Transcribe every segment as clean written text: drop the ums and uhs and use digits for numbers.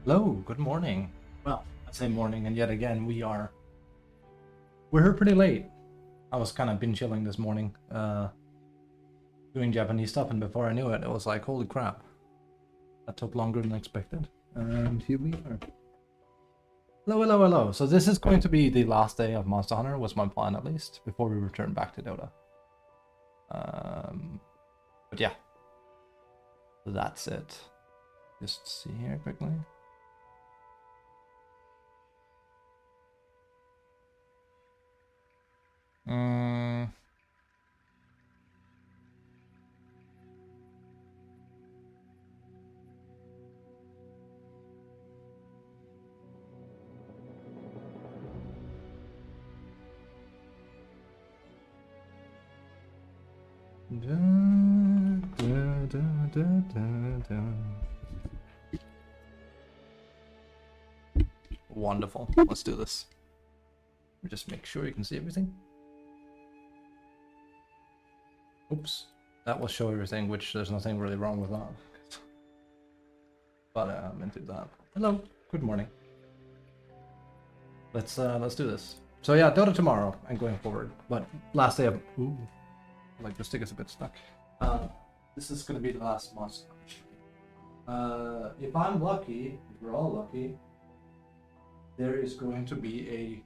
Hello, good morning. Well, I say morning, and yet again we're here pretty late. I was kind of binge chilling this morning, doing Japanese stuff, and before I knew it, it was like, holy crap, that took longer than expected. And here we are. Hello, hello, hello. So this is going to be the last day of Monster Hunter, was my plan at least, before we return back to Dota. But yeah, that's it. Just see here quickly. Wonderful. Let's do this. Just make sure you can see everything. Oops. That will show everything, which there's nothing really wrong with that. But I'm into that. Hello. Good morning. Let's do this. So yeah, Dota tomorrow and going forward. But last day of like the stick is a bit stuck. This is gonna be the last month. If I'm lucky, if we're all lucky, there is going to be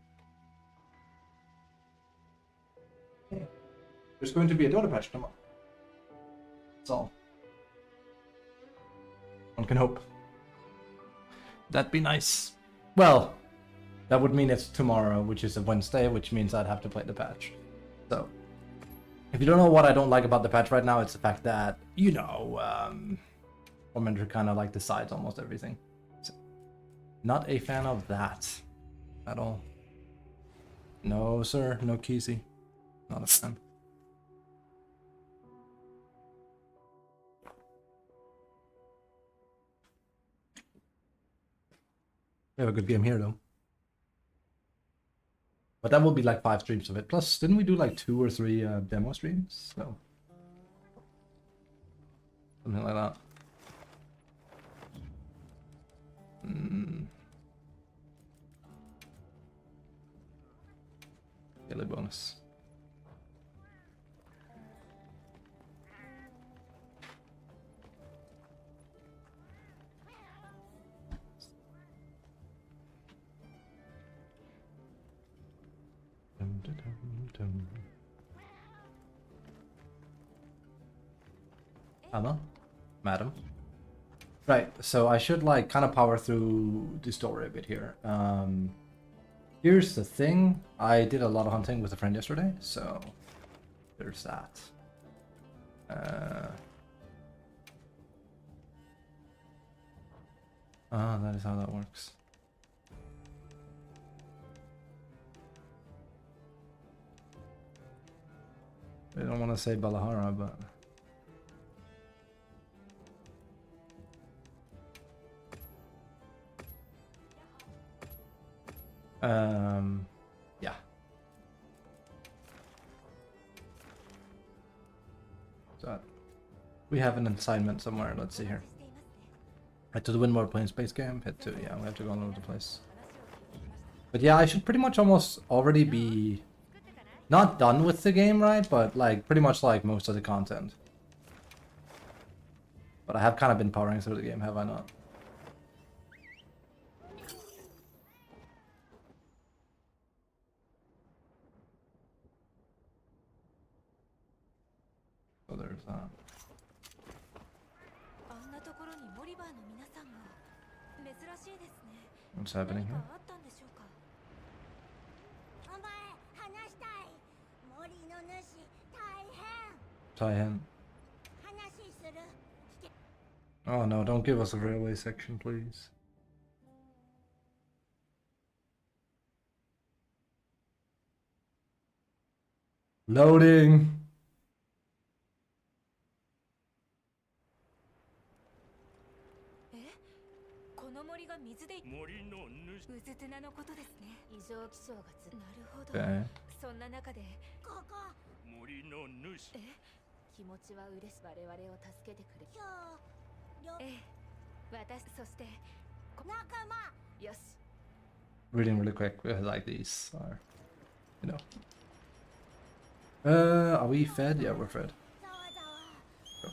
there's going to be a Dota patch tomorrow. That's all. One can hope. That'd be nice. Well, that would mean it's tomorrow, which is a Wednesday, which means I'd have to play the patch. So, if you don't know what I don't like about the patch right now, it's the fact that, you know, Tormentor kind of like decides almost everything. So, not a fan of that at all. No, sir. No Keezy. Not a fan. We have a good game here, though. But that will be like 5 streams of it. Plus, didn't we do like 2 or 3 demo streams? So, something like that. Daily bonus. Anna? Madam? Right, so I should like kind of power through the story a bit here. Here's the thing. I did a lot of hunting with a friend yesterday, so there's that. That is how that works. I don't want to say Balahara, but... yeah. So we have an assignment somewhere. Let's see here. Head to the Windward Plains base camp. Head to, yeah, we have to go all over the place. But yeah, I should pretty much almost already be not done with the game, right? But like pretty much like most of the content. But I have kind of been powering through the game, have I not? So there's that. What's happening here? Taihen. Oh no, don't give us a railway section, please. Loading! Okay. そんな中でここ森の主気持ちは嬉しい我々を助けてくれええ私そして Reading really quick, like these are, you know. Are we fed? Yeah, we're fed. Go.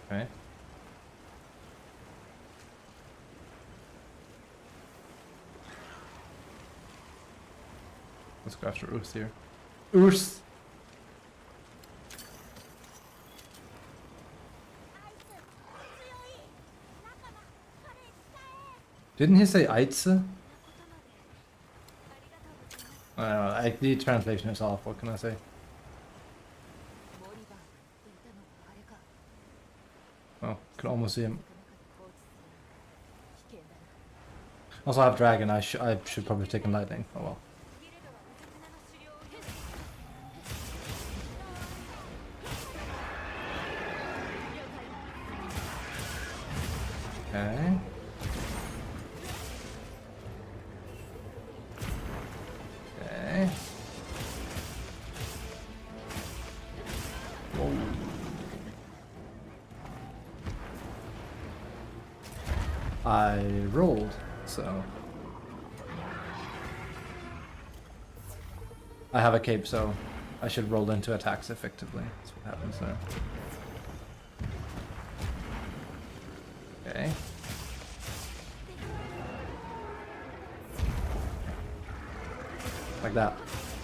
Okay. Let's go after Urs here. Urs! Didn't he say Aitze? The translation is off, what can I say? Oh, could almost see him. Also, I have Dragon, I should probably take him Lightning. Oh well. Okay. Okay. Whoa. I rolled, so I have a cape, so I should roll into attacks effectively. That's what happens there. Okay. Like that.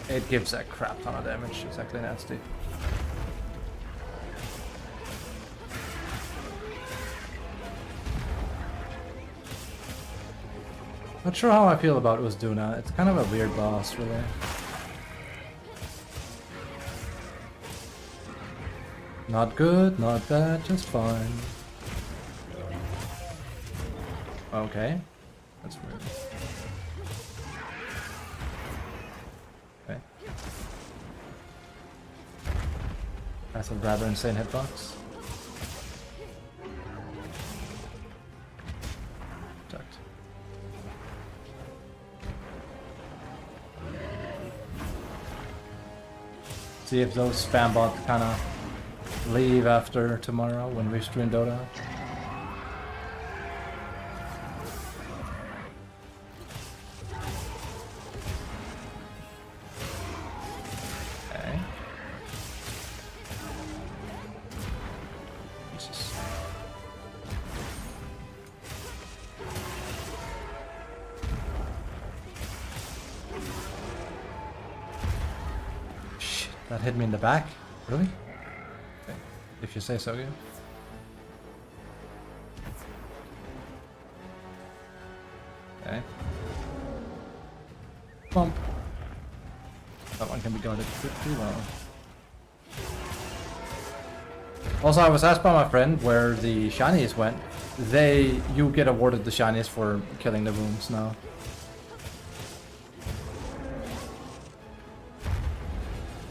It gives a crap ton of damage. It's actually nasty. Not sure how I feel about Uzduna. It's kind of a weird boss, really. Not good, not bad, just fine. Okay. That's weird. Okay. That's a rather insane hitbox. Protect. See if those spam bots kinda leave after tomorrow when we stream Dota. Okay. Jesus. Shit, that hit me in the back? Really? Okay. If you say so, yeah. Okay. Bump. That one can be guarded pretty well. Also, I was asked by my friend where the shinies went. You get awarded the shinies for killing the wounds now.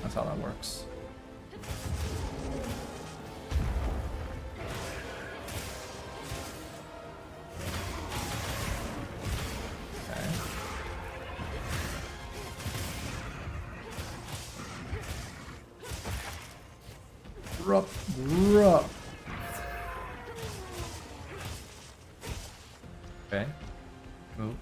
That's how that works. Okay. Rup, rup. Okay. Move.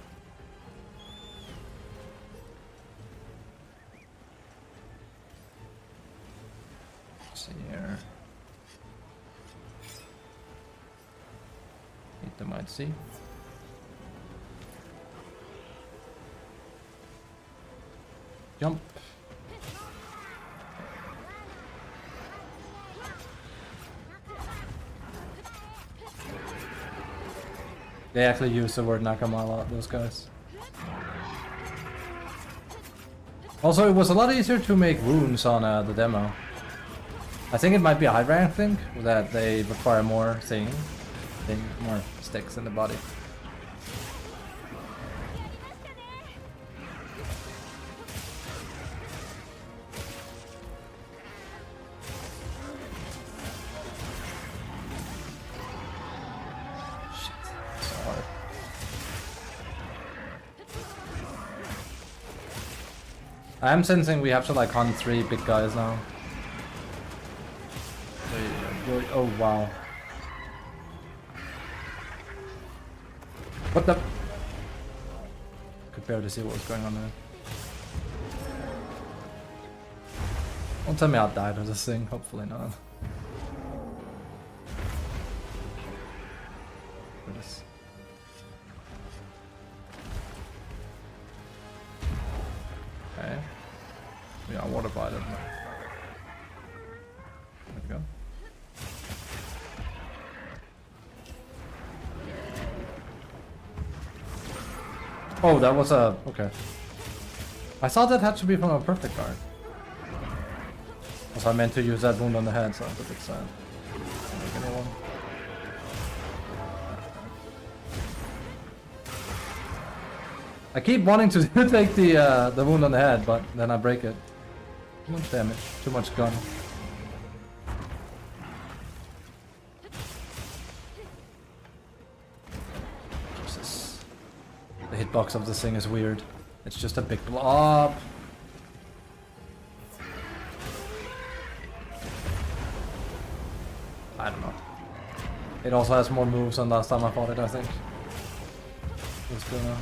Let's see here. Hit the might see. Jump. They actually use the word Nakama a lot, those guys. Also, it was a lot easier to make wounds on the demo. I think it might be a high rank thing, that they require more more sticks in the body. I am sensing we have to like hunt 3 big guys now. Oh wow. What the? Could barely see what was going on there. Don't tell me I died of this thing, hopefully not. Okay. Yeah, water bite it. There we go. Oh, that was a... okay. I thought that had to be from a perfect card. Also, I meant to use that wound on the head, so that's a bit sad. Can't make anyone. I keep wanting to take the wound on the head, but then I break it. Too much damage, too much gun. Jesus. The hitbox of this thing is weird. It's just a big blob. I don't know. It also has more moves than last time I fought it, I think. What's going on?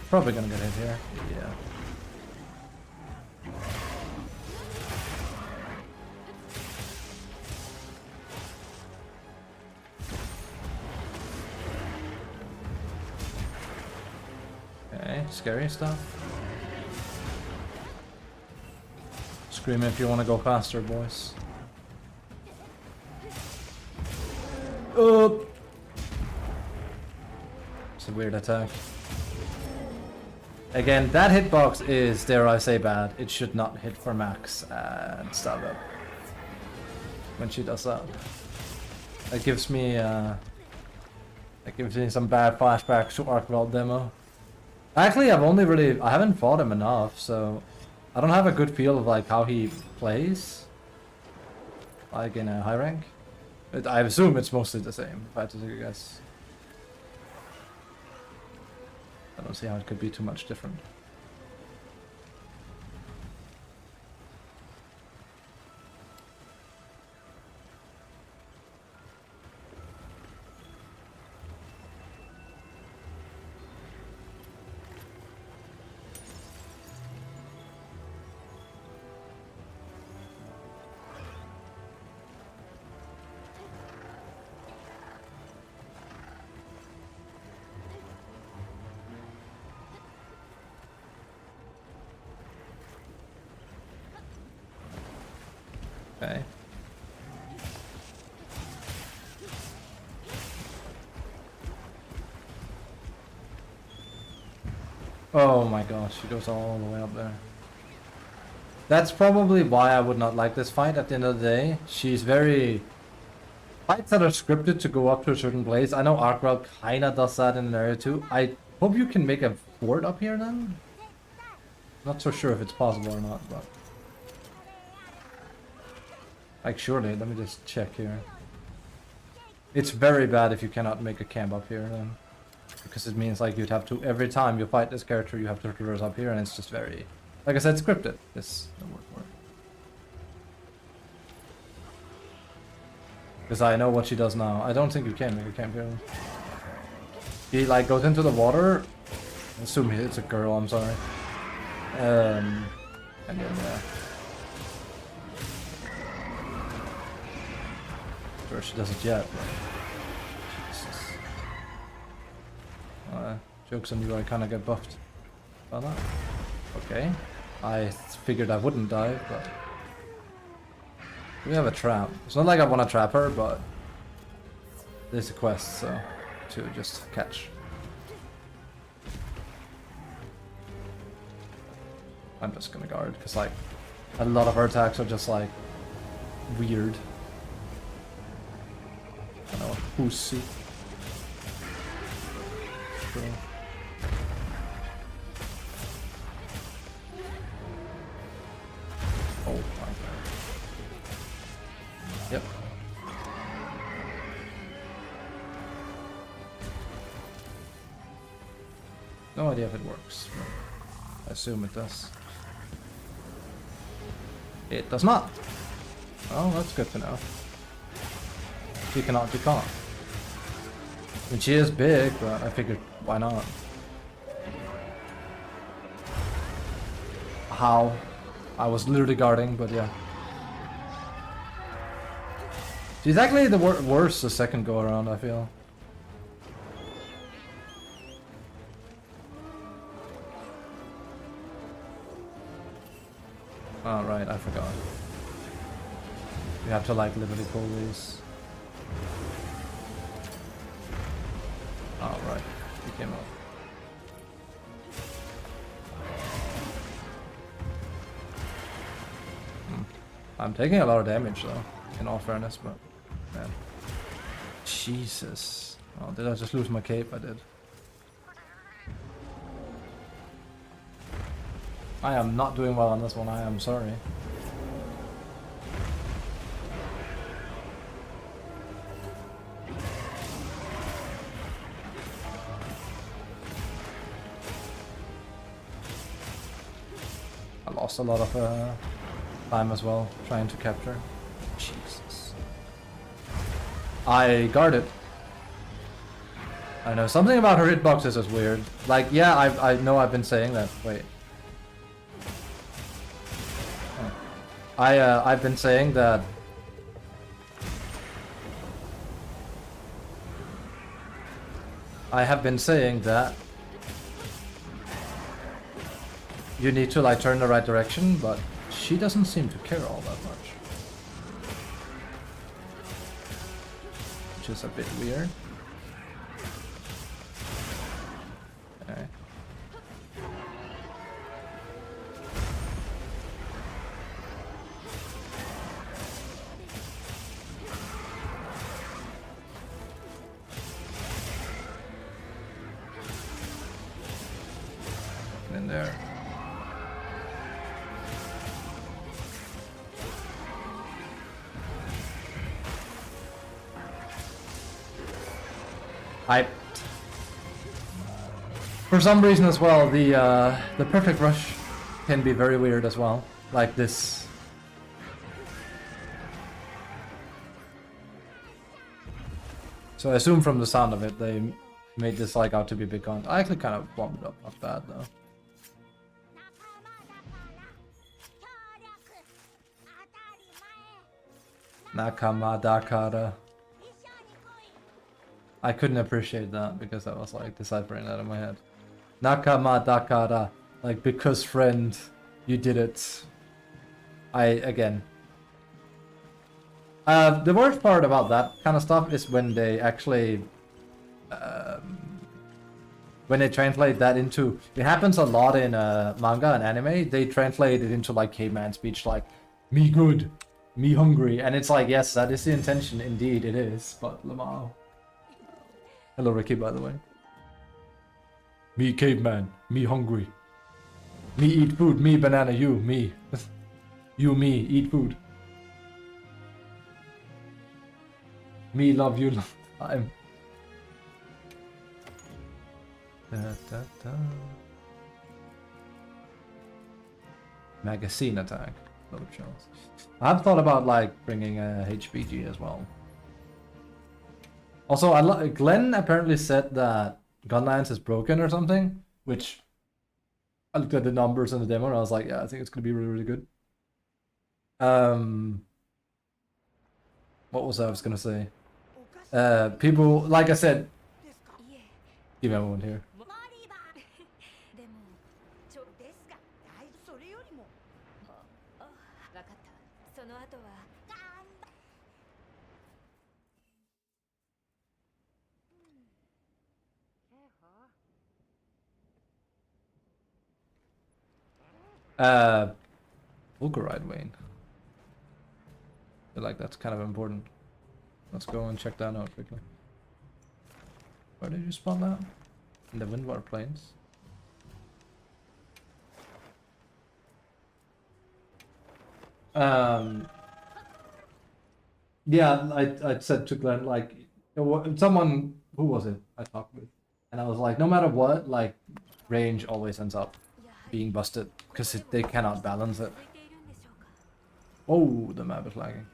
Probably gonna get hit here. Yeah. Okay, scary stuff. Scream if you want to go faster, boys. It's a weird attack. Again, that hitbox is, dare I say, bad. It should not hit for max and stab up when she does that. That gives me some bad flashbacks to Archveld demo. Actually, I haven't fought him enough, so I don't have a good feel of like how he plays, like in a high rank. I assume it's mostly the same, if I had to take a guess. I don't see how it could be too much different. Okay. Oh my gosh, she goes all the way up there. That's probably why I would not like this fight at the end of the day. She's very... Fights that are scripted to go up to a certain place. I know Archveld kinda does that in an area too. I hope you can make a fort up here then. Not so sure if it's possible or not, but... Like, surely, let me just check here. It's very bad if you cannot make a camp up here, then. Because it means, like, you'd have to, every time you fight this character, you have to traverse up here, and it's just very... Like I said, scripted. This doesn't work for it. Because I know what she does now. I don't think you can make a camp here. He, like, goes into the water. I assume it's a girl, I'm sorry. And then, yeah. Sure she does it yet, but... Jesus. Joke's on you, I kinda get buffed by that. Okay. I figured I wouldn't die, but... We have a trap. It's not like I want to trap her, but... There's a quest, so... To just catch. I'm just gonna guard, because like... A lot of her attacks are just like... Weird. pussy. So. Oh my god. Yep. No idea if it works. I assume it does. It does not. Oh, that's good to know. She cannot do can't. And she is big, but I figured why not? How? I was literally guarding, but yeah. She's actually the worse the second go around, I feel. Oh, right, I forgot. You have to like literally pull these. Oh, right. He came up. I'm taking a lot of damage though, in all fairness, but man. Jesus. Oh, did I just lose my cape? I did. I am not doing well on this one, I am sorry. I lost a lot of time as well, trying to capture. Jesus. I guarded. I know, something about her hitboxes is weird. Like, yeah, I know I've been saying that. Wait. I've been saying that you need to like turn the right direction, but she doesn't seem to care all that much. Which is a bit weird. Okay. In there. For some reason as well, the perfect rush can be very weird as well. Like this. So I assume from the sound of it, they made this like out to be big con. I actually kind of warmed it up, not bad though. Nakama Dakara. I couldn't appreciate that because I was like deciphering that in my head. Nakama Dakara. Like, because friend, you did it. Again. The worst part about that kind of stuff is when they actually when they translate that into, it happens a lot in manga and anime. They translate it into like caveman speech, like me good, me hungry, and it's like, yes, that is the intention, indeed it is. But Lamau, hello Ricky, by the way. Me caveman, me hungry, me eat food, me banana, you me, you me eat food, me love you long time. Da, da, da. Magazine attack. Load shells. I've thought about like bringing a HBG as well. Also, Glenn apparently said that Gunlance is broken or something, which I looked at the numbers in the demo and I was like, yeah, I think it's gonna be really, really good. What was I was gonna say? People, like I said, give me a moment here. Vulgaride Wayne. I feel like that's kind of important. Let's go and check that out quickly. Where did you spawn that? In the Windward Plains. Yeah, I said to Glenn, like, someone, who was it I talked with? And I was like, no matter what, like, range always ends up being busted, because they cannot balance it. Oh, the map is lagging.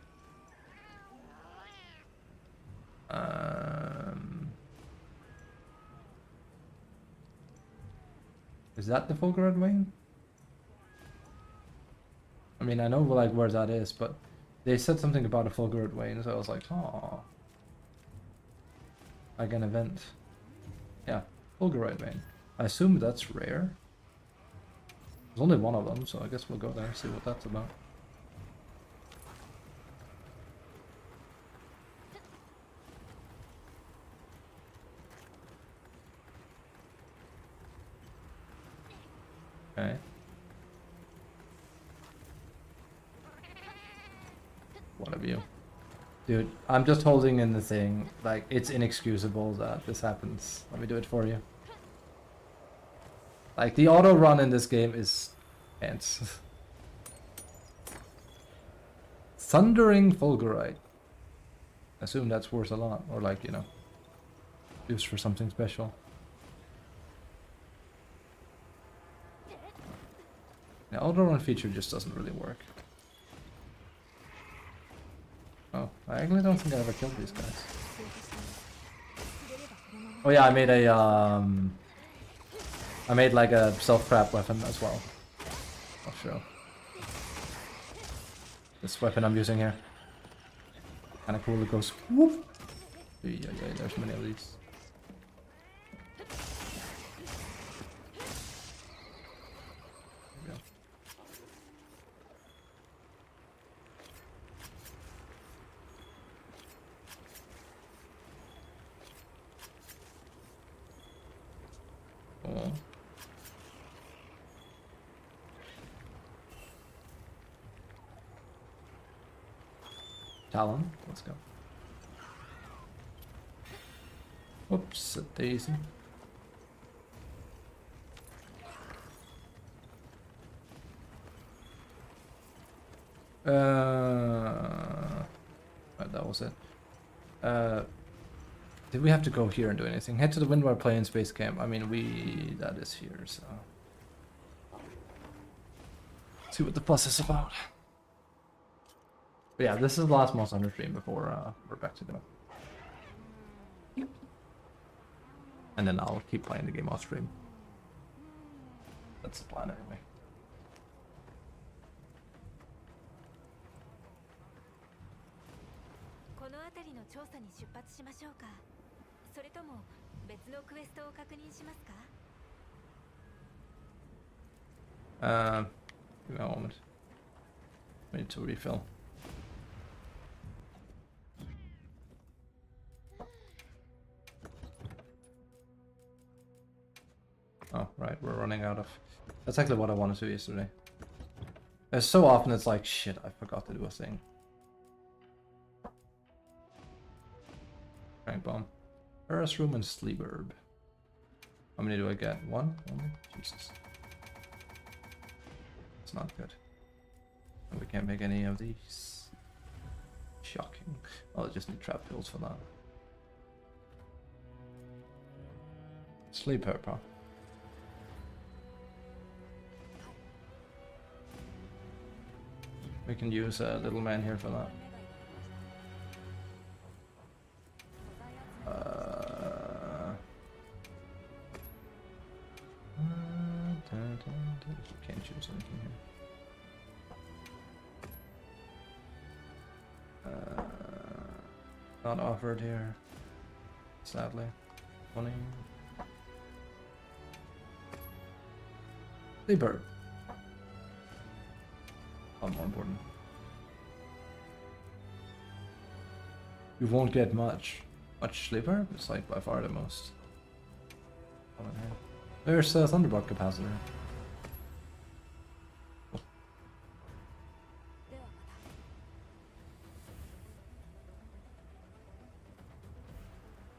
Is that the Fulgurite Vein? I mean, I know like where that is, but they said something about a Fulgurite Vein, so I was like, oh, like an event. Yeah, Fulgurite Vein. I assume that's rare. There's only one of them, so I guess we'll go there and see what that's about. Okay. One of you. Dude, I'm just holding in the thing. Like, it's inexcusable that this happens. Let me do it for you. Like, the auto run in this game is ants. Thundering Fulgurite. Assume that's worth a lot. Or like, you know, used for something special. The auto run feature just doesn't really work. Oh, I actually don't think I ever killed these guys. Oh yeah, I made like a self-trap weapon as well. I'll show. This weapon I'm using here. Kinda cool, it goes whoop! Yeah, there's many of these. Oh. Talon, let's go. Whoops, a daisy. Right, that was it. Did we have to go here and do anything? Head to the Windward Plains base camp. I mean, that is here, so. See what the fuss is about. But yeah, this is the last Monster Hunter stream before we're back to go. And then I'll keep playing the game off stream. That's the plan anyway. この辺りの調査に出発しましょうか。それとも別のクエストを確認しますか？ Give me a moment. We need to refill. Oh, right, we're running out of... That's actually what I wanted to do yesterday. So often it's like, shit, I forgot to do a thing. Crank bomb. Ferrous room and sleep herb. How many do I get? One? Only? Jesus. It's not good. And we can't make any of these. Shocking. Oh, I just need trap pills for that. Sleep herb, huh? We can use a little man here for that. Can't choose anything here. Not offered here, sadly. 20. Sleeper. A lot more important. You won't get much sleeper. It's like by far the most. There's a Thunderbolt capacitor.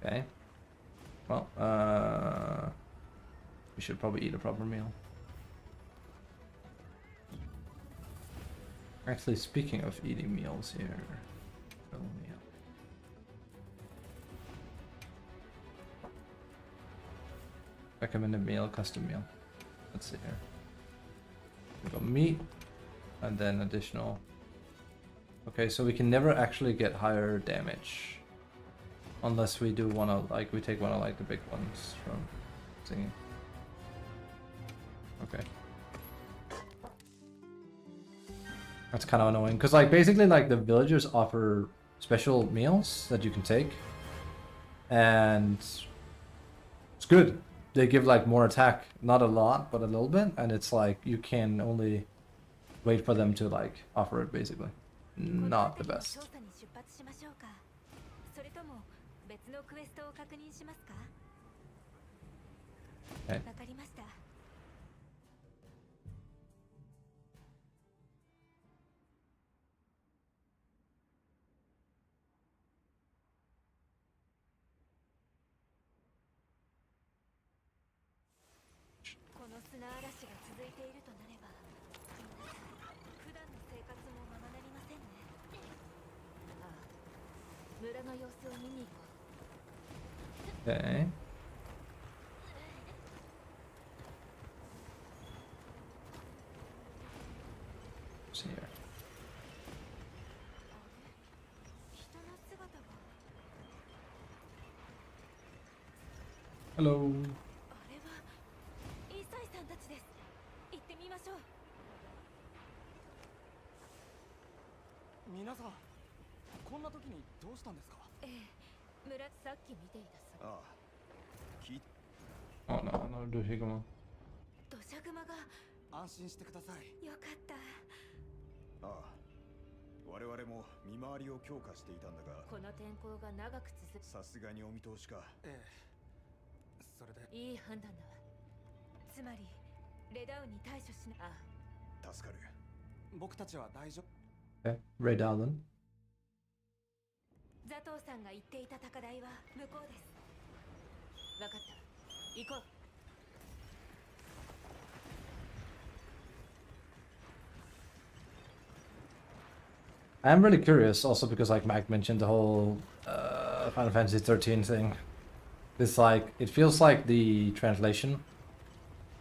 Okay. Well, We should probably eat a proper meal. Actually, speaking of eating meals here. Oh, meal. Recommended meal, custom meal. Let's see here. We got meat, and then additional. Okay, so we can never actually get higher damage. Unless we do one of, like, we take one of, like, the big ones from thingy. Okay. That's kind of annoying, because, like, basically, like, the villagers offer special meals that you can take. And it's good. They give, like, more attack. Not a lot, but a little bit. And it's like, you can only wait for them to, like, offer it, basically. Not the best. Okay. この砂嵐が続いているとなれば、普段の生活もままなりませんね。ああ、村の様子を見に行こう。Okay. What's here? 人の姿が。Hello. 皆さん、こんな時にどうしたんですか？ええ、村さっき見ていたさ。ああ。Oh no, no, do he go? 土砂熊が。安心してください。よかった。ああ。我々も見回りを強化していたんだが、この天候が長く続く。さすがにお見通しか。ええ。それでいい判断だわ。つまりレダウンに対処しな。ああ。助かる。僕たちは大丈夫。Okay, Ray Dowland. ザトウさんが言っていた高台は向こうです。わかった。行こう。I'm really curious also because like Mike mentioned the whole Final Fantasy 13 thing. It's like, it feels like the translation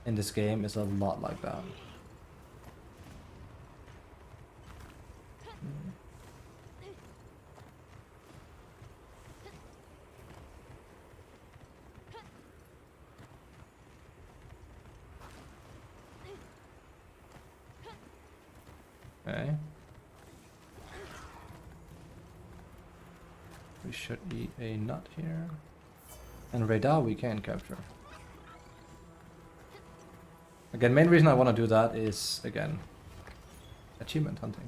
in this game is a lot like that. Okay. We should eat a nut here. And radar we can capture. Again, main reason I want to do that is, again, achievement hunting.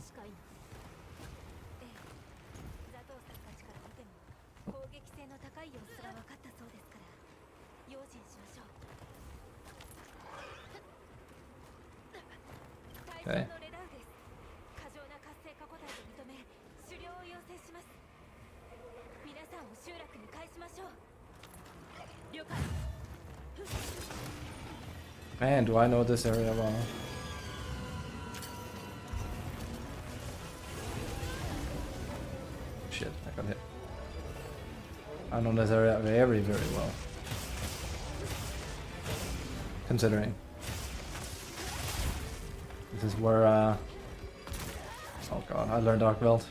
Okay. Man, do I know this area well? Shit, I got hit. I know this area very, very well. Considering. This is where, oh god, I learned Dark Belt.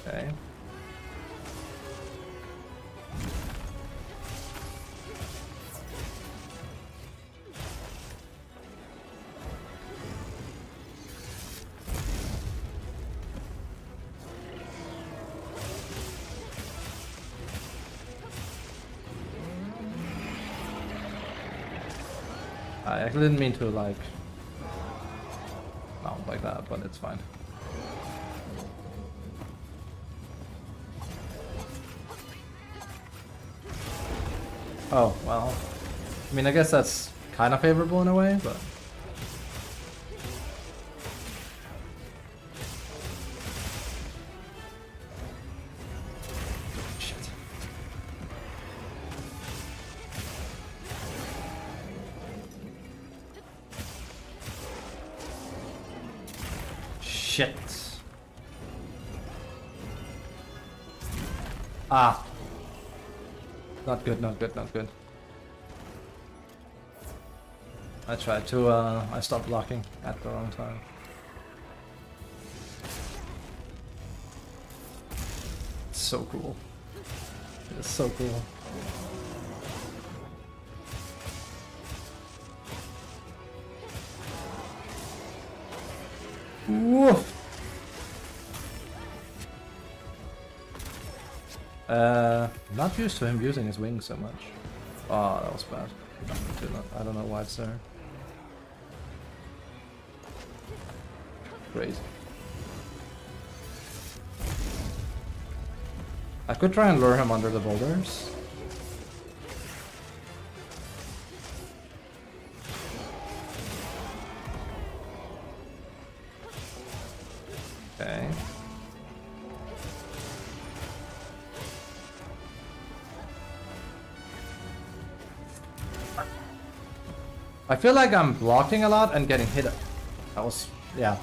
Okay. I actually didn't mean to like mount like that, but it's fine. Oh, well. I mean, I guess that's kind of favorable in a way, but... shit. Ah. Not good, not good, not good. I tried to, I stopped blocking at the wrong time. It's so cool. It's so cool. Woof. Not used to him using his wings so much. Oh, that was bad. I don't know why it's there. Crazy. I could try and lure him under the boulders. Okay. I feel like I'm blocking a lot and getting hit. That was, yeah.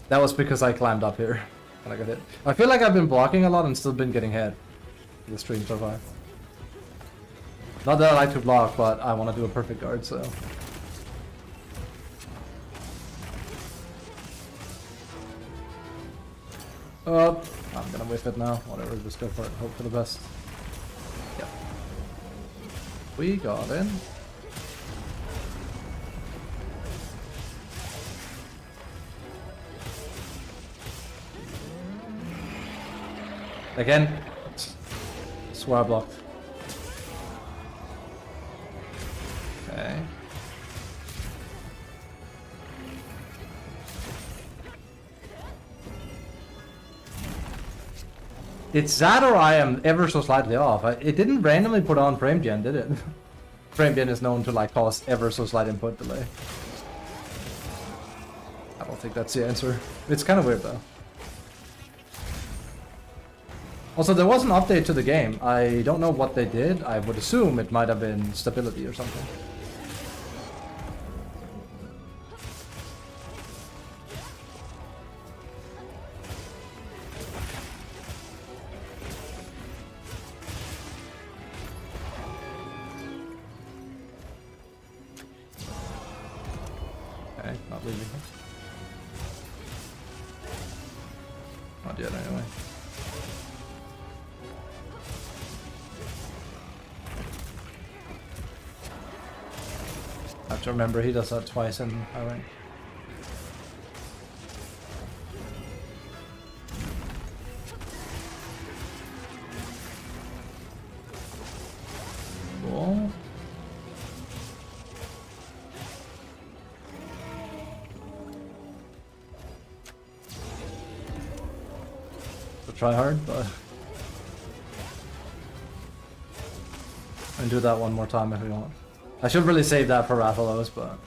That was because I climbed up here and I got hit. I feel like I've been blocking a lot and still been getting hit in the stream so far. Not that I like to block, but I want to do a perfect guard, so. Oh, I'm gonna whiff it now. Whatever, just go for it. Hope for the best. Yep. We got in. Again. Swear I blocked. Okay. It's that or I am ever so slightly off. It didn't randomly put on frame gen, did it? Frame gen is known to like cause ever so slight input delay. I don't think that's the answer. It's kind of weird though. Also, there was an update to the game. I don't know what they did. I would assume it might have been stability or something. Okay, not leaving him. Not yet, anyway. I have to remember he does that twice in high rank. Cool. We'll try hard, but and do that one more time if we want. I should really save that for Rathalos, but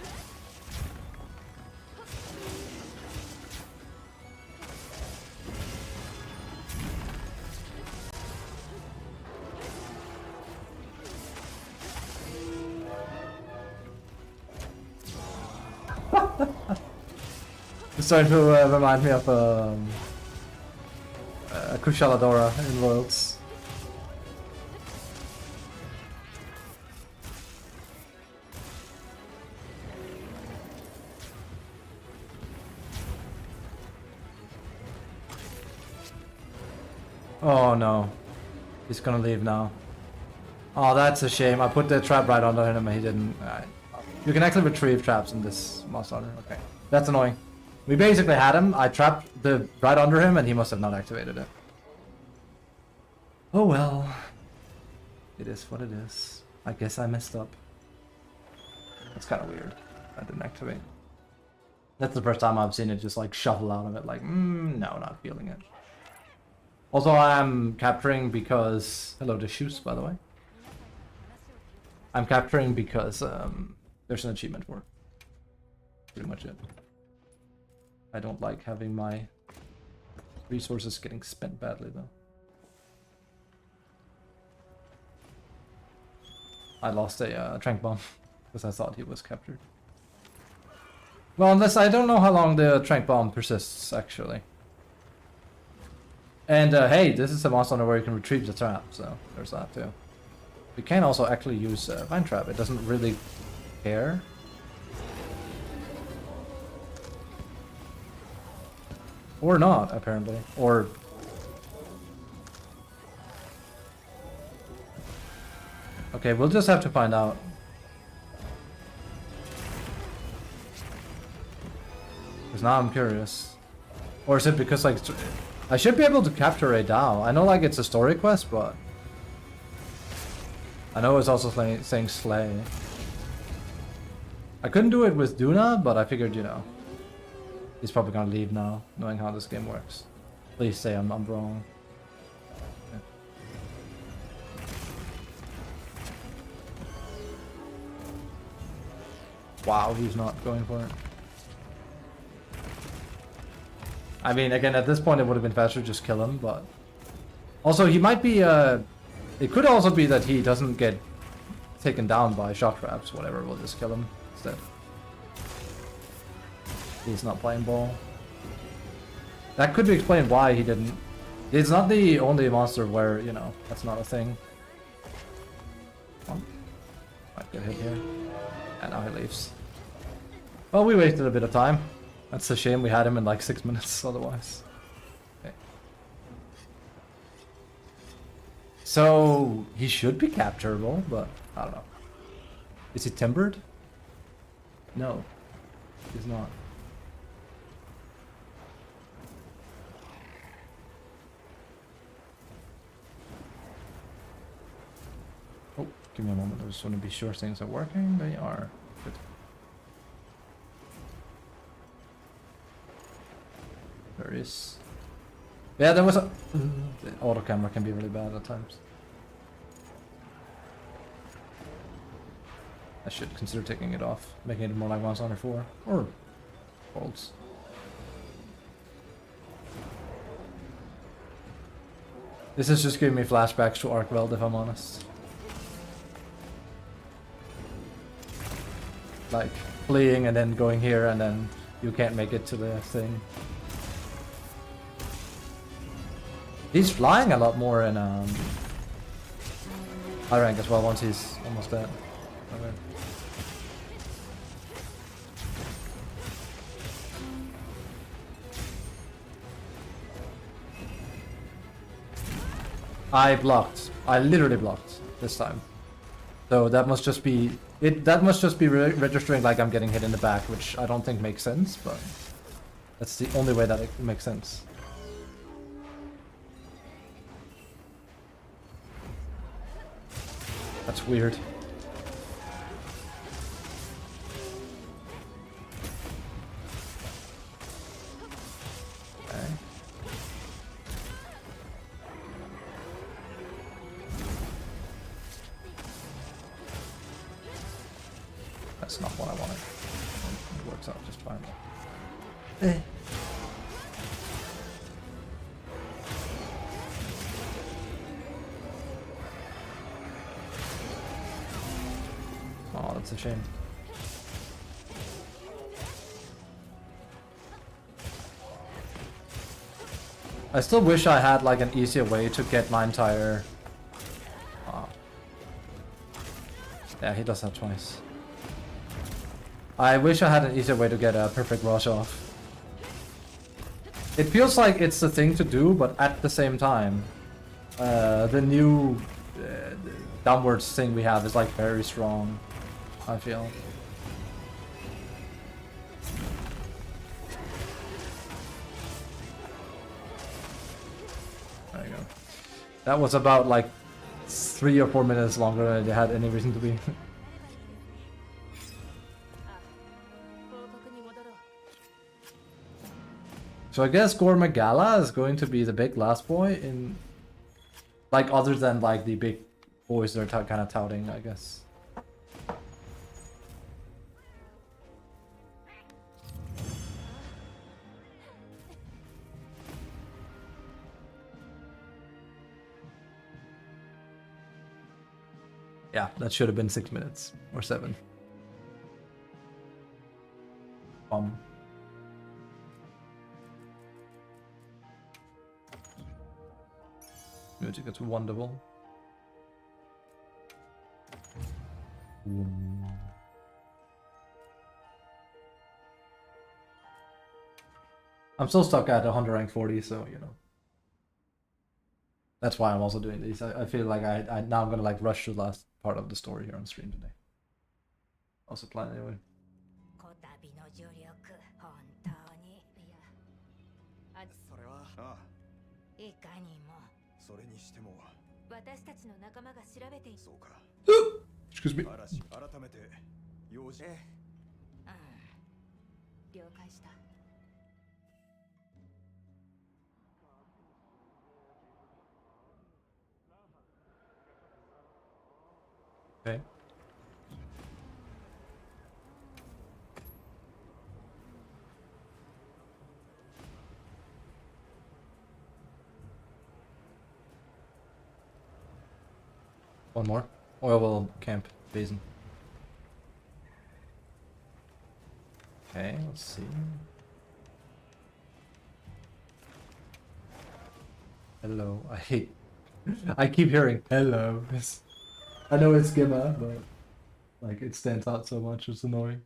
it's starting to remind me of Kushaladora in Worlds. Oh no. He's gonna leave now. Oh, that's a shame. I put the trap right under him and he didn't. You can actually retrieve traps in this monster. Okay. That's annoying. We basically had him. I trapped the right under him and he must have not activated it. Oh well. It is what it is. I guess I messed up. That's kind of weird. I didn't activate. That's the first time I've seen it just like shuffle out of it. Like, no, not feeling it. Also, I am capturing because... Hello, the shoes, by the way. I'm capturing because there's an achievement for it. Pretty much it. I don't like having my resources getting spent badly, though. I lost a trank bomb because I thought he was captured. Well, unless I don't know how long the trank bomb persists, actually. And hey, this is a monster where you can retrieve the trap, so there's that too. We can also actually use Vine Trap. It doesn't really care. Or not, apparently. Or... Okay, we'll just have to find out. Because now I'm curious. Or is it because, like, I should be able to capture a Dao. I know, like, it's a story quest, but... I know it's also saying slay. I couldn't do it with Duna, but I figured, you know. He's probably gonna leave now, knowing how this game works. Please say I'm wrong. Okay. Wow, he's not going for it. I mean, again, at this point it would have been faster to just kill him, but... Also, he might be, it could also be that he doesn't get taken down by shock traps, whatever, we'll just kill him instead. He's not playing ball. That could be explained why he didn't. It's not the only monster where, you know, that's not a thing. Oh, might get hit here. And now he leaves. Well, we wasted a bit of time. That's a shame we had him in like 6 minutes otherwise. Okay. So, he should be capturable, but I don't know. Is he timbered? No, he's not. Oh, give me a moment. I just want to be sure things are working. They are. Good. There is. Yeah, there was a... The auto camera can be really bad at times. I should consider taking it off, making it more like 104 or volts. This is just giving me flashbacks to Arcveld, if I'm honest. Like fleeing and then going here and then you can't make it to the thing. He's flying a lot more in high rank as well once he's almost dead. Okay. I blocked. I literally blocked this time. So that must just be it. That must just be registering like I'm getting hit in the back, which I don't think makes sense, but that's the only way that it makes sense. That's weird. Okay. That's not what I wanted. It works out just fine. Oh, that's a shame. I still wish I had like an easier way to get my entire... Oh. Yeah, he does that twice. I wish I had an easier way to get a perfect rush off. It feels like it's the thing to do, but at the same time, the new downwards thing we have is like very strong, I feel. There you go. That was about like 3 or 4 minutes longer than it had any reason to be. So I guess Gore Magala is going to be the big last boy in, like, other than like the big boys they're kind of touting, I guess. Yeah, that should have been 6 minutes or 7. Music is wonderful. I'm still stuck at 100 rank 40, so you know. That's why I'm also doing these. I feel like I now I'm gonna like rush to the last part of the story here on stream today. Also plan anyway. こたびの助力本当にいやそれはああいかにもそれにしても私たちの仲間が調べているそうか Excuse me. 嵐改めて用事了解した Okay. One more. Oil will camp basin. Okay, let's see. Hello. I hate. I keep hearing hello. I know it's Gimma, but like it stands out so much. It's annoying.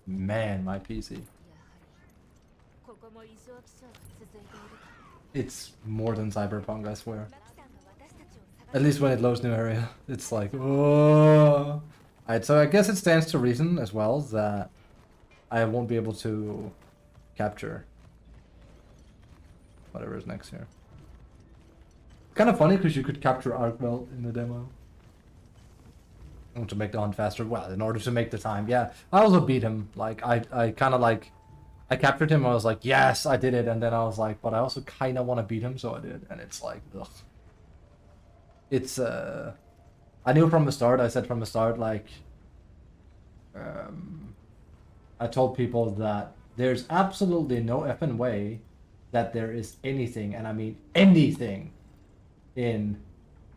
Man, my PC. やはりここも異常気象が続いているか It's more than Cyberpunk, I swear. マキさんが私たちを探 At least when it loads new area, it's like, oh. Alright, so I guess it stands to reason as well that I won't be able to capture whatever is next here. Kind of funny because you could capture Arkwell in the demo. To make the hunt faster. Well, in order to make the time, yeah. I also beat him. Like, I kind of like, I captured him. I was like, yes, I did it. And then I was like, but I also kind of want to beat him, so I did. And it's like, ugh. It's, I knew from the start, I said from the start, like, I told people that there's absolutely no effing way that there is anything, and I mean anything, in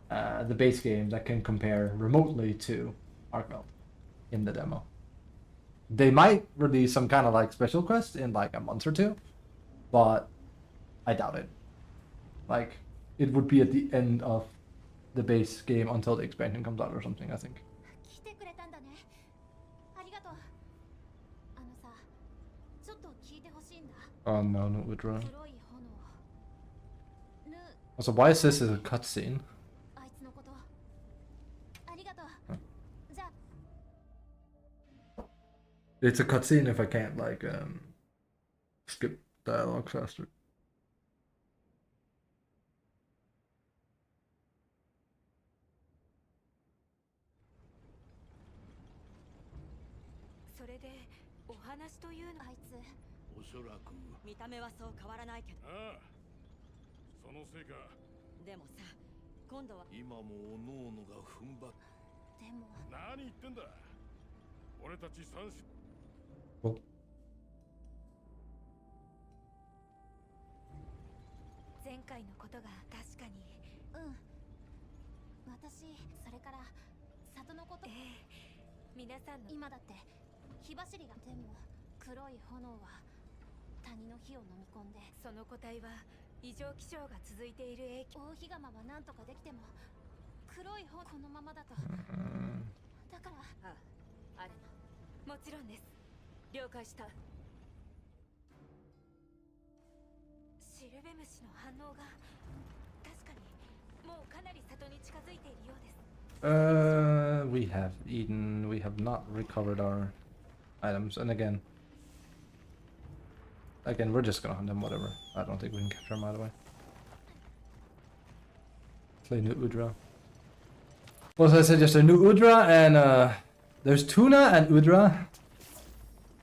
the base game that can compare remotely to Arkwell in the demo. They might release some kind of like special quest in like a month or two, but I doubt it. Like, it would be at the end of the base game until the expansion comes out or something, I think. 来てくれたんだねありがとうあのさちょっと聞いてほしいんだ Oh no, no withdraw. 黒い炎ぬ Also, why is this a cutscene? あいつのことありがとうじゃあ It's a cutscene if I can't like skip dialogue faster. それでお話というのあいつおそらく見た目はそう変わらないけどああそのせいかでもさ今度は今もおのおのが踏ん張っでも何言ってんだ俺たち三種 Oh. 前回のことが確かに私それから里のこと皆さんの今だって火走りがでも黒い炎は谷の火を飲み込んでその個体は異常気象が続いている影響大火釜は何とかできても黒い炎このままだとだからあれもちろんです了解したシルベムシの反応が確かにもうかなり里に近づいているようです We have eaten, we have not recovered our items, and again, we're just gonna hunt them, whatever. I don't think we can capture them either way. Play new Udra. What was I said yesterday? New Udra and there's Tuna and Udra.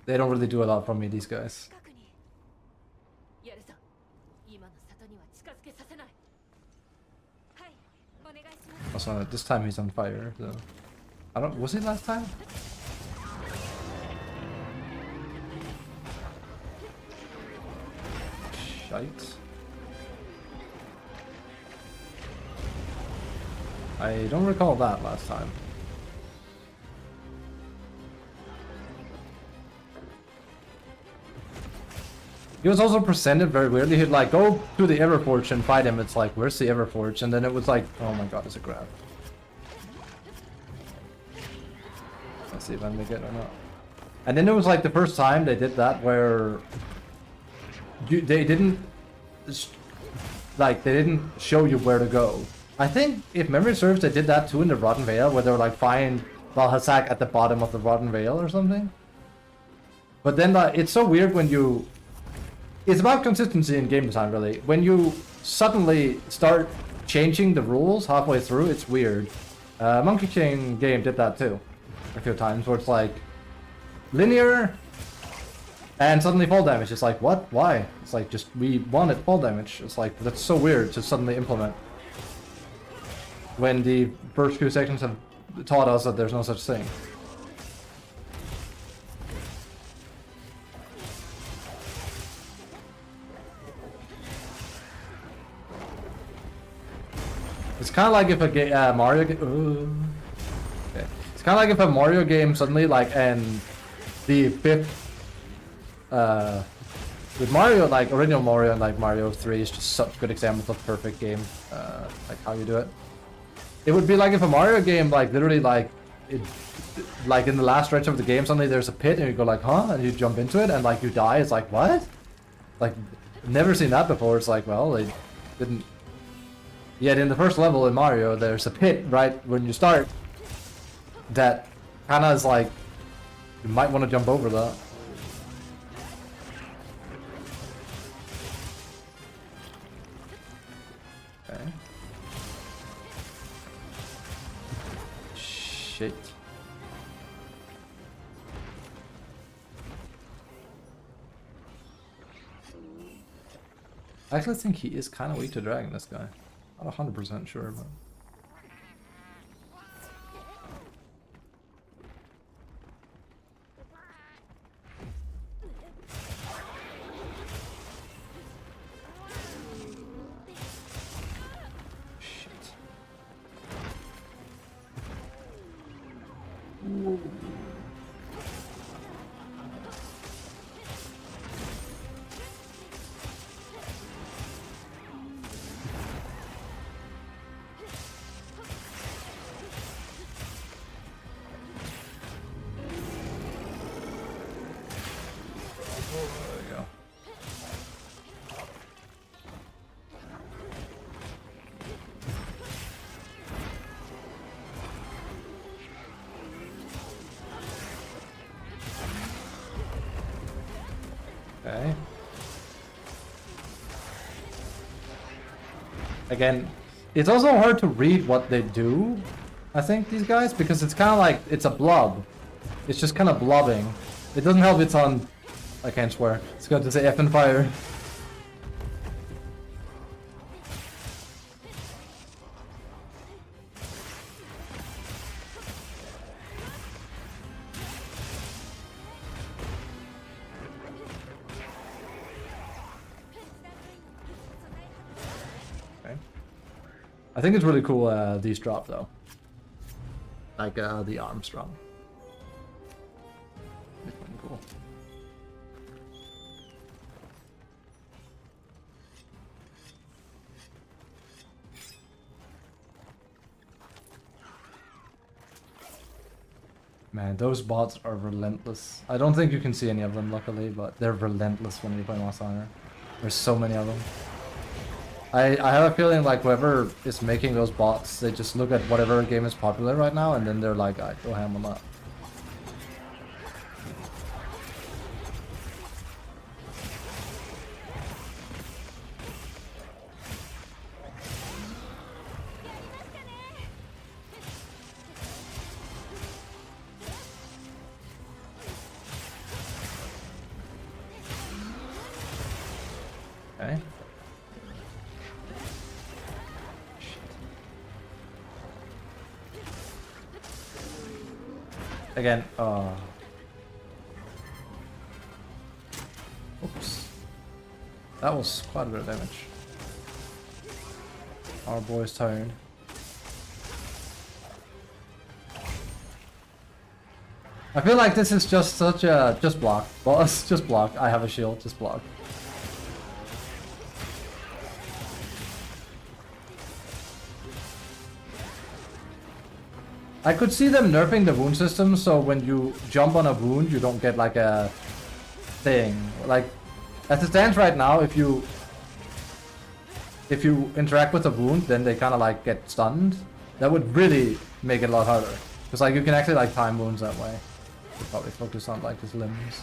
They don't really do a lot for me, these guys. 近くにやるぞ今の里には近づけさせないはいお願いします Also, this time he's on fire, so I don't. Was he last time? Shite. I don't recall that last time. He was also presented very weirdly. He'd like go to the Everforge and fight him. It's like, where's the Everforge? And then it was like, oh my god, it's a grab. Let's see if I make it or not. And then it was like the first time they did that where they didn't show you where to go. I think if memory serves, they did that too in the Rotten Vale, where they were like, find Valhazak at the bottom of the Rotten Vale or something. But then it's so weird when you. It's about consistency in game design, really. When you suddenly start changing the rules halfway through, it's weird. Monkey King game did that too a few times, where it's like linear and suddenly fall damage. It's like, what? Why? It's like, just we wanted fall damage. It's like, that's so weird to suddenly implement when the first few sections have taught us that there's no such thing. It's kind of like if a Mario game. Okay. It's kind of like if a Mario game suddenly and the fifth. With Mario, like original Mario and like Mario 3 is just such good examples of perfect game. Like how you do it. It would be like if a Mario game literally in the last stretch of the game suddenly there's a pit and you go like, huh, and you jump into it and you die. It's like, what? Like, never seen that before. It's like, well, they didn't. Yet in the first level in Mario, there's a pit right when you start that kind of is like, you might want to jump over that. Okay. Shit. I actually think he is kind of weak to dragon, this guy. Not 100% sure, but. Shit. Ooh. Okay. Again, it's also hard to read what they do, I think, these guys, because it's kind of like, it's a blob. It's just kind of blobbing. It doesn't help it's on, I can't swear. It's going to say F and fire. I think it's really cool, these drop though. Like the Armstrong. It's pretty cool. Man, those bots are relentless. I don't think you can see any of them, luckily, but they're relentless when you play Monster Hunter. There's so many of them. I have a feeling like whoever is making those bots, they just look at whatever game is popular right now and then they're like, I go ham on that. Okay. Again, oops. That was quite a bit of damage. Our boy's tired. I feel like this is just such a just block. Boss, just block. I have a shield, just block. I could see them nerfing the wound system so when you jump on a wound you don't get like a thing. Like as it stands right now, if you interact with a wound then they kinda like get stunned. That would really make it a lot harder. Because like you can actually like time wounds that way. Should probably focus on like his limbs.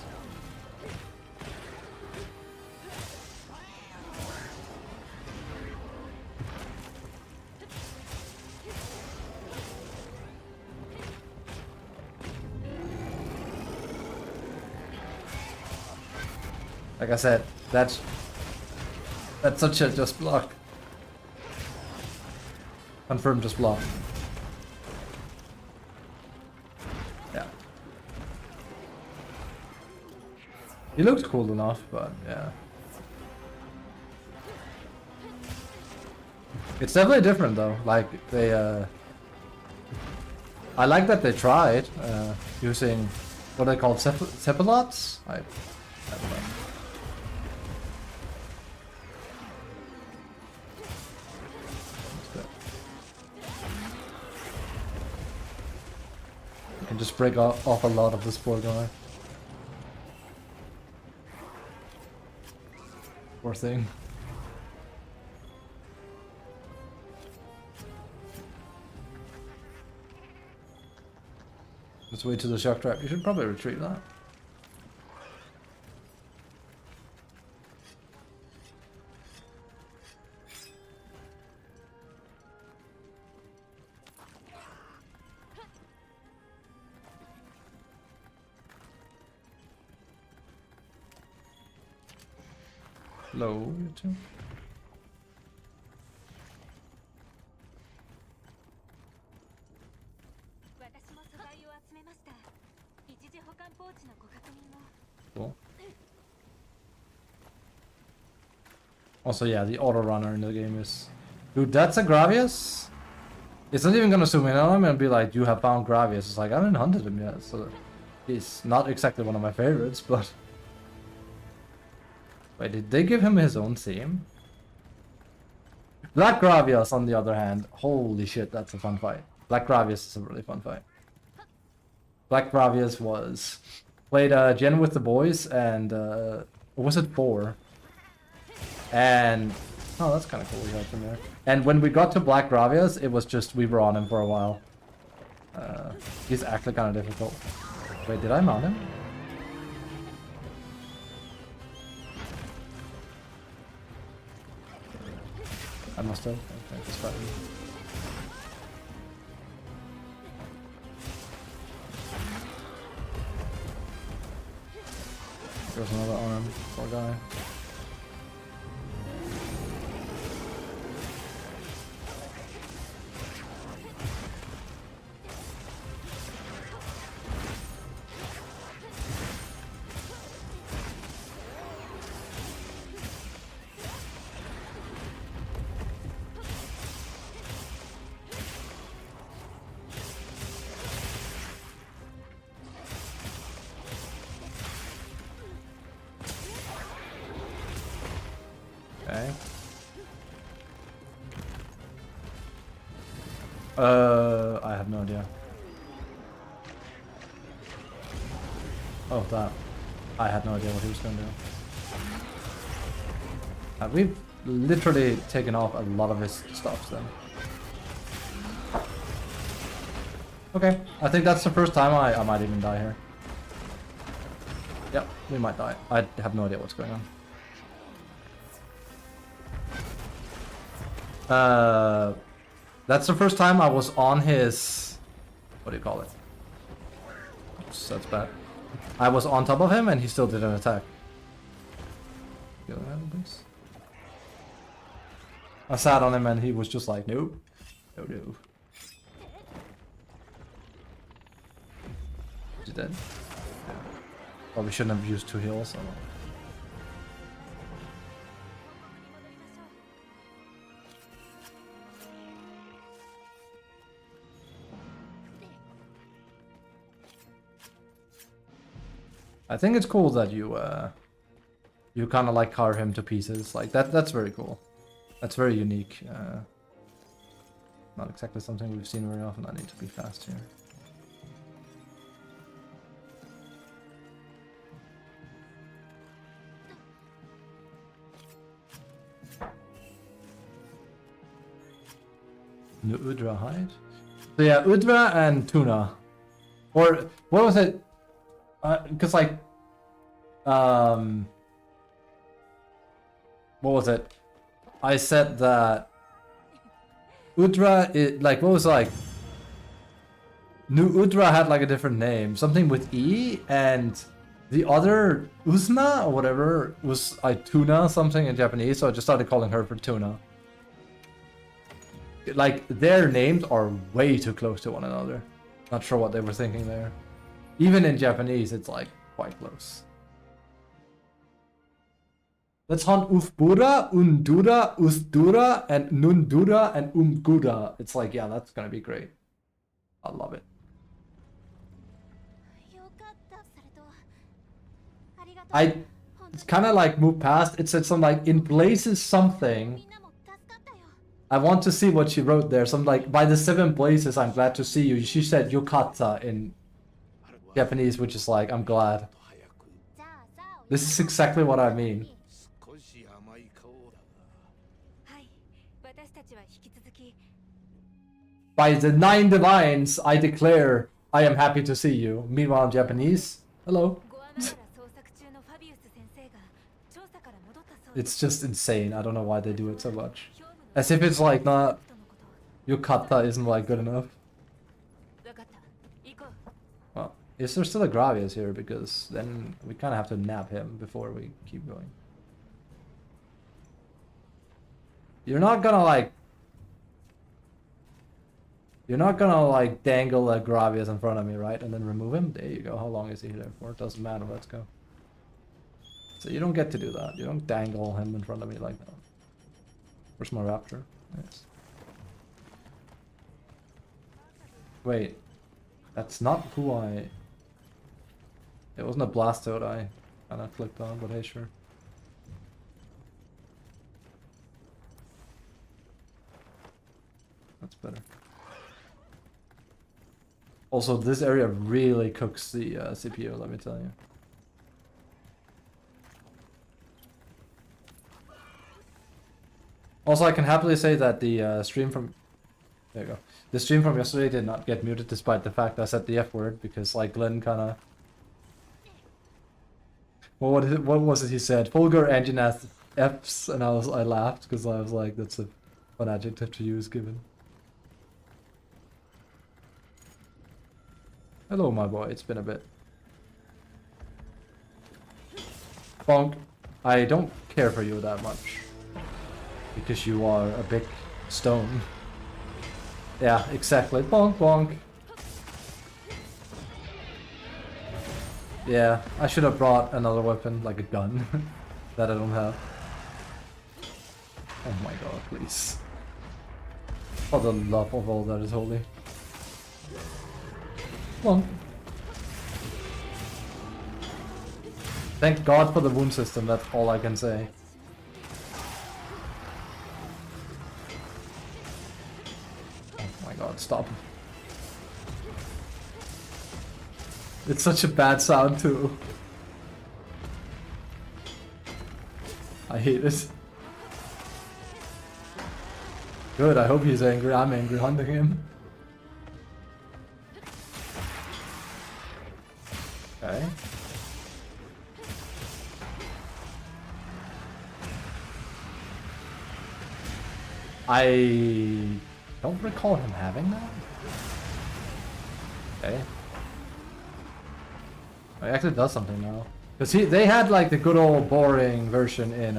Like I said, that's such a just block. Confirm just block. Yeah. He looks cool enough, but yeah. It's definitely different though. Like they I like that they tried using what are they called, cephalots? I don't know. Can just break off a lot of this poor guy. Poor thing. Let's wait to the shock trap. You should probably retrieve that. Low, you two. 私も素材を集めました。一時保管ポーチのご確認を。 Cool. Also, yeah, the auto runner in the game is... Dude, that's a Gravius? It's not even gonna zoom in on him and be like, you have found Gravius. It's like, I haven't hunted him yet, so... He's not exactly one of my favorites, but... Wait, did they give him his own theme? Black Gravius, on the other hand, holy shit, that's a fun fight. Black Gravius is a really fun fight. Black Gravius was... Played Gen with the boys, and was it 4? And... Oh, that's kind of cool we had him there. And when we got to Black Gravius, it was just, we were on him for a while. He's actually kind of difficult. Wait, did I mount him? I must have. Okay, just fighting. There's another arm. Poor guy. Okay. I have no idea. Oh, that. I had no idea what he was going to do. We've literally taken off a lot of his stuff then. Okay, I think that's the first time I might even die here. Yep, we might die. I have no idea what's going on. That's the first time I was on his... What do you call it? Oops, that's bad. I was on top of him and he still didn't attack. Go ahead, please. I sat on him and he was just like, nope. No, no. Is he dead? Yeah. Probably shouldn't have used 2 heals. So. I think it's cool that you kind of like carve him to pieces. Like that's very cool. That's very unique. Not exactly something we've seen very often. I need to be fast here. New Udra hide? So yeah, Udra and Tuna. Or, what was it? Because like... what was it? I said that... Udra, like, what was it like? New Udra had like a different name. Something with E, and the other, Uzna, or whatever, was like Tuna something in Japanese, so I just started calling her for Tuna. Like, their names are way too close to one another. Not sure what they were thinking there. Even in Japanese, it's like quite close. Let's hunt Ufbura, Undura, Usdura, and Nundura, and Umgura. It's like, yeah, that's gonna be great. I love it. I kind of like moved past. It said something like, in places something. I want to see what she wrote there. Something like, by the 7 places, I'm glad to see you. She said yokata in Japanese, which is like, I'm glad. This is exactly what I mean. By the 9 divines, I declare I am happy to see you. Meanwhile in Japanese, hello. It's just insane. I don't know why they do it so much. As if it's like not... Yukata isn't like good enough. Well, is there still a Gravius here? Because then we kind of have to nab him before we keep going. You're not gonna like... You're not gonna like dangle a Gravius in front of me, right? And then remove him? There you go. How long is he there for? It doesn't matter. Let's go. So you don't get to do that. You don't dangle him in front of me like that. Where's my raptor? Yes. Wait. That's not who I... It wasn't a Blastoid I kind of clicked on, but hey, sure. That's better. Also, this area really cooks the CPU, let me tell you. Also, I can happily say that the stream from... There you go. The stream from yesterday did not get muted despite the fact I said the F word, because like Glenn kinda... Well, what was it he said? Fulgur engine has Fs, and I laughed, because I was like, that's a fun adjective to use given. Hello, my boy, it's been a bit. Bonk. I don't care for you that much. Because you are a big stone. Yeah, exactly. Bonk, bonk. Yeah, I should have brought another weapon, like a gun, that I don't have. Oh my god, please. For the love of all that is holy. Bonk. Thank God for the wound system, that's all I can say. God, stop. It's such a bad sound too. I hate it. Good, I hope he's angry. I'm angry hunting him. Okay. I don't recall him having that. Okay. It actually does something now. Because they had like the good old boring version in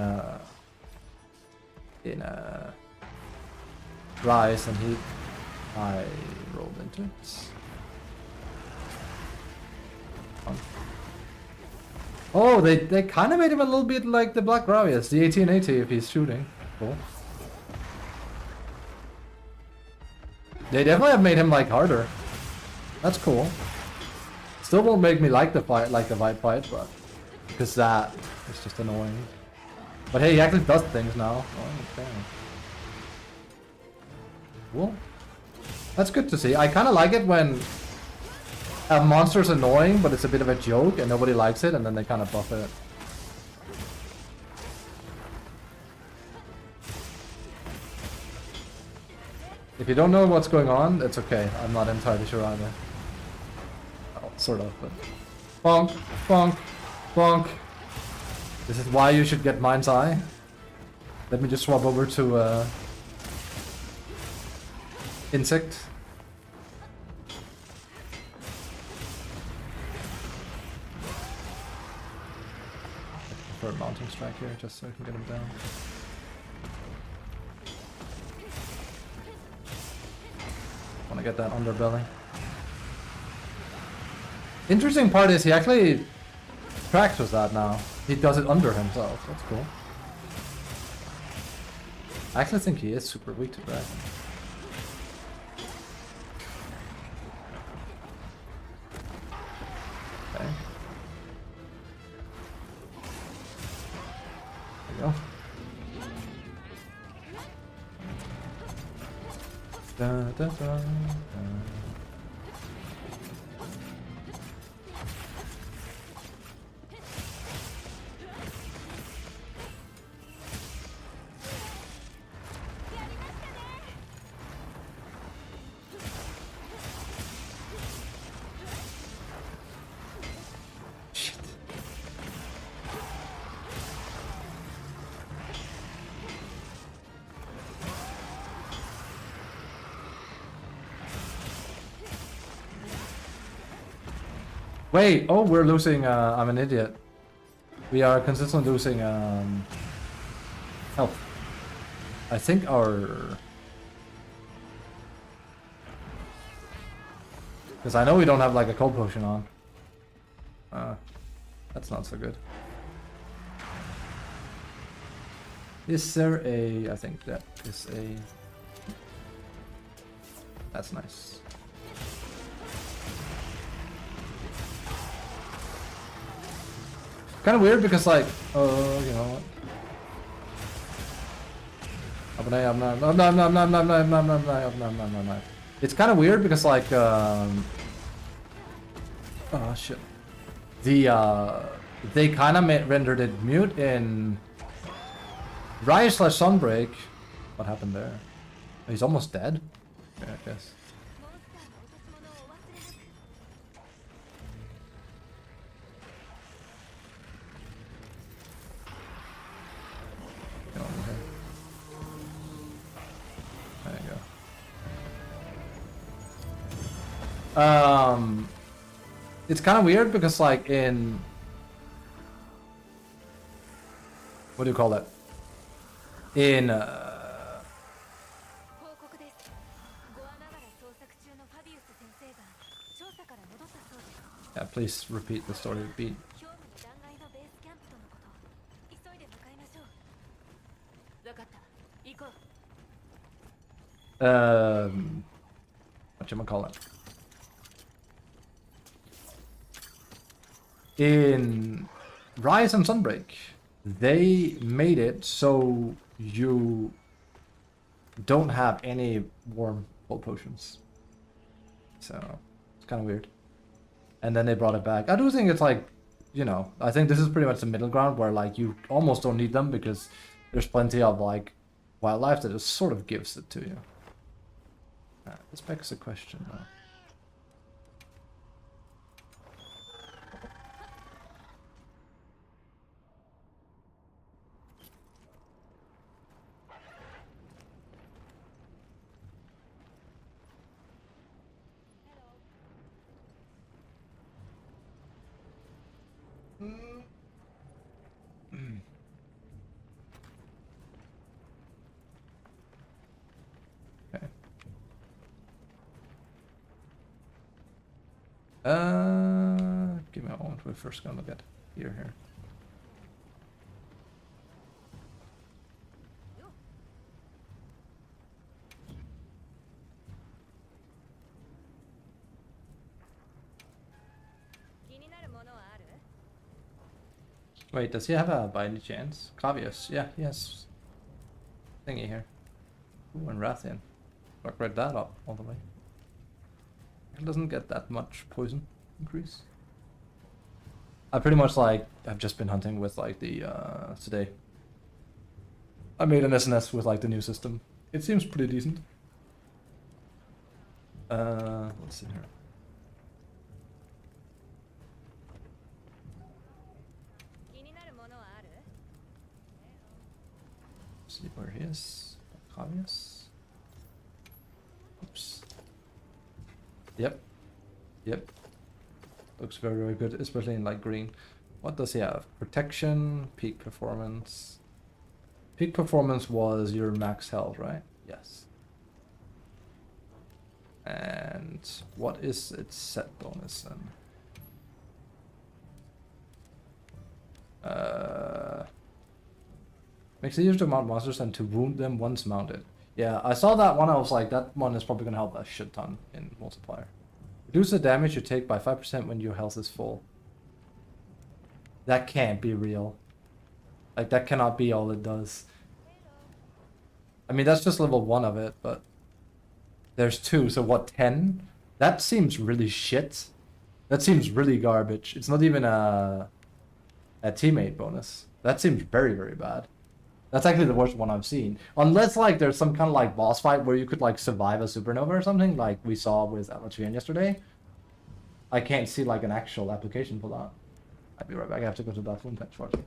Rise, and I rolled into it. Oh, they kind of made him a little bit like the Black Gravius, the 1880 if he's shooting. Cool. They definitely have made him like harder. That's cool. Still won't make me like the fight, like the fight, but because that is just annoying. But hey, he actually does things now. Oh, okay. Cool. That's good to see. I kind of like it when a monster's annoying, but it's a bit of a joke and nobody likes it, and then they kind of buff it. If you don't know what's going on, it's okay. I'm not entirely sure either. Well, sort of, but... Bonk, bonk, bonk. This is why you should get Mind's Eye. Let me just swap over to Insect. I prefer Mounting Strike here, just so I can get him down. Want to get that underbelly. Interesting part is he actually tracks with that now. He does it under himself. That's cool. I actually think he is super weak to that. Okay. There we go. Da, da, da, da. Shit. Wait, oh, we're losing, I'm an idiot. We are consistently losing, health. I think our... Because I know we don't have, like, a cold potion on. That's not so good. Is there a... I think that is a... That's nice. Kind of weird because like, you know what? It's kind of weird because like, oh shit. They kind of rendered it mute in Rise/Sunbreak. What happened there? He's almost dead. Yeah, I guess. There you go. It's kind of weird because like in... What do you call that? In... Yeah, please repeat the story beat. Whatchamacallit? In Rise and Sunbreak, they made it so you don't have any warm cold potions. So it's kind of weird. And then they brought it back. I do think it's like, you know, I think this is pretty much the middle ground where like you almost don't need them because there's plenty of like wildlife that just sort of gives it to you. This begs a question though. Okay. Give me a moment. We're first gonna look at here. Wait, does he have a by any chance? Cavius, yeah, he has thingy here. Ooh, and Rathian. Upgrade that up all the way. It doesn't get that much poison increase. I pretty much like I've just been hunting with like the today. I made an SnS with like the new system. It seems pretty decent. Let's see here. See where he is. Cavius. Oops. Yep. Yep. Looks very, very good, especially in like green. What does he have? Protection, peak performance. Peak performance was your max health, right? Yes. And what is its set bonus then? Makes it easier to mount monsters and to wound them once mounted. Yeah, I saw that one. I was like, that one is probably gonna help a shit ton in multiplier. Reduce the damage you take by 5% when your health is full. That can't be real. Like, that cannot be all it does. I mean, that's just level 1 of it, but there's 2, so what, 10? That seems really shit. That seems really garbage. It's not even a teammate bonus. That seems very, very bad. That's actually the worst one I've seen. Unless, like, there's some kind of, like, boss fight where you could, like, survive a supernova or something, like we saw with Atlachian yesterday. I can't see, like, an actual application for that. I'll be right back. I have to go to that one patch shortly.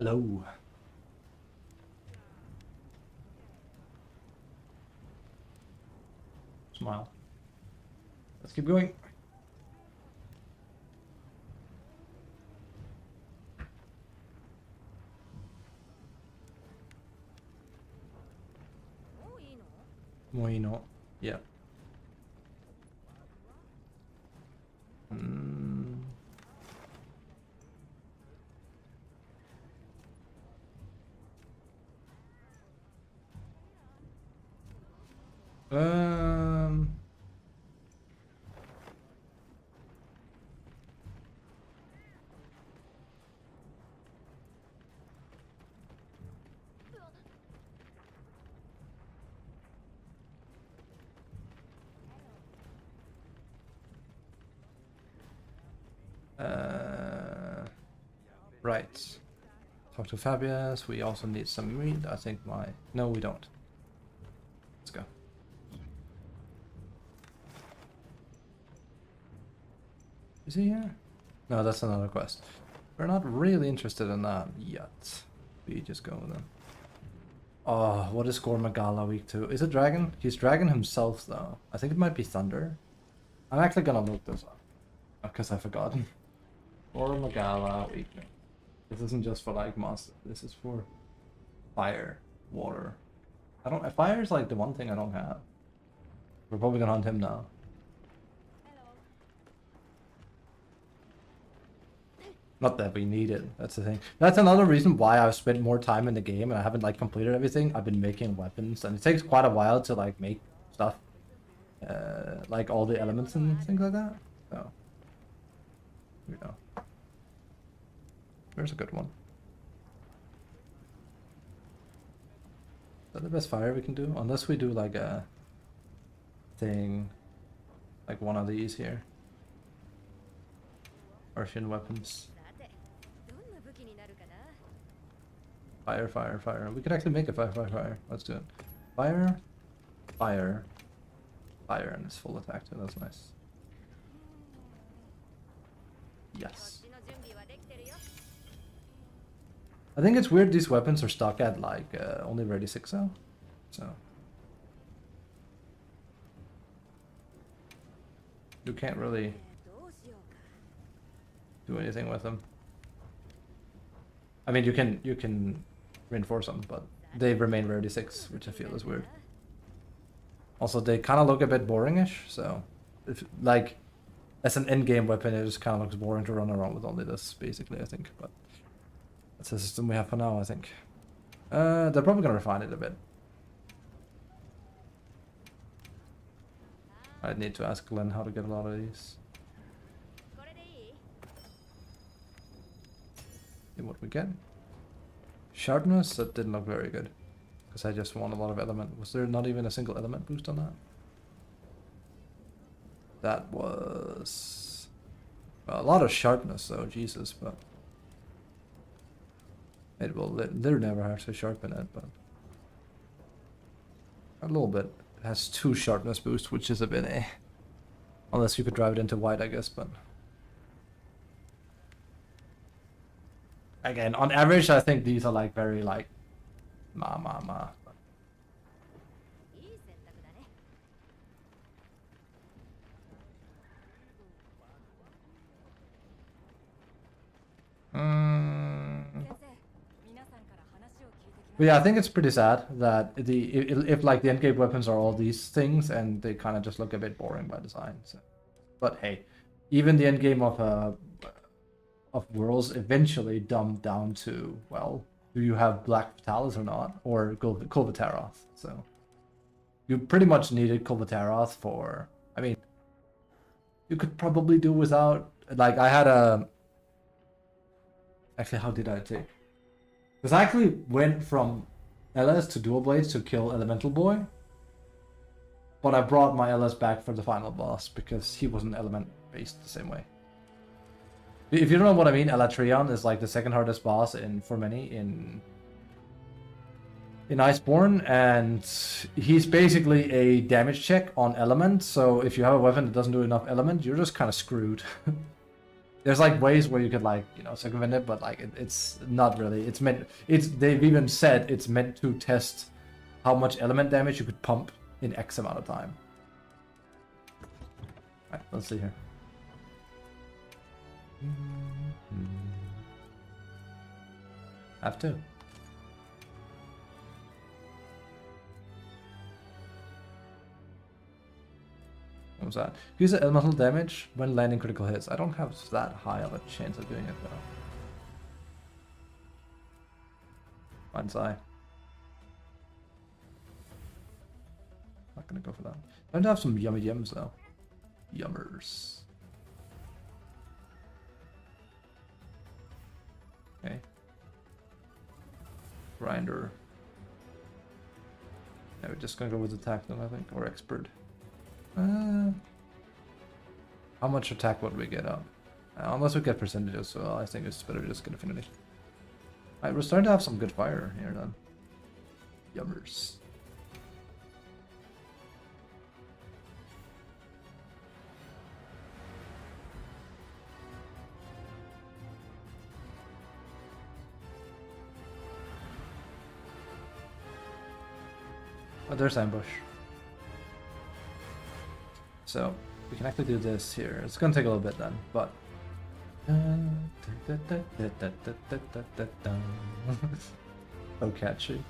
Hello. Smile. Let's keep going. Moino. Yeah. Mm. Um. Right. Talk to Fabius. We also need some meat. I think my... No, we don't. Let's go. Is he here? No, that's another quest. We're not really interested in that yet. We just go with them. Oh, what is Gore Magala week 2? Is it Dragon? He's Dragon himself though. I think it might be Thunder. I'm actually gonna look this up. Because I forgot. Gore Magala week 2. This isn't just for like monster. This is for fire, water. I don't. Fire is like the one thing I don't have. We're probably gonna hunt him now. Not that we need it. That's the thing. That's another reason why I've spent more time in the game and I haven't like completed everything. I've been making weapons and it takes quite a while to like make stuff, like all the elements and things like that. So, you know. There's a good one. Is that the best fire we can do? Unless we do like a thing, like one of these here. Artian weapons. Fire, fire, fire. We could actually make a fire, fire, fire. Let's do it. Fire, fire, fire, and it's full attack too. That's nice. Yes. I think it's weird these weapons are stuck at like only ready 6-0. So you can't really do anything with them. I mean, you can reinforce them, but they remain rarity 6, which I feel is weird. Also, they kind of look a bit boringish. So, if like as an in-game weapon, it just kind of looks boring to run around with only this, basically. I think, but that's the system we have for now. I think they're probably gonna refine it a bit. I'd need to ask Glenn how to get a lot of these. See what we get. Sharpness, that didn't look very good. Because I just want a lot of element. Was there not even a single element boost on that? That was... well, a lot of sharpness though, Jesus, but... it will they'll never actually sharpen it, but... a little bit. It has 2 sharpness boost, which is a bit eh. Unless you could drive it into white, I guess, but... again, on average, I think these are like very like... ma. But yeah, I think it's pretty sad that if like the endgame weapons are all these things and they kind of just look a bit boring by design. So. But hey, even the endgame of worlds eventually dumbed down to, well, do you have Black Vitalis or not, or Kulvataroth? So you pretty much needed Kulvataroth for. I mean, you could probably do without. Like I had a. Actually, how did I take? Because I actually went from LS to Dual Blades to kill Elemental Boy. But I brought my LS back for the final boss because he wasn't element based the same way. If you don't know what I mean, Elatrion is like the second hardest boss for many in Iceborne, and he's basically a damage check on element. So if you have a weapon that doesn't do enough element, you're just kind of screwed. There's like ways where you could like, you know, circumvent it, but like it's not really. It's meant. They've even said it's meant to test how much element damage you could pump in X amount of time. Alright, let's see here. Have to. What was that? Use elemental damage when landing critical hits. I don't have that high of a chance of doing it though. Mind's eye. Not gonna go for that. I don't have some yummy yums though. Yummers. Okay. Grinder. Yeah, we're just gonna go with attack then, I think, or expert. How much attack would we get up? Unless we get percentages, so I think it's better to just get affinity. Alright, we're starting to have some good fire here then. Yummers. Oh, there's ambush. So we can actually do this here. It's gonna take a little bit then, but so catchy.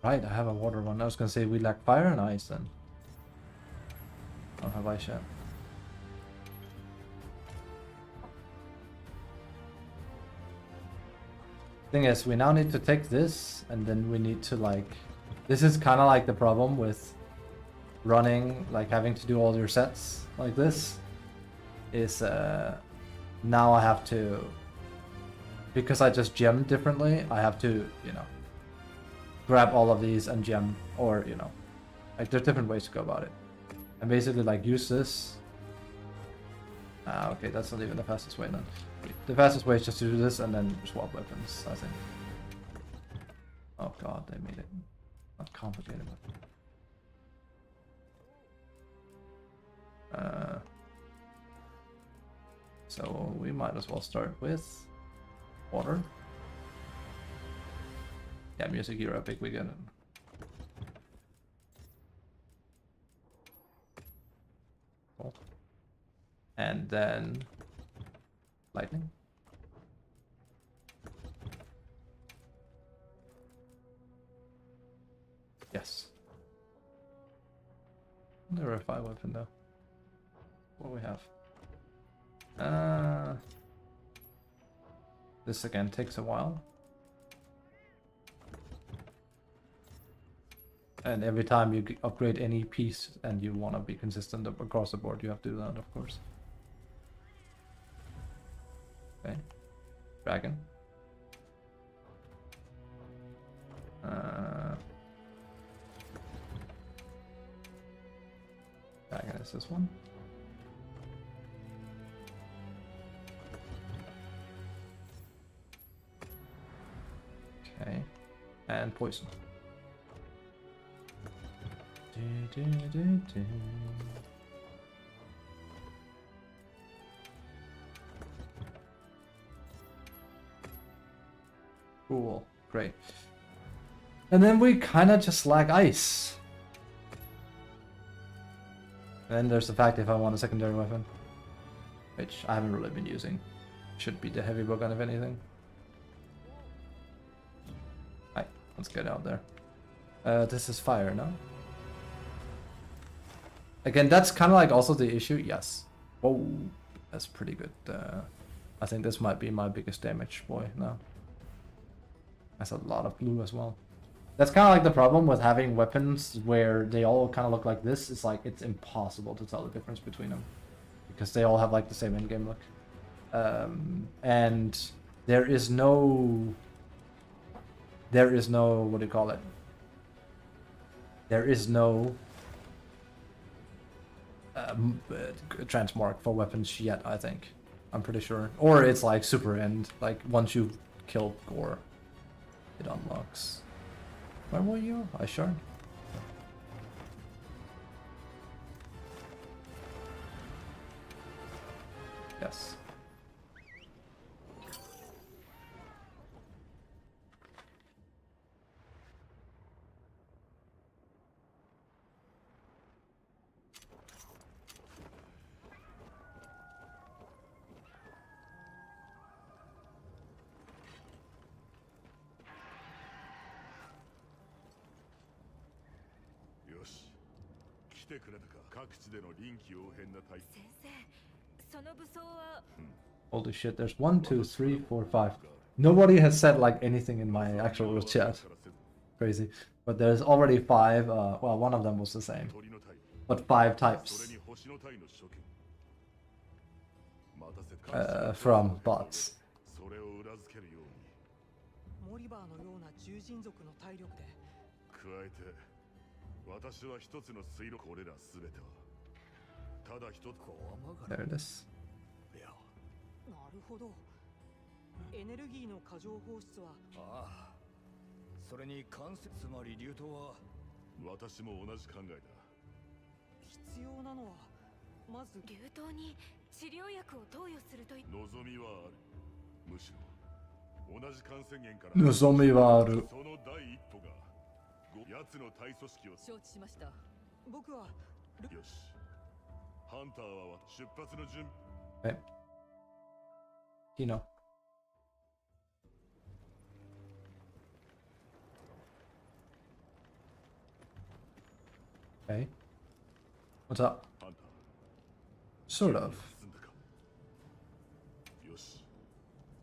Right, I have a water one. I was gonna say we lack fire and ice then. I don't have ice yet. Thing is, we now need to take this, and then we need to like... This is kind of like the problem with running, like having to do all your sets like this. Is now I have to... Because I just gemmed differently, I have to, you know, grab all of these and gem, or, you know, like there's different ways to go about it. And basically like use this. Okay, that's not even the fastest way then. The fastest way is just to do this and then swap weapons, I think. Oh god, they made it not complicated. So we might as well start with water. Yeah, music, you're epic, we get it. Cool. And then lightning. Yes. There are 5 weapon though. What do we have? This again takes a while. And every time you upgrade any piece and you want to be consistent across the board, you have to do that, of course. Okay. Dragon. Dragon is this one. Okay. And poison. Cool, great. And then we kind of just lack ice. And then there's the fact if I want a secondary weapon, which I haven't really been using. Should be the heavy bowgun if anything. Alright, let's get out there. This is fire, no? Again, that's kind of like also the issue. Yes. Whoa, that's pretty good. I think this might be my biggest damage boy now. That's a lot of blue as well. That's kind of like the problem with having weapons where they all kind of look like this. It's like it's impossible to tell the difference between them because they all have like the same in-game look. And there is no what do you call it? There is no transmark for weapons yet, I think. I'm pretty sure. Or it's like super end. Like once you kill Gore, it unlocks. Where were you? I sure. Yes.よし来てくれたか。各地での臨機応変な対先生、その武装は Holy shit, there's 1, 2, 3, 4, 5. Nobody has said like anything in my actual chat. Crazy. But there's already 5, well, one of them was the same. But 5 types. From bots. それを裏付けるようにモリバーのような獣人族の体力で加えて私は一つの推論。これらすべてはただ一つ。 There it is. なるほど。エネルギーの過剰放出はああ、それに関節、つまり流動は私も同じ考えだ。必要なのはまず流動に治療薬を投与すると望みはある。むしろ同じ感染源から望みはある。その第一歩が奴の体組織を。承知しました。僕はよし、ハンターは出発の準備。Okay. You know. Okay. What's up? ハンター Sort of. 進んだか。よし、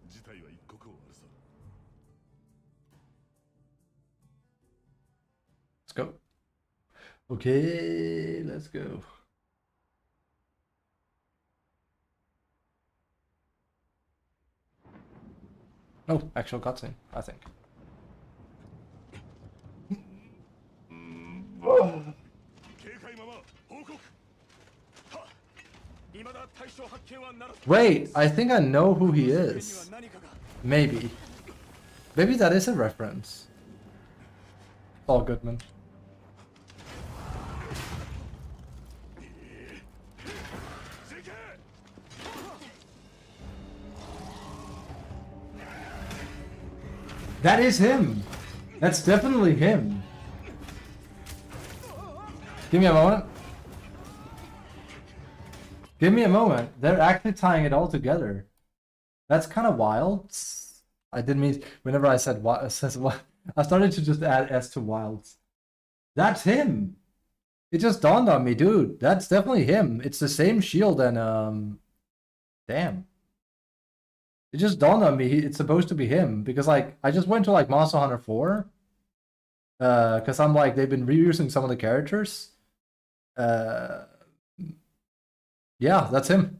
事態は一刻を争う。 Let's go. Okay, let's go. Oh, actual cutscene, I think. 警戒まま報告。は、未だ対象発見はならず。 Wait, I think I know who he には is. 何かが Maybe. Maybe that is a reference. Saul Goodman. That is him. That's definitely him. Give me a moment. Give me a moment. They're actually tying it all together. That's kind of wild. I didn't mean, whenever I said what, I started to just add S to wild. That's him. It just dawned on me, dude. That's definitely him. It's the same shield and damn. It just dawned on me it's supposed to be him because like I just went to like Monster Hunter 4 because I'm like they've been reusing some of the characters. Yeah, that's him.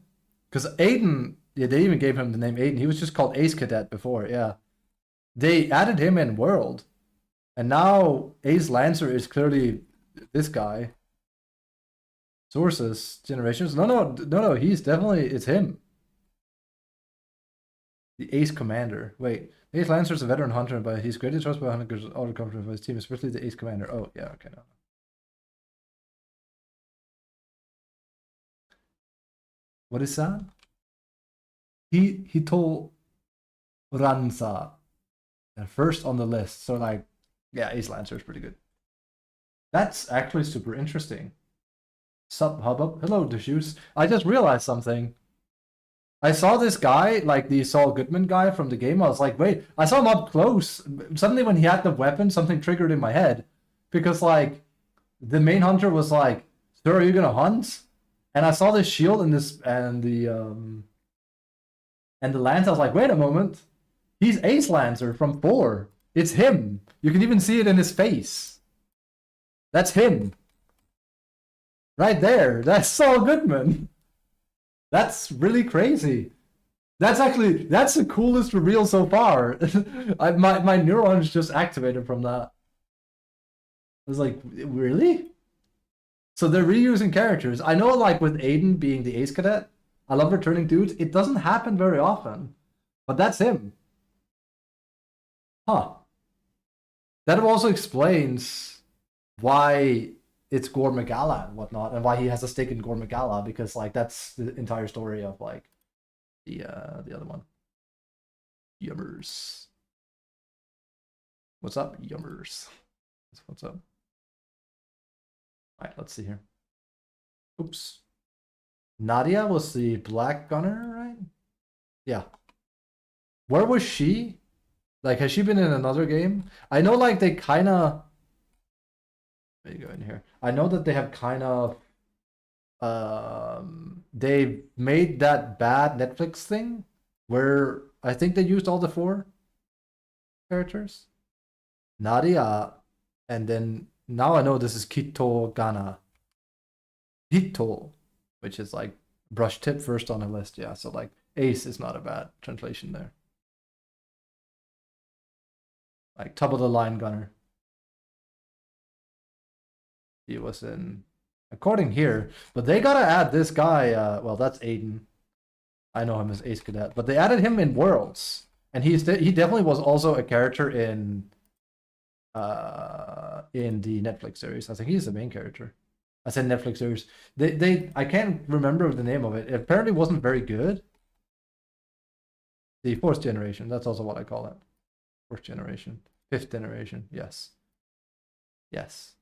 Because Aiden, yeah, they even gave him the name Aiden. He was just called Ace Cadet before, yeah. They added him in World. And now Ace Lancer is clearly this guy. Sources, Generations. No, he's definitely, it's him. The Ace Commander. Wait, Ace Lancer is a veteran hunter, but he's greatly trusted by hunters, auto confidence by his team, especially the Ace Commander. Oh, yeah, okay, no. What is that? He told Ranza. First on the list. So like, yeah, Ace Lancer is pretty good. That's actually super interesting. Sup, hubbub. Hello, Dishes. I just realized something. I saw this guy, like the Saul Goodman guy from the game. I was like, wait, I saw him up close. Suddenly when he had the weapon, something triggered in my head. Because like, the main hunter was like, sir, are you gonna hunt? And I saw this shield and this, and the lance. I was like, wait a moment. He's Ace Lancer from 4. It's him. You can even see it in his face. That's him. Right there. That's Saul Goodman. That's really crazy. That's the coolest reveal so far. My neurons just activated from that. I was like, really? So they're reusing characters. I know like with Aiden being the Ace Cadet, I love returning dudes. It doesn't happen very often, but that's him. Huh. That also explains why it's Gore Magala and whatnot, and why he has a stake in Gore Magala, because like that's the entire story of like the other one. Yummers. What's up, Yummers? What's up? Alright, let's see here. Oops. Nadia was the black gunner, right? Yeah. Where was she? Like, has she been in another game? I know, like, they kind of... Let me go in here. I know that they have kind of... they made that bad Netflix thing where I think they used all the 4 characters. Nadia, and then now I know this is Kito Gana. Hito, which is like brush tip first on the list, yeah. So like ace is not a bad translation there. Like top of the line gunner. He was in, according here, but they gotta add this guy. Well, that's Aiden. I know him as Ace Cadet, but they added him in Worlds, and he definitely was also a character in the Netflix series. I think he's the main character. I said Netflix series. I can't remember the name of it. It apparently wasn't very good. The 4th generation. That's also what I call it. 4th generation. 5th generation. Yes. Yes.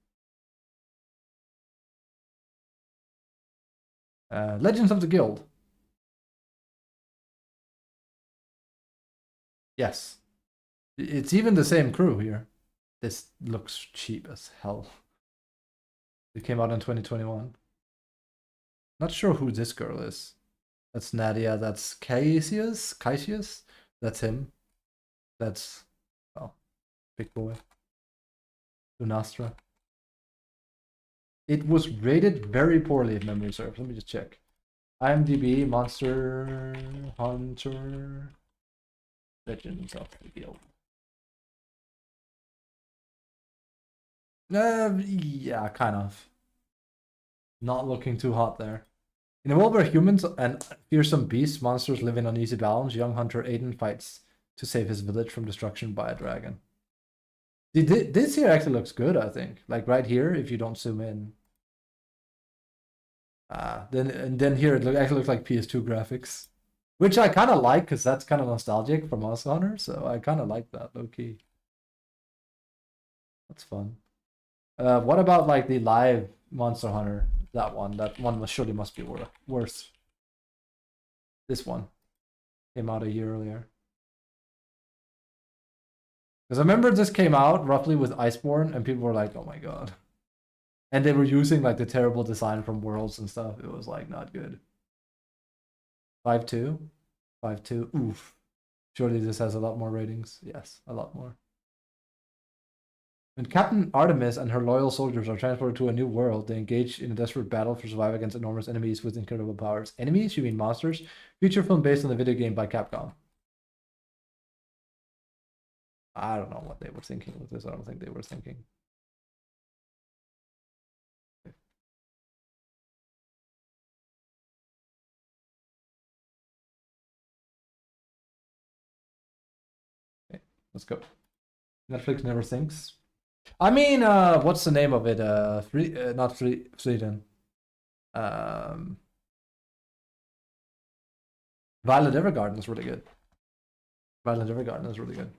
Legends of the Guild. Yes. It's even the same crew here. This looks cheap as hell. It came out in 2021. Not sure who this girl is. That's Nadia. That's Cassius. That's him. That's, oh, big boy. Lunastra. It was rated very poorly if memory serves. Let me just check. IMDb, Monster Hunter, Legends of the Guild. Yeah, kind of. Not looking too hot there. In a world where humans and fearsome beasts, monsters live in uneasy balance, young hunter Aiden fights to save his village from destruction by a dragon. This here actually looks good, I think. Like right here, if you don't zoom in. Then here it actually looks like PS2 graphics. Which I kind of like, because that's kind of nostalgic for Monster Hunter, so I kind of like that, low-key. That's fun. What about like the live Monster Hunter? That one surely must be worse. This one came out a year earlier. Because I remember this came out roughly with Iceborne, and people were like, "Oh my god!" And they were using like the terrible design from Worlds and stuff. It was like not good. 5.2, 5.2. Oof. Surely this has a lot more ratings. Yes, a lot more. When Captain Artemis and her loyal soldiers are transported to a new world, they engage in a desperate battle to survive against enormous enemies with incredible powers. Enemies? You mean monsters? Feature film based on the video game by Capcom. I don't know what they were thinking with this. I don't think they were thinking. Okay, let's go. Netflix never thinks. I mean, what's the name of it? Not Sweden. Violet Evergarden is really good. Violet Evergarden is really good.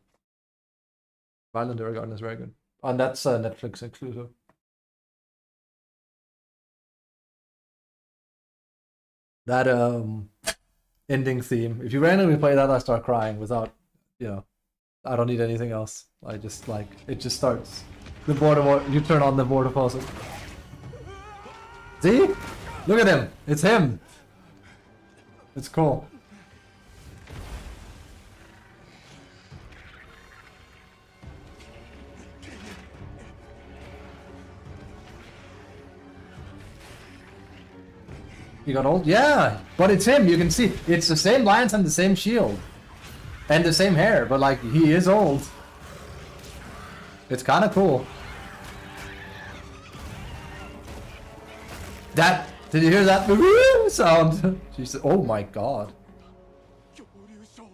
Violet Evergarden is very good. And that's Netflix exclusive. That ending theme. If you randomly play that, I start crying without, you know, I don't need anything else. I just like, it just starts. The border, you turn on the border faucet. See? Look at him. It's him. It's cool. You got old? Yeah, but it's him. You can see it's the same lines and the same shield. And the same hair, but like he is old. It's kind of cool. Did you hear that sound? She said, oh my god. 恐竜ショー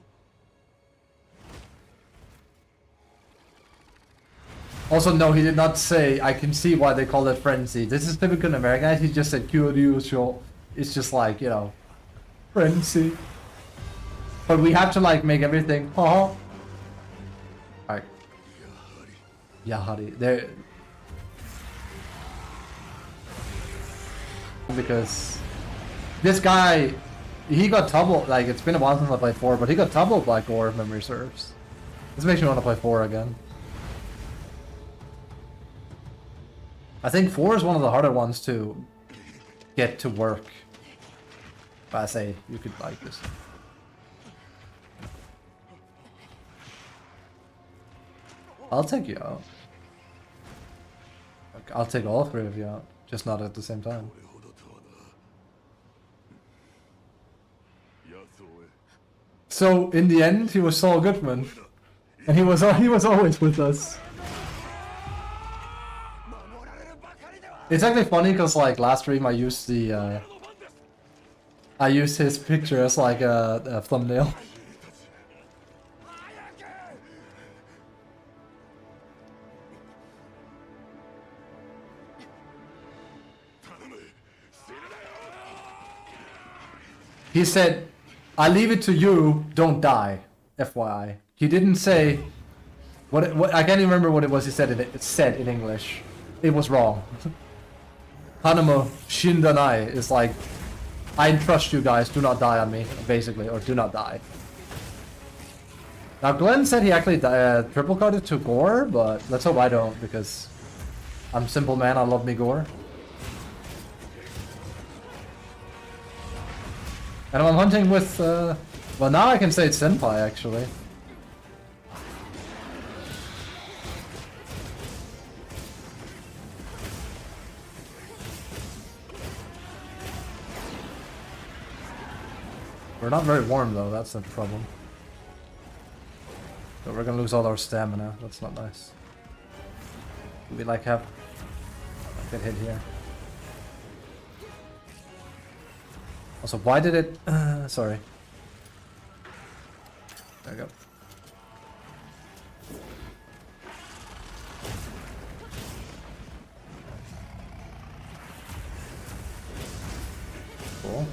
Also, no, he did not say, I can see why they call it frenzy. This is typical American. He just said, Kyuryu. It's just like, you know, frenzy. But we have to, like, make everything, Alright. Yahari. There. Because this guy, he got doubled, like, it's been a while since I played 4, but he got doubled by Gore if memory serves. This makes me want to play 4 again. I think 4 is one of the harder ones to get to work. But I say, you could like this. I'll take you out. Okay, I'll take all 3 of you out, just not at the same time. これほどとはな奴を So in the end, he was Saul Goodman, and he was always with us. It's actually funny because like last stream I used the I used his picture as like a thumbnail. He said, I leave it to you, don't die, FYI. He didn't say, what I can't even remember what it was he said in English. It was wrong. Hanamo Shindanai is like, I trust you guys, do not die on me, basically, or do not die. Now Glenn said he actually triple carded to Gore, but let's hope I don't, because I'm simple man, I love me Gore. And I'm hunting with, well now I can say it's Senpai actually. We're not very warm though, that's the problem. So we're gonna lose all our stamina, that's not nice. We like have... get hit here. Also, why did it... sorry. There we go. Cool.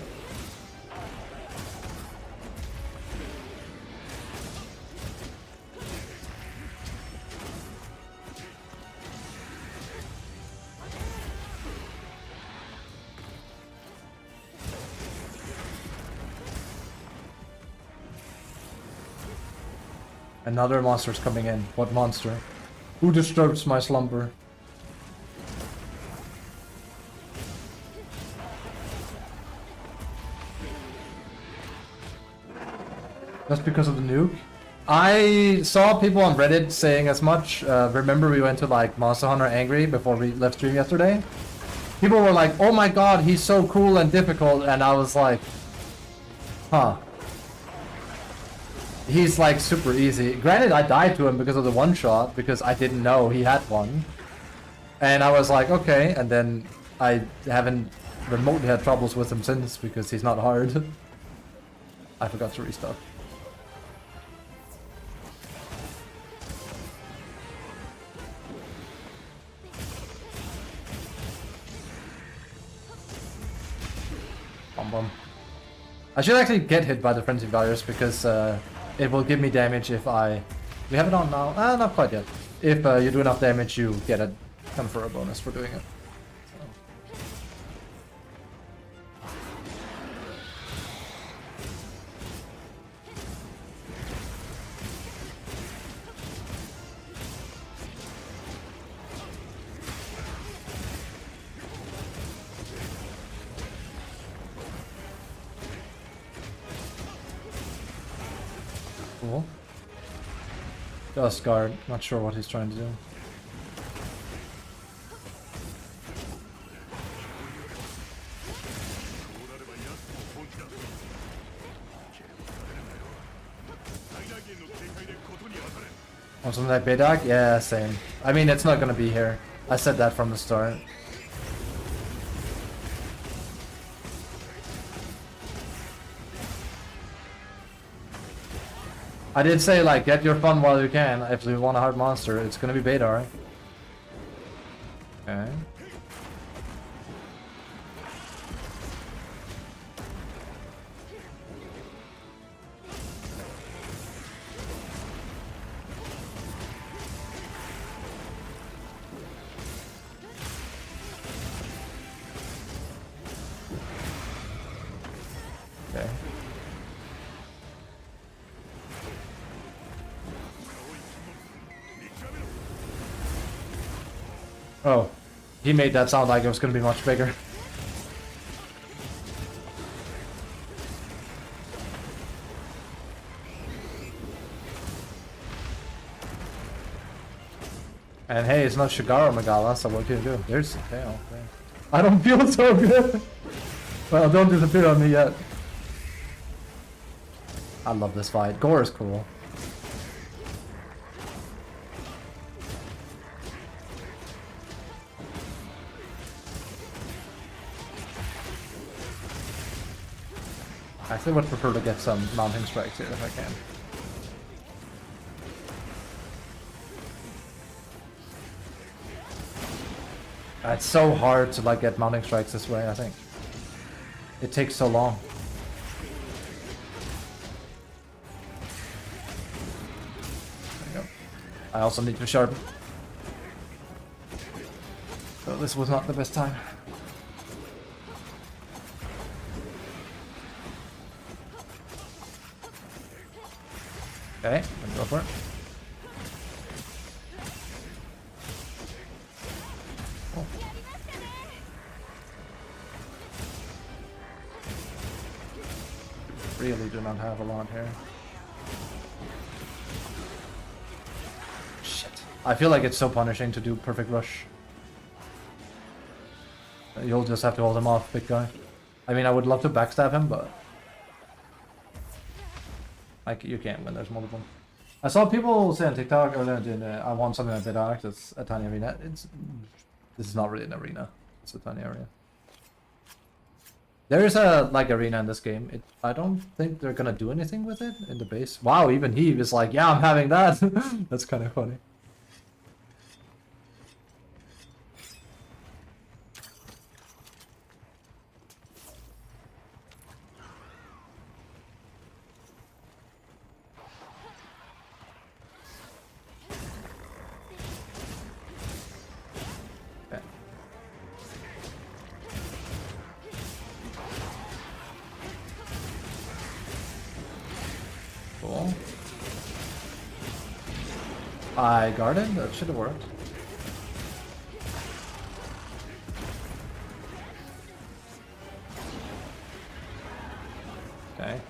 Another monster's coming in. What monster? Who disturbs my slumber? Just because of the nuke? I saw people on Reddit saying as much. Remember we went to like Monster Hunter Angry before we left stream yesterday? People were like, oh my god, he's so cool and difficult, and I was like, huh. He's like super easy. Granted, I died to him because of the one shot, because I didn't know he had one. And I was like, okay, and then I haven't remotely had troubles with him since, because he's not hard. I forgot to restart. Bum bum. I should actually get hit by the Frenzy Values because it will give me damage if I... We have it on now? Not quite yet. If you do enough damage, you get a confer bonus for doing it. Cool. Dust guard, not sure what he's trying to do. Oh, something like Baydak? Yeah, same. I mean, it's not gonna be here. I said that from the start. I did say, like, get your fun while you can. If you want a hard monster, it's gonna be beta, right? Okay. Okay. Oh, he made that sound like it was gonna be much bigger. And hey, it's not Shigaro Magala, so what can you do? There's the tail. Okay. I don't feel so good. Well, don't disappear on me yet. I love this fight. Gore is cool. I still would prefer to get some mounting strikes here if I can. It's so hard to like get mounting strikes this way, I think. It takes so long. There you go. I also need to sharpen. So this was not the best time. Okay, let's go for it. Oh. Really do not have a lot here. Shit. I feel like it's so punishing to do perfect rush. You'll just have to hold him off, big guy. I mean, I would love to backstab him, but... like, you can't when there's multiple. I saw people say on TikTok, or I want something like that, it's a tiny arena. This is not really an arena. It's a tiny area. There is a, like, arena in this game. I don't think they're gonna do anything with it in the base. Wow, even he is like, yeah, I'm having that. That's kind of funny. Cool. I guarded? That should have worked. Okay.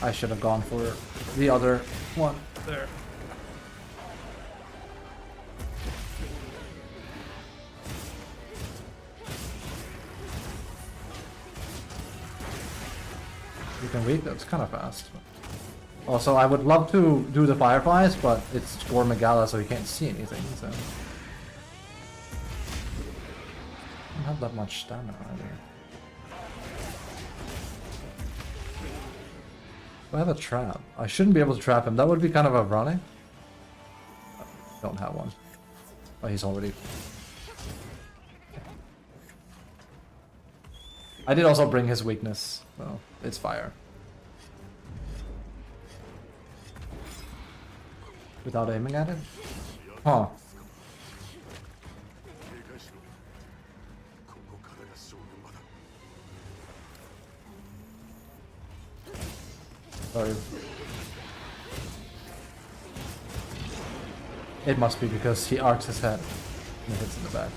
I should have gone for the other one there. You can wait, that's kind of fast. Also, I would love to do the fireflies, but it's Gore Megala, so he can't see anything, so... I don't have that much stamina either. I have a trap. I shouldn't be able to trap him. That would be kind of ironic. Don't have one. Oh, he's already... I did also bring his weakness. Well, it's fire. Without aiming at it? Huh. Sorry. It must be because he arcs his head and it hits in the back.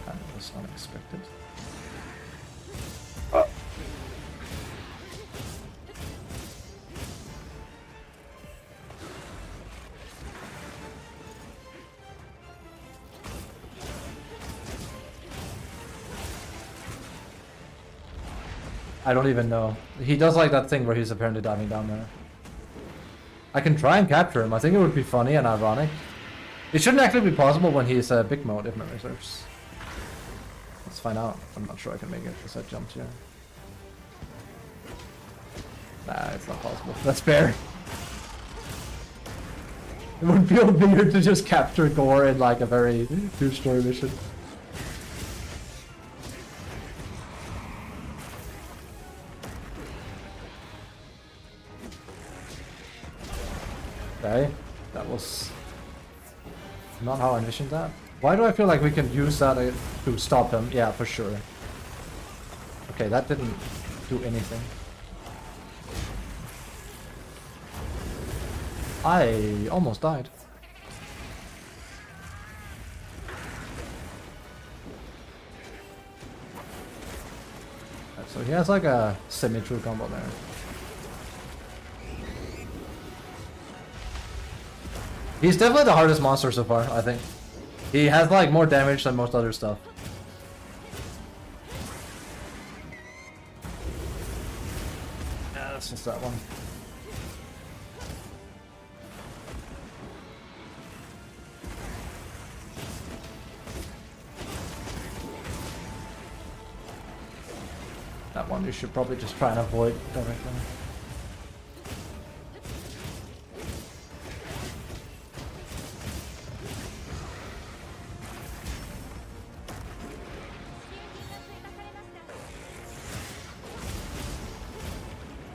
That was unexpected. I don't even know. He does like that thing where he's apparently diving down there. I can try and capture him. I think it would be funny and ironic. It shouldn't actually be possible when he's big mode, if memory serves. Let's find out. I'm not sure I can make it because I jumped here. Nah, it's not possible. That's fair. It would feel weird to just capture Gore in like a very two-story mission. Okay, that was not how I envisioned that. Why do I feel like we can use that to stop him? Yeah, for sure. Okay, that didn't do anything. I almost died. So he has like a semi-true combo there. He's definitely the hardest monster so far, I think. He has like more damage than most other stuff. Yeah, that's just that one. That one you should probably just try and avoid directly.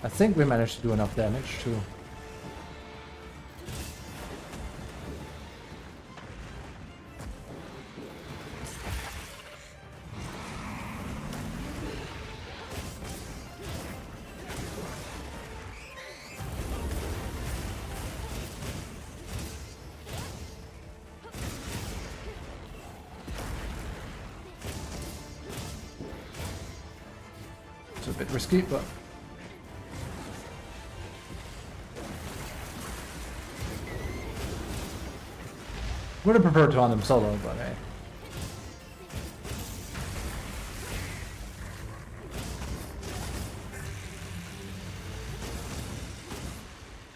I think we managed to do enough damage too. It's a bit risky, but would have preferred to on them solo, but hey.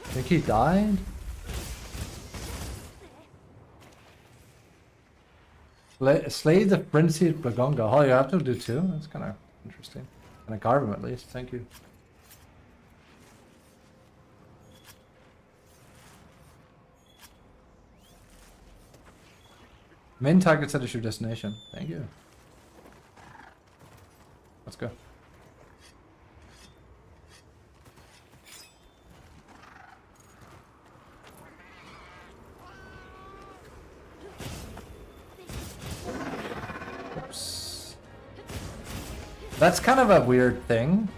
I think he died? Slay the frenzied Bagonga. Oh, you have to do two? That's kind of interesting. And I carve him at least, thank you. Main target set is your destination. Thank you. Let's go. Oops. That's kind of a weird thing.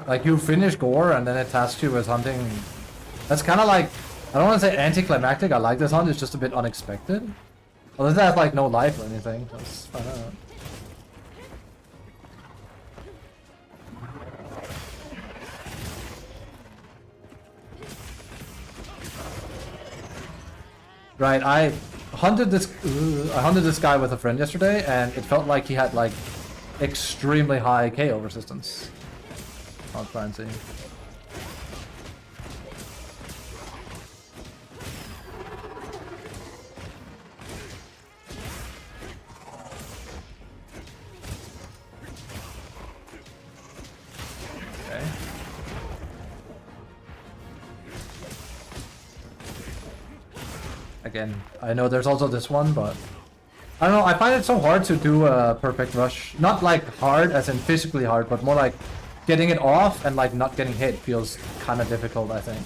Like you finish Gore and then it tasks you with hunting. That's kind of like, I don't want to say anticlimactic. I like this hunt. It's just a bit unexpected. Well, this has like no life or anything. Let's find out. Right, I hunted this guy with a friend yesterday, and it felt like he had like extremely high KO resistance. I'll try and see. Again, I know there's also this one, but I don't know, I find it so hard to do a perfect rush. Not like hard as in physically hard, but more like getting it off and like not getting hit feels kind of difficult, I think.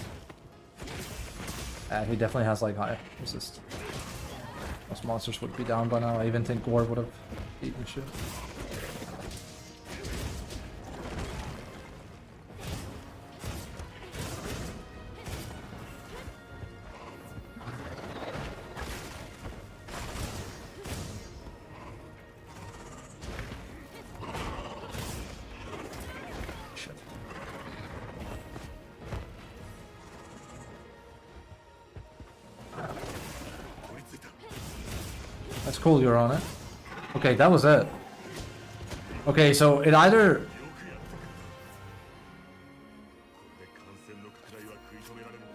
He definitely has like high resist. Most monsters would be down by now. I even think Gore would have eaten shit. That's cool, you're on it. Okay, that was it. Okay, so it either...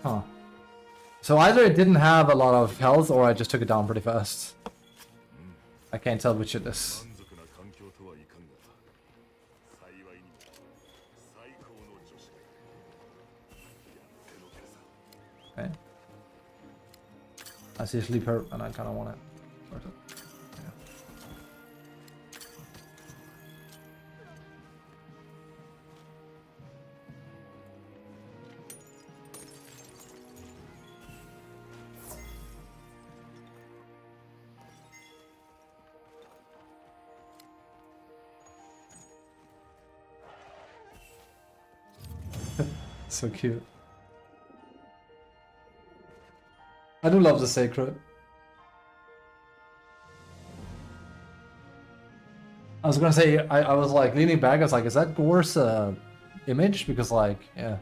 Huh. So either it didn't have a lot of health or I just took it down pretty fast. I can't tell which it is. 満足な環境とはいかんが、幸いにも最高の女子がいる。やってのけるさ。 Okay. I see sleep hurt and I kind of want it. Sort of. Yeah. So cute. I do love the sacred. I was gonna say, I was like leaning back, I was like, is that Gore's image? Because like, yeah.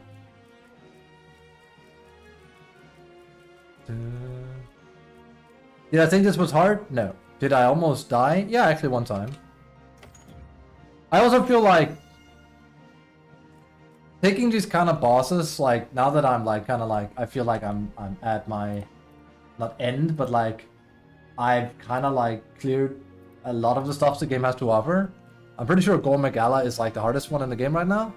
Did I think this was hard? No. Did I almost die? Yeah, actually one time. I also feel like taking these kind of bosses, like now that I'm like kind of like, I feel like I'm at my, not end, but like I've kind of like cleared a lot of the stuff the game has to offer. I'm pretty sure Gore Magala is like the hardest one in the game right now.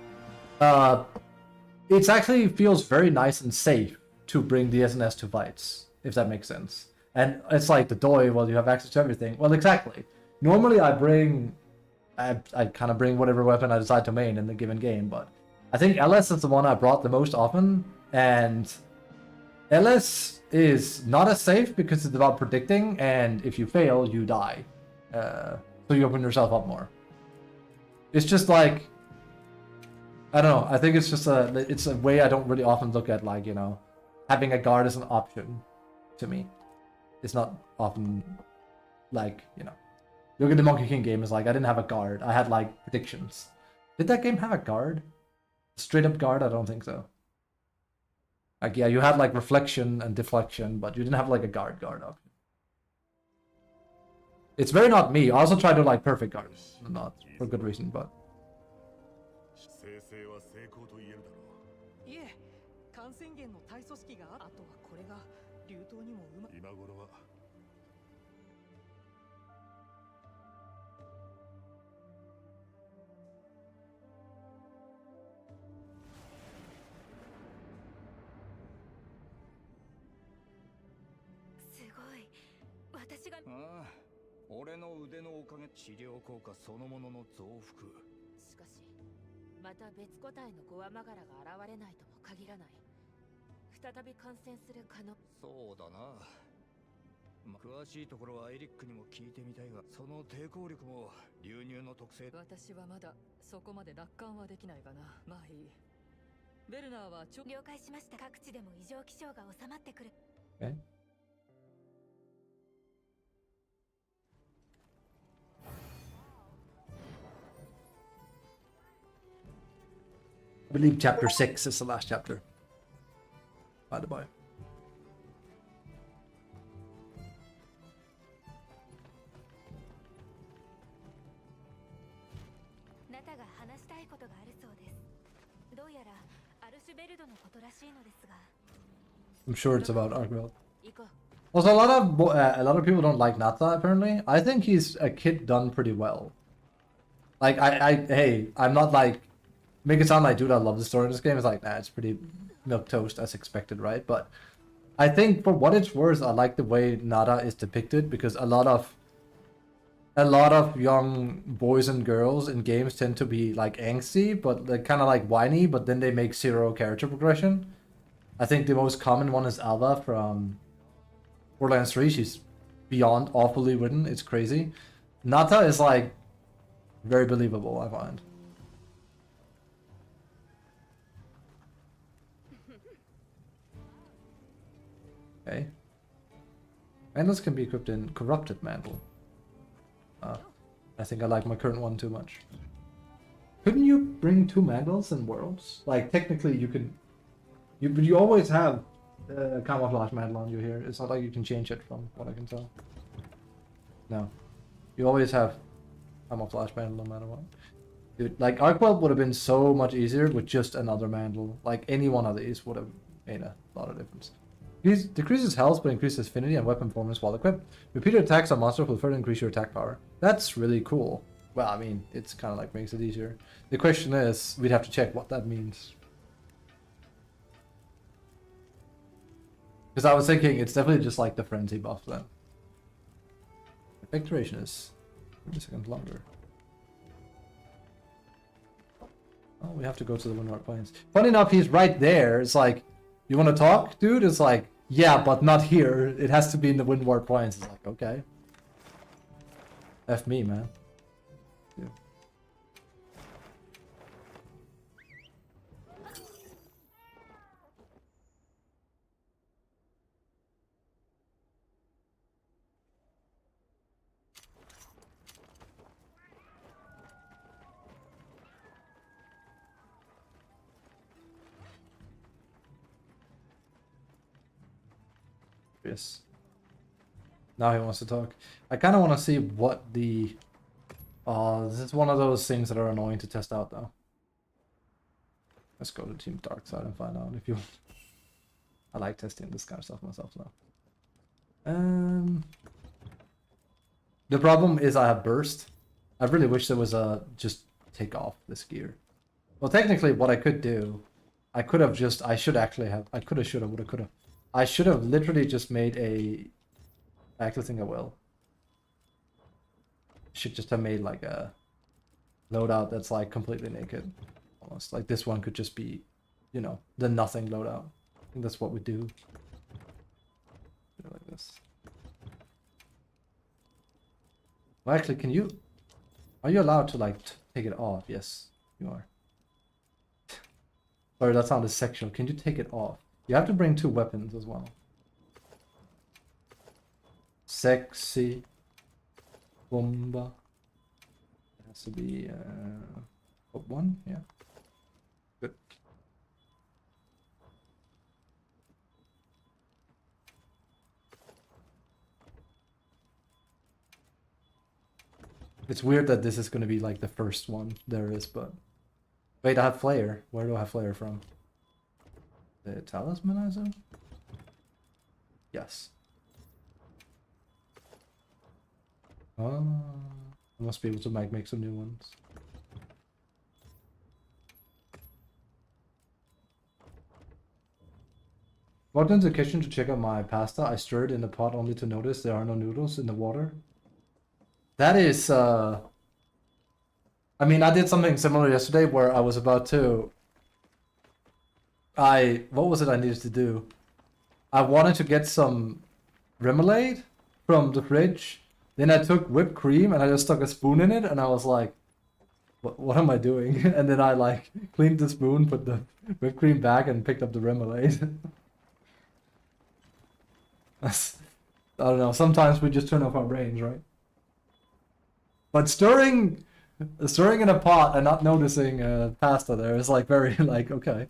It actually feels very nice and safe to bring the SnS to fights, if that makes sense. And it's like the Doi, well, you have access to everything. Well, exactly. Normally I kind of bring whatever weapon I decide to main in the given game, but I think LS is the one I brought the most often, and LS is not as safe because it's about predicting, and if you fail, you die. So you open yourself up more. It's just like, I don't know, I think it's just it's a way I don't really often look at, like, you know, having a guard as an option to me. It's not often, like, you know, look at the Monkey King game, is like, I didn't have a guard, I had like predictions. Did that game have a guard? Straight up guard? I don't think so. Like, yeah, you had like reflection and deflection, but you didn't have like a guard option. It's very not me. I also try to like perfect guard, not for good reason, but 生成は成功と言えるだろう。いえ、感染源の体組織があとはこれが流頭にもうま今頃は すごい。私がああ、俺の腕のおかげ、治療効果そのものの増幅。しかしまた別個体のゴアマガラが現れないとも限らない。再び感染する可能。そうだな。詳しいところはエリックにも聞いてみたいが、その抵抗力も流入の特性。私はまだそこまで楽観はできないかな。まあいい。ベルナーは了解しました。各地でも異常気象が収まってくる。okay. I believe chapter 6 is the last chapter. By the by. ナタが話したいことがあるそうです。どうやらアルシュベルドのことらしいのですが。I'm sure it's about Archibald. 行こう。 Also, a lot of people don't like Nata. Apparently, I think he's a kid done pretty well. Like, hey, I'm not like make it sound like, dude, I love the story in this game. It's like, nah, it's pretty milquetoast as expected, right? But I think for what it's worth, I like the way Nata is depicted, because a lot of young boys and girls in games tend to be like angsty, but they're kind of like whiny, but then they make zero character progression. I think the most common one is Alva from Borderlands 3. She's beyond awfully written. It's crazy. Nata is like very believable, I find. Okay. Mantles can be equipped in Corrupted Mantle. I think I like my current one too much. Couldn't you bring 2 mantles in Worlds? Like, technically you can... But you always have Camouflage Mantle on you here. It's not like you can change it from what I can tell. No. You always have Camouflage Mantle no matter what. Dude, like, Archwell would have been so much easier with just another mantle. Like, any one of these would have made a lot of difference. Decreases health but increases affinity and weapon performance while equipped. Repeated attacks on monsters will further increase your attack power. That's really cool. Well, I mean, it's kind of like makes it easier. The question is, we'd have to check what that means. Because I was thinking it's definitely just like the frenzy buff then. Effect duration is 30 seconds longer. Oh, we have to go to the Windward Plains. Funny enough, he's right there. It's like, you want to talk, dude? It's like, yeah, but not here. It has to be in the Windward Plains. It's like, okay. F me, man. Yeah. Yes. Now he wants to talk. I kind of want to see what the... this is one of those things that are annoying to test out, though. Let's go to Team Dark Side and find out if you... I like testing this kind of stuff myself, though. The problem is I have Burst. I really wish there was a... just take off this gear. Well, technically, what I could do... I could have just... I should actually have... I could have, should have, would have, could have... I should have literally just made a... I actually think I will. Should just have made like a loadout that's like completely naked. Almost. Like this one could just be, you know, the nothing loadout. I think that's what we do. Do it like this. Well, actually, can you... Are you allowed to like take it off? Yes, you are. Sorry, that sounded sexual. Can you take it off? You have to bring 2 weapons as well. Sexy. Bomba. It has to be one, yeah. Good. It's weird that this is gonna be like the first one there is, but wait, I have flare. Where do I have flare from? The talismanizer? Yes. Oh, I must be able to make some new ones. Walked into the kitchen to check out my pasta. I stirred in the pot only to notice there are no noodles in the water. That is, I mean, I did something similar yesterday where I was about to... what was it I needed to do? I wanted to get some remoulade from the fridge. Then I took whipped cream and I just stuck a spoon in it and I was like, what am I doing? And then I like cleaned the spoon, put the whipped cream back and picked up the remoulade. I don't know, sometimes we just turn off our brains, right? But stirring in a pot and not noticing pasta there is like very like, okay.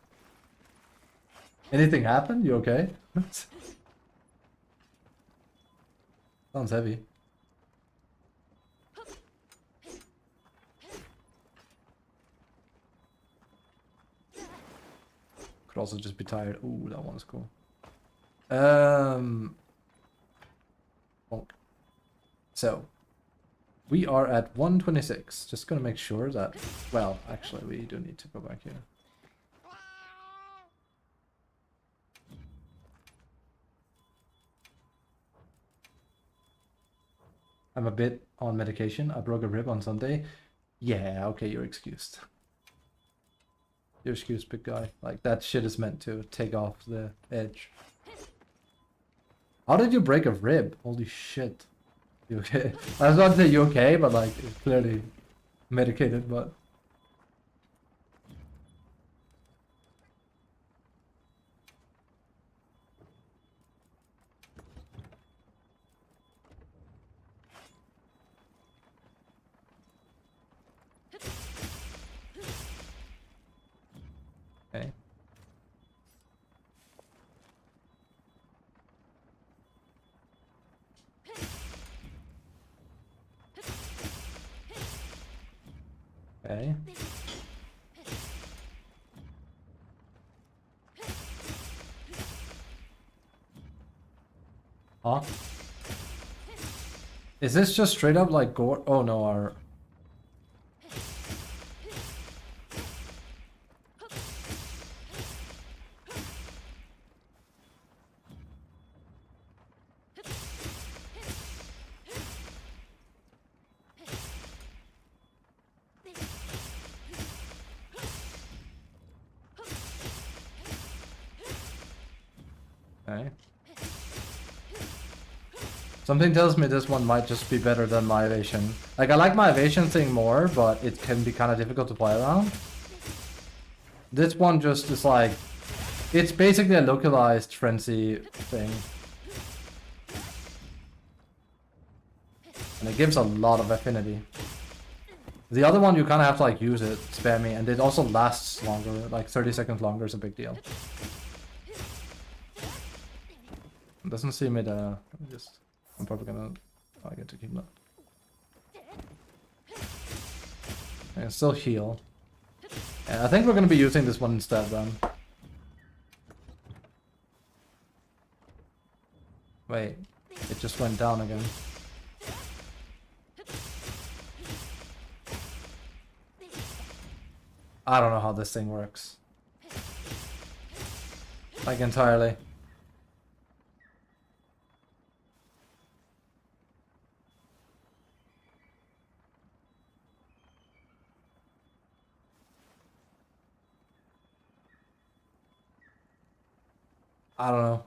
Anything happened? You okay? Sounds heavy. Could also just be tired. Ooh, that one is cool. Bonk. So, we are at 126. Just gonna make sure that... Well, actually, we do need to go back here. I'm a bit on medication. I broke a rib on Sunday. Yeah, okay, you're excused. You're excused, big guy. Like, that shit is meant to take off the edge. How did you break a rib? Holy shit. You okay? I was about to say you okay, but like, it's clearly medicated, but... Okay. Okay. Huh? Is this just straight up like gore? Oh no, our... Okay. Something tells me this one might just be better than my evasion. Like, I like my evasion thing more, but it can be kind of difficult to play around. This one just is like... It's basically a localized frenzy thing. And it gives a lot of affinity. The other one, you kind of have to like use it, spammy, and it also lasts longer. Like 30 seconds longer is a big deal. It doesn't seem it, let me just... I'm probably gonna... I get to keep that. I can still heal. Yeah, I think we're gonna be using this one instead then. Wait, it just went down again. I don't know how this thing works. Like entirely. I don't know.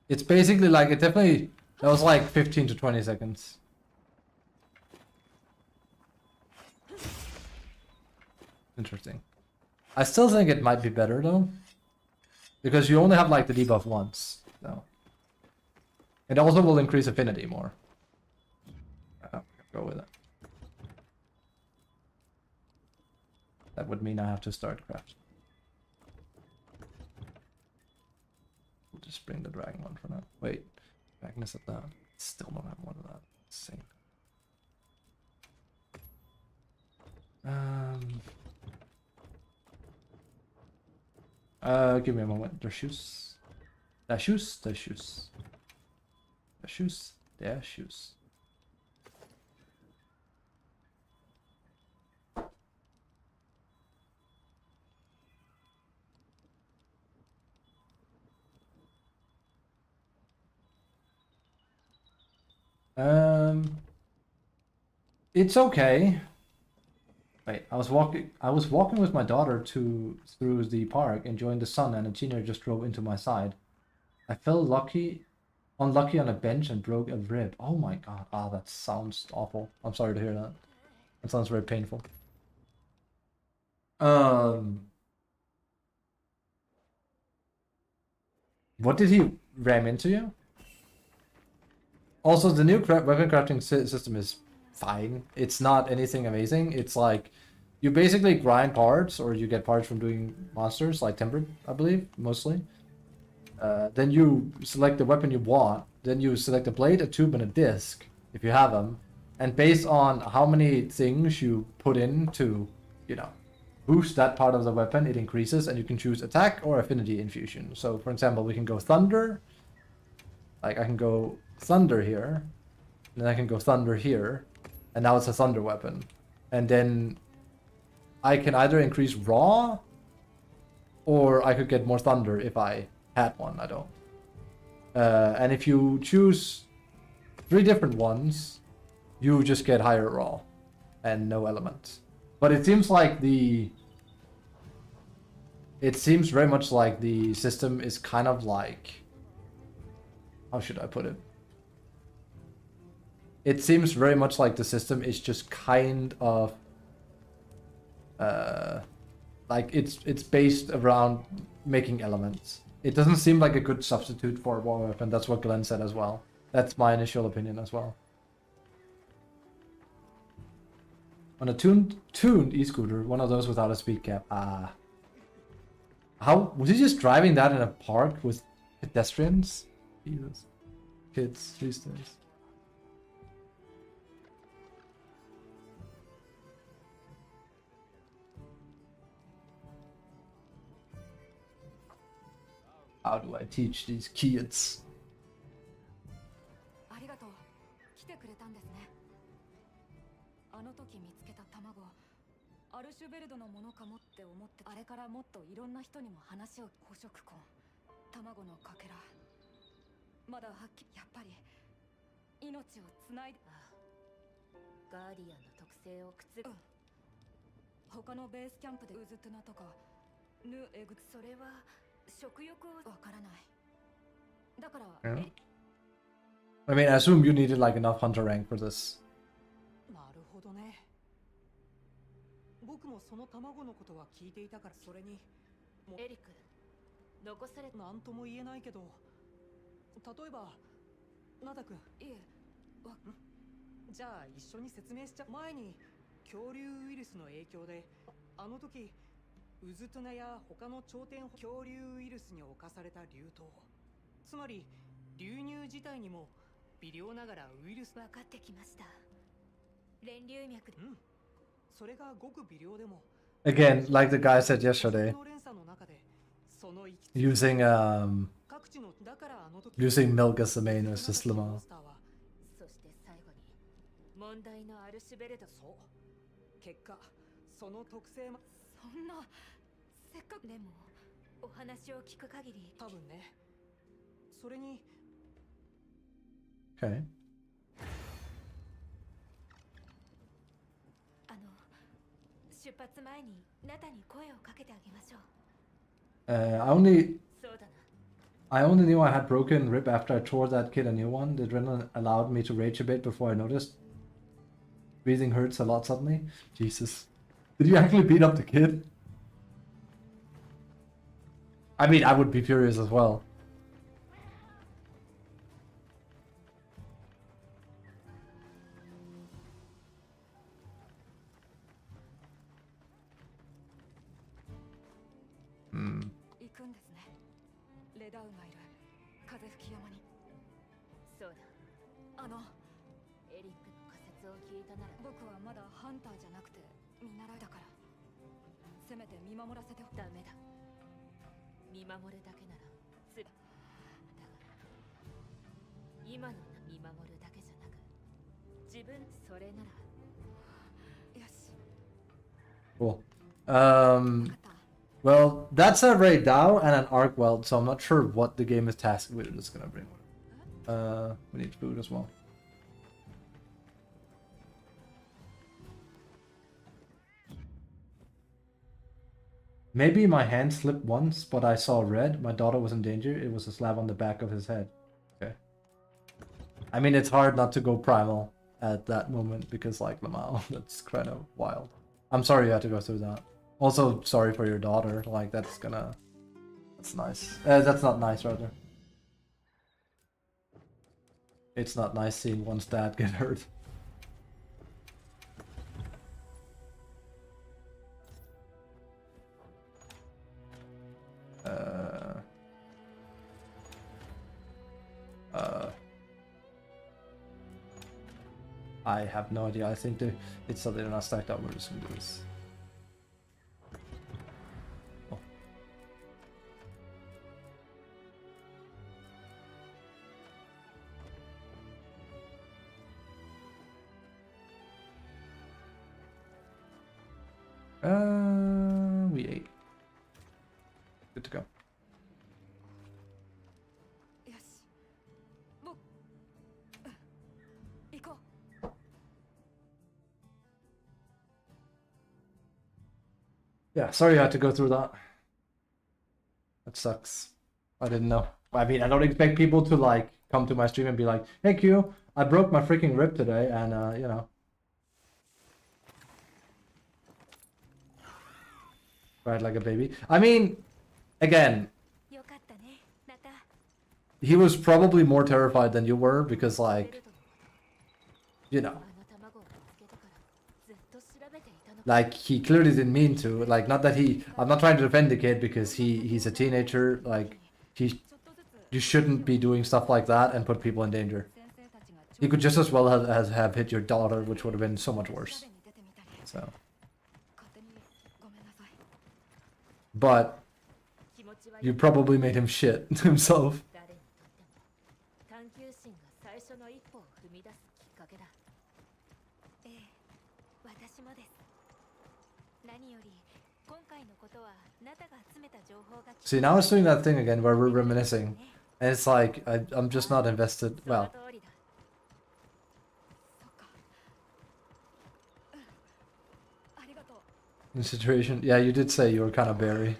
It's basically like, it definitely, that was like 15 to 20 seconds. Interesting. I still think it might be better though. Because you only have like the debuff once. So. It also will increase affinity more. Go with it. That would mean I have to start craft. We'll just bring the dragon one for now. Wait, Magnus at that. Still don't have one of that. Insane. Give me a moment. Their shoes. Their shoes. Their shoes. Their shoes. Their shoes. It's okay. Wait, I was walking with my daughter through the park, enjoying the sun, and a teenager just drove into my side. I felt unlucky on a bench and broke a rib. Oh my god. Ah, that sounds awful. I'm sorry to hear that. That sounds very painful. What did he ram into you? Also, the new weapon crafting system is fine. It's not anything amazing. It's like you basically grind parts, or you get parts from doing monsters, like tempered, I believe, mostly. Then you select the weapon you want. Then you select a blade, a tube, and a disc, if you have them. And based on how many things you put in to, you know, boost that part of the weapon, it increases, and you can choose attack or affinity infusion. So, for example, we can go thunder. Like, I can go thunder here, and then I can go thunder here, and now it's a thunder weapon. And then I can either increase raw, or I could get more thunder if I had one. I don't. And if you choose 3 different ones, you just get higher raw and no elements. But it seems like it seems very much like the system is kind of like, how should I put it? It seems very much like the system is just kind of like it's based around making elements. It doesn't seem like a good substitute for a war weapon. That's what Glenn said as well. That's my initial opinion as well. On a tuned e-scooter, one of those without a speed cap. Ah. How was he just driving that in a park with pedestrians? Jesus. Kids these days. How do I teach these kids? くれたんですね。あの時見つけた卵、アルシュベルドのものかもって思って、あれからもっといろんな人にも話を。捕食痕、卵のかけら、まだはっきり、やっぱり命をつないで。ガーディアンの特性を他のベースキャンプでウズトゥナとかヌエグ、それは食欲を。わからない。だから、Yeah. I mean, I assume you needed like enough hunter rank for this. なるほどね。僕もその卵のことは聞いていたから、それにエリック、残されなんとも言えないけど、例えばナダ君。いえ、じゃあ一緒に説明しちゃ。前に恐竜ウイルスの影響で、あの時ウズトゥナや他の頂点恐竜ウイルスに侵された流凍、つまり流乳自体にも微量ながらウイルス。分かってきました。連流脈で。それがごく微量でも Again, like the guy said yesterday, の連鎖の中でその生き using 各地のだからあの時 using milk as the main was just モ Lamar. ンスターはそして最後に問題のアルシュベルド。そう結果その特性もそんな、せっかくでもお話を聞く限り。多分ね。それに Okay. 出発前にナタに声をかけてあげましょう。そうだな。I only knew I had broken rib after I tore that kid a new one. The adrenaline allowed me to rage a bit before I noticed. Breathing hurts a lot suddenly. Jesus. Did you actually beat up the kid? I mean, I would be furious as well. Hmm. 行くんですね。レダウがいる風吹き山に。そうだ。エリックの仮説を聞いたなら。僕はまだハンターじゃなくて見習いだから、せめて見守らせて。ダメだ。見守るだけならだから今の見守るだけじゃなく、自分それなら。よし。 Cool. 分かった。 Well, that's a Ray Dow and an Arc Weld, so I'm not sure what the game is tasked with. It's gonna bring. We need food as well. Maybe my hand slipped once, but I saw red. My daughter was in danger. It was a slap on the back of his head. Okay. I mean, it's hard not to go primal at that moment because, like, Lamau, that's kind of wild. I'm sorry you had to go through that. Also, sorry for your daughter. Like, that's nice. That's not nice, rather. It's not nice seeing one's dad get hurt. I have no idea. I think it's so they're not stacked up. We're just gonna do this. We ate. Good to go. よし。行こう。 Yeah, sorry you had to go through that. That sucks. I didn't know. I mean, I don't expect people to like come to my stream and be like, "Hey Q, I broke my freaking rib today," and you know. Right, like a baby. I mean, again, よかったね、ナタ。 he was probably more terrified than you were because, like, you know, あの卵を見つけてからずっと調べていたの。 like he clearly didn't mean to. Like, not that he. I'm not trying to defend the kid because he's a teenager. Like, you shouldn't be doing stuff like that and put people in danger. 先生たちが He could just as well have hit your daughter, which would have been so much worse. 調べに出てみたり。 So, 勝手にごめんなさい。 but 気持ちは you probably made him shit himself. 誰にとっても探求心が最初の一歩を踏み出すきっかけだ。See, now it's doing that thing again where we're reminiscing. And it's like, I'm just not invested. Well, そっかありがとう in the situation. Yeah, you did say you were kind of berry.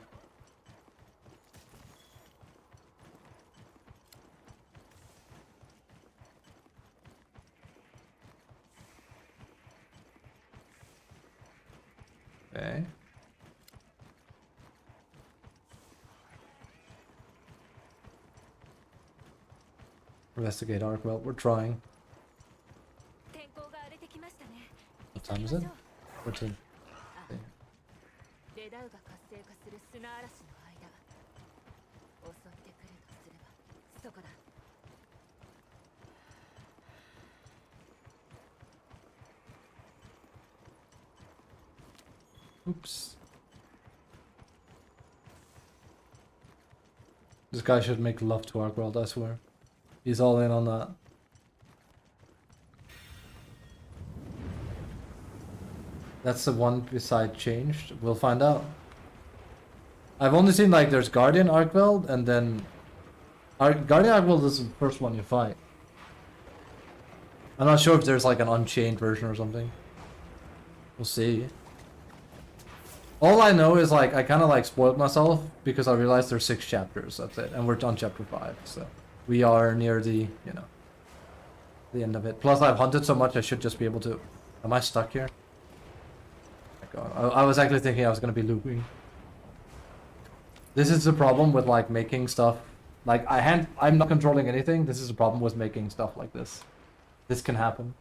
Okay. Investigate arc. Well, we're trying. 天候が荒れてきましたね What time is it? 14. レダウが活性化する砂嵐の間襲ってくるとすればそこだ Oops. This guy should make love to our world, I swear. He's all in on that. That's the one beside changed. We'll find out. I've only seen like there's Guardian Arcveld and then Guardian Arcveld is the first one you fight. I'm not sure if there's like an unchained version or something. We'll see. All I know is like I kind of like spoiled myself because I realized there's 6 chapters. That's it, and we're on chapter 5, so we are near the the end of it. Plus, I've hunted so much, I should just be able to. Am I stuck here? Oh my God, I was actually thinking I was gonna be looping. This is the problem with like making stuff. Like I'm not controlling anything. This is the problem with making stuff like this. This can happen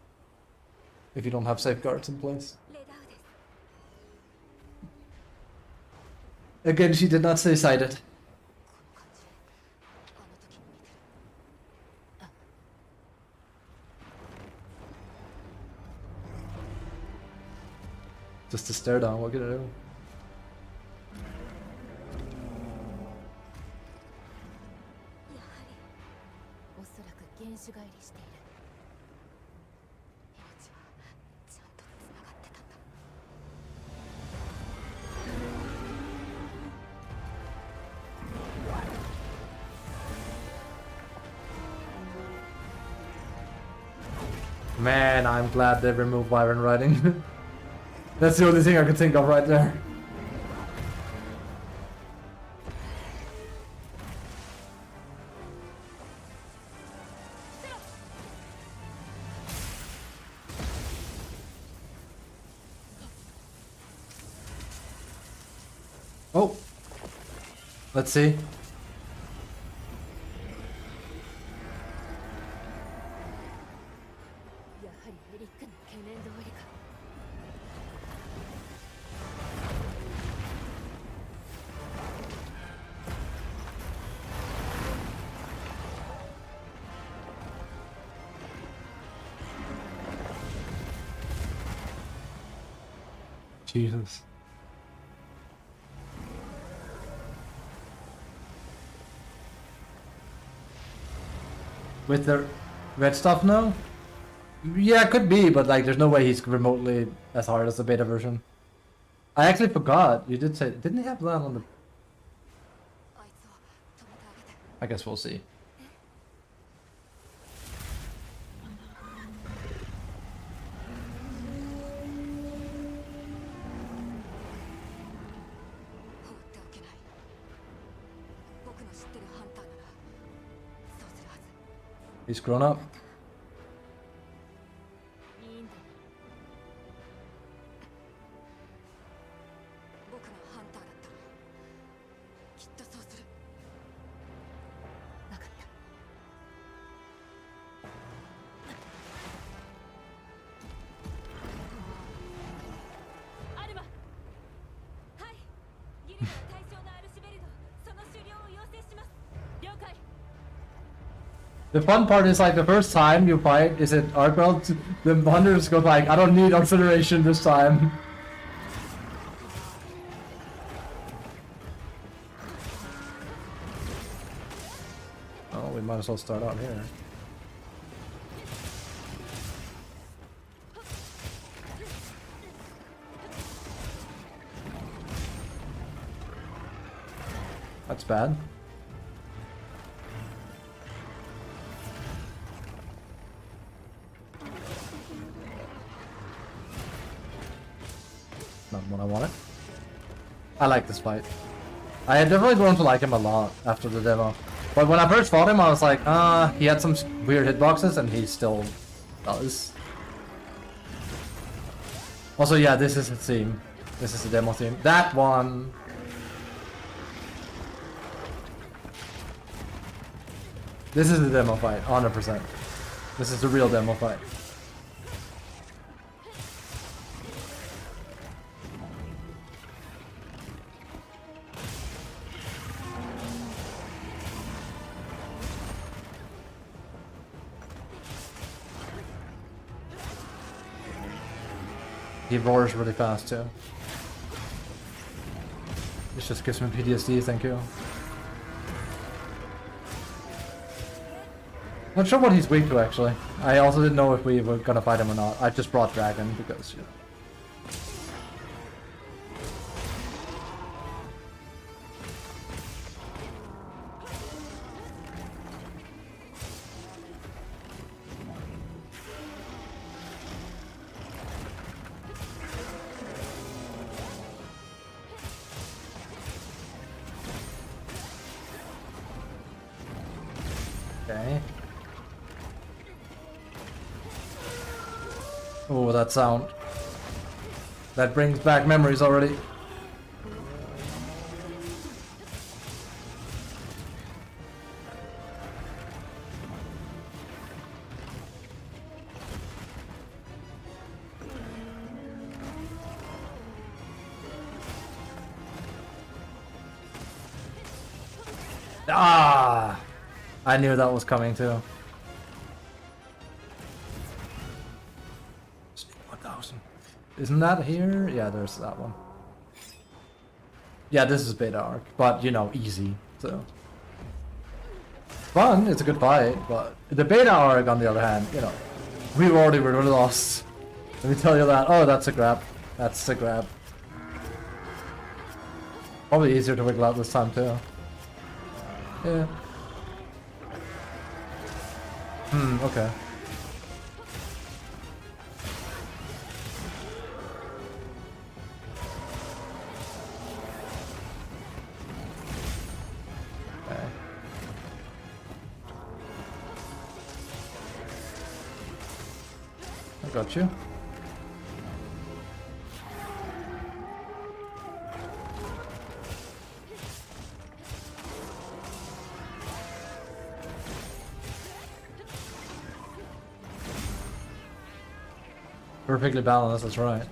if you don't have safeguards in place. レダウです Again, she did not say sighted. この感じあの時に似てる Just to stare down, what can I do? やはりおそらく原種返りしている命はちゃんとつながってたんだ Man, I'm glad they removed Byron writing. That's the only thing I could think of right there. Oh, let's see. Jesus. With the red stuff now? Yeah, it could be, but like there's no way he's remotely as hard as the beta version. I actually forgot. You did say, didn't he have that on the... I guess we'll see. He's grown up. いいんだ僕のハンターだったきっとそうする分かったアルマはいギルドの対象のアルシベルドその終了を要請します了解 The fun part is like the first time you fight, is it Arcbelt? The hunters go like, I don't need acceleration this time. Oh, we might as well start out here. That's bad. Not what I wanted. I like this fight. I had definitely grown to like him a lot after the demo. But when I first fought him, I was like, he had some weird hitboxes, and he still does. Also, yeah, this is a theme. This is a demo theme. That one... This is the demo fight, 100%. This is the real demo fight. He roars really fast too. This just gives me PTSD, thank you. Not sure what he's weak to actually. I also didn't know if we were gonna fight him or not. I just brought Dragon because, you know. Okay. Oh, that sound. That brings back memories already. Ah! I knew that was coming too. 1000. Isn't that here? Yeah, there's that one. Yeah, this is beta arc, but you know, easy. So fun. It's a good fight, but the beta arc, on the other hand, you know, we already were lost. Let me tell you that. Oh, that's a grab. That's a grab. Probably easier to wiggle out this time too. Yeah. Okay. Okay. I got you. Perfectly balanced, that's right.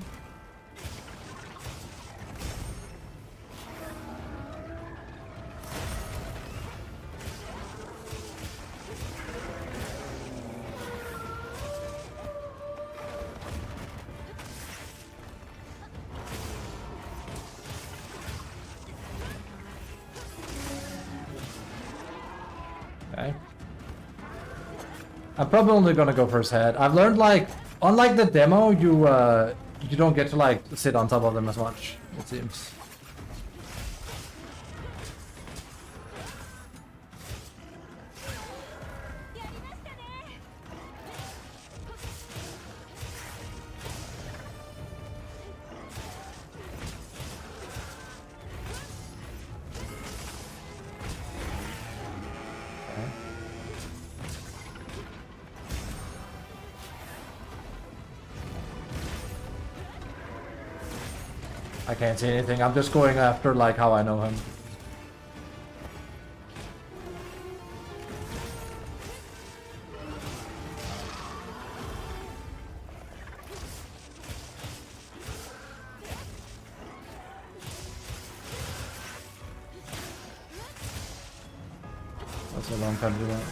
Okay. I'm probably only gonna go for his head. I've learned, like, unlike the demo, you don't get to like sit on top of them as much, it seems. I can't see anything. I'm just going after like how I know him. That's a long time to do that.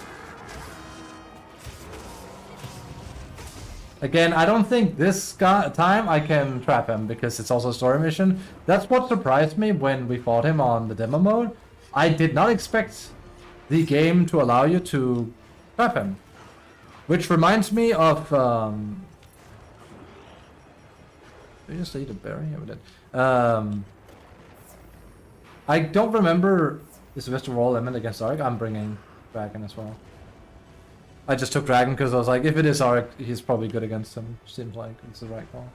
Again, I don't think this time I can trap him because it's also a story mission. That's what surprised me when we fought him on the demo mode. I did not expect the game to allow you to trap him. Which reminds me of... Did you just eat a berry? Yeah, we did. I don't remember Is Mr. Roll limit against Arc? I'm bringing Dragon as well. I just took Dragon because I was like, if it is Arc, he's probably good against him. Seems like it's the right call.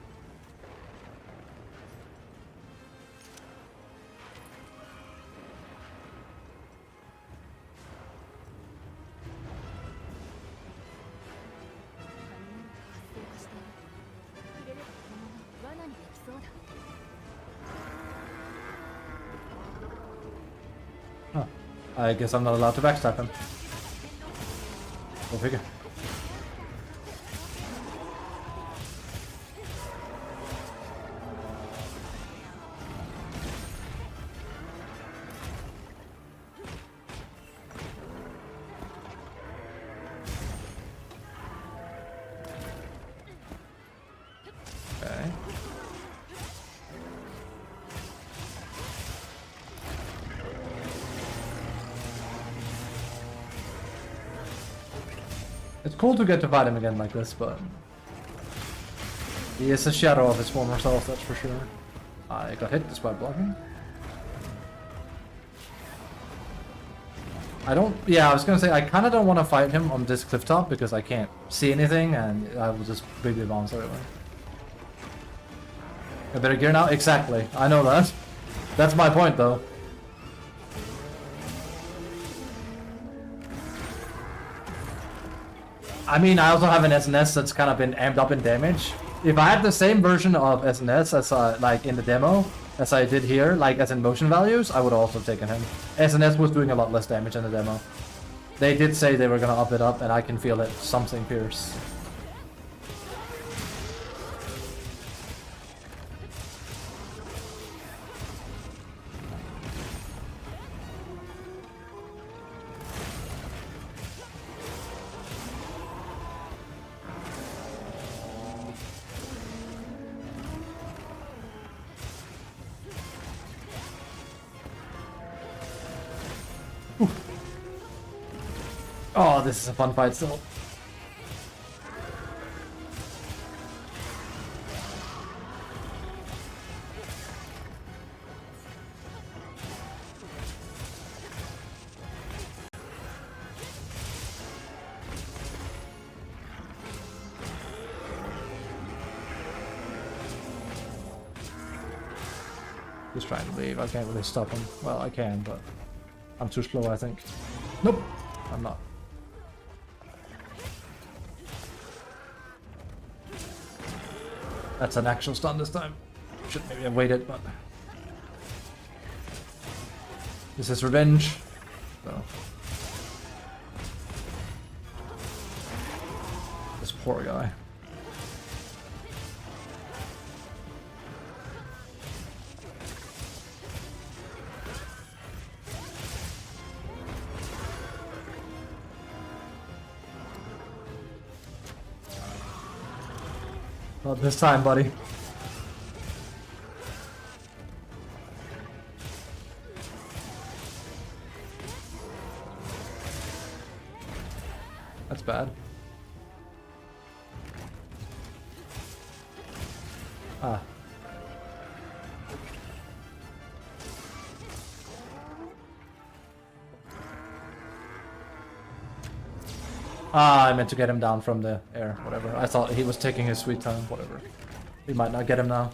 Huh. I guess I'm not allowed to backstab him. Go figure. Okay. It's cool to get to fight him again like this, but he is a shadow of his former self, that's for sure. I got hit despite blocking. Yeah, I was gonna say, I kinda don't want to fight him on this cliff top because I can't see anything and I will just big bounce everywhere. I better gear now? Exactly, I know that. That's my point though. I mean, I also have an SnS that's kind of been amped up in damage. If I had the same version of SnS as like in the demo, as I did here, like as in motion values, I would have also taken him. SnS was doing a lot less damage in the demo. They did say they were gonna up it up, and I can feel it. Something fierce. Oh, this is a fun fight still. He's trying to leave. I can't really stop him. Well, I can, but I'm too slow, I think. Nope, I'm not. That's an actual stun this time. Should maybe have waited, but this is revenge. So this poor guy. Not this time, buddy. That's bad. Ah. Ah, I meant to get him down from the air, whatever. I thought he was taking his sweet time, whatever. We might not get him now.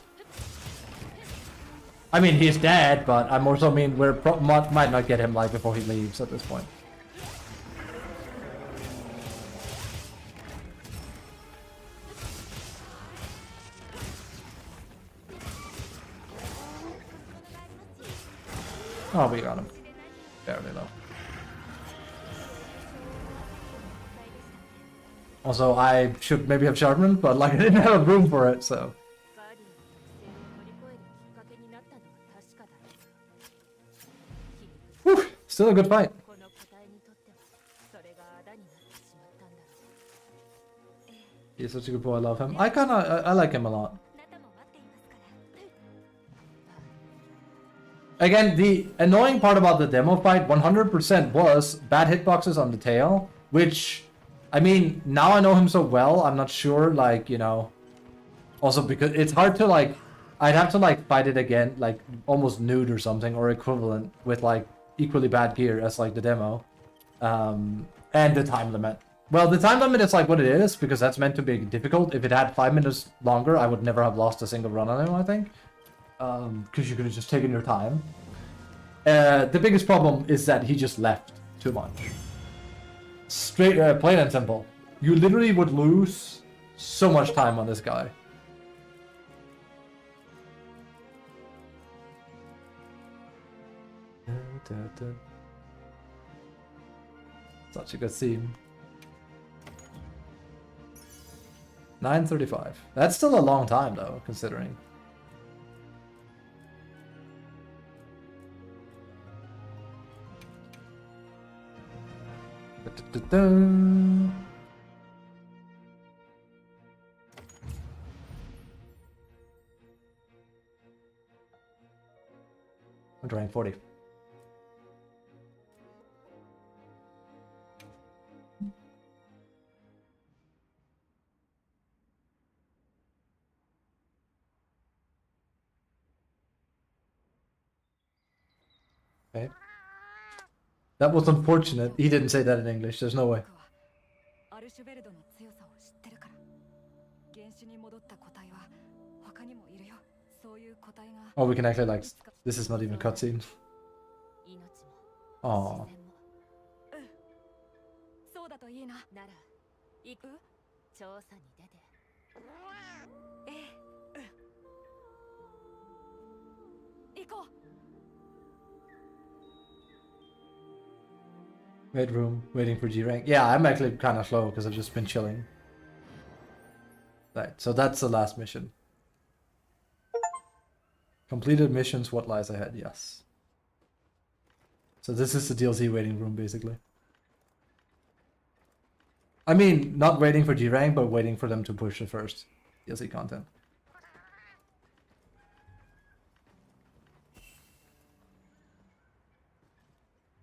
I mean, he's dead, but I more so mean we might not get him like before he leaves at this point. Oh, we got him. Barely though. Also, I should maybe have sharpened, but like I didn't have room for it, so. Whew, still a good fight. He's such a good boy, I love him. I like him a lot. Again, the annoying part about the demo fight 100% was bad hitboxes on the tail, which, I mean, now I know him so well, I'm not sure, like, you know, also because it's hard to, like, I'd have to, like, fight it again, like, almost nude or something, or equivalent, with, like, equally bad gear as like the demo. And the time limit. Well, the time limit is like what it is, because that's meant to be difficult. If it had 5 minutes longer, I would never have lost a single run on him, I think. Because you could have just taken your time. The biggest problem is that he just left too much. Straight, plain and simple. You literally would lose so much time on this guy. Such a good theme. 9:35. That's still a long time though, considering. I'm drawing 40. Okay. That was unfortunate. He didn't say that in English. There's no way. アルシュベルドの強さを知ってるから。原種に戻った個体は他にもいるよ。そういう個体が。Oh, we can actually like. This is not even a cutscene. 命も Oh. 自然も。そうだといいな。なら行く？調査に出て。行こう。 Wait room, waiting for G rank. Yeah, I'm actually kind of slow because I've just been chilling. Right, so that's the last mission. Completed missions, what lies ahead? Yes. So this is the DLC waiting room, basically. I mean, not waiting for G rank, but waiting for them to push the first DLC content.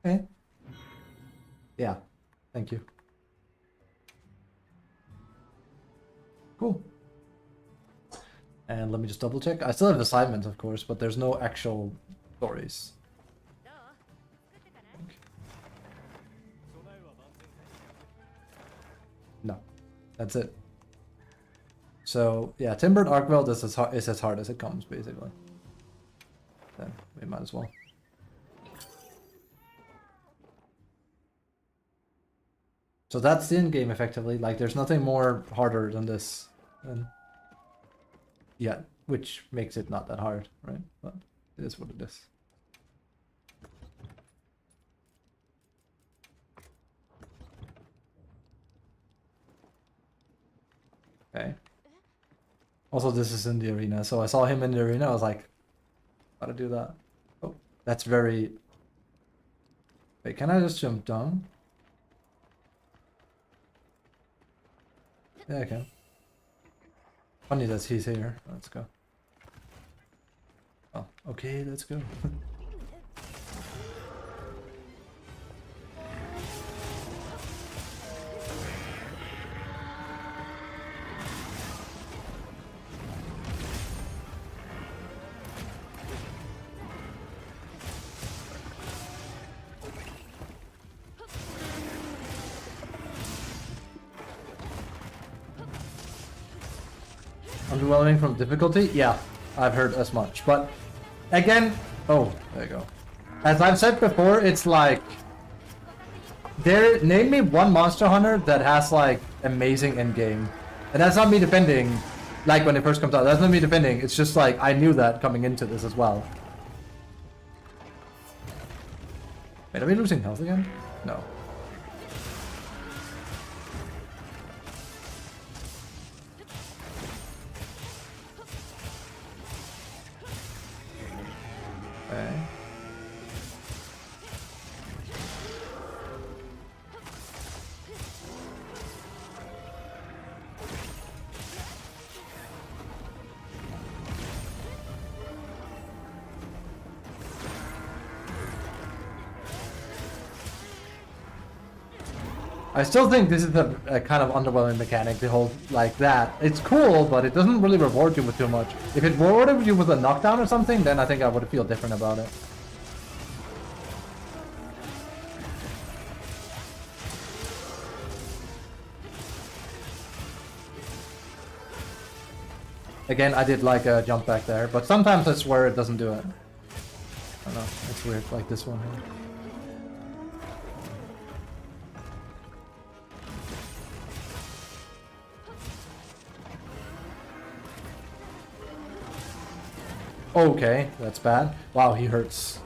Okay. Yeah, thank you. Cool. And let me just double check. I still have assignments, of course, but there's no actual stories. No, that's it. So yeah, Timbered Arkweld is as hard as it comes, basically. Then we might as well. So that's the end game, effectively. Like, there's nothing more harder than this. Yeah, which makes it not that hard, right? But it is what it is. Okay. Also, this is in the arena, so I saw him in the arena, I was like, gotta do that. Oh, that's very... Wait, can I just jump down? Yeah, I can. Funny that he's here. Let's go. Oh, okay, let's go. Underwhelming from difficulty? Yeah, I've heard as much. But again, oh, there you go. As I've said before, it's like name me one Monster Hunter that has like amazing endgame. And that's not me defending like when it first comes out. That's not me defending. It's just like I knew that coming into this as well. Wait, are we losing health again? No. Okay. I still think this is a kind of underwhelming mechanic, the whole like that. It's cool, but it doesn't really reward you with too much. If it rewarded you with a knockdown or something, then I think I would feel different about it. Again, I did like a jump back there, but sometimes I swear it doesn't do it. I don't know, it's weird, like this one here. Okay, that's bad. Wow, he hurts.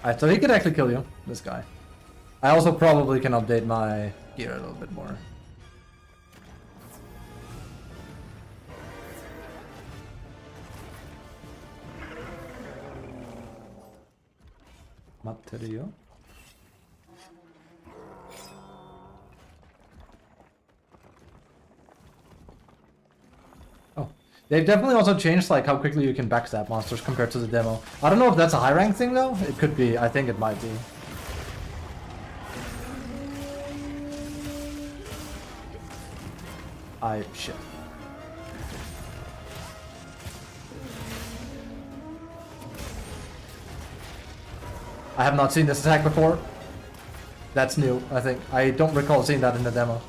Alright, so he could actually kill you, this guy. I also probably can update my gear a little bit more. Material. Oh, they've definitely also changed like how quickly you can backstab monsters compared to the demo. I don't know if that's a high rank thing though. It could be. I think it might be. Shit. I have not seen this attack before. That's new, I think. I don't recall seeing that in the demo.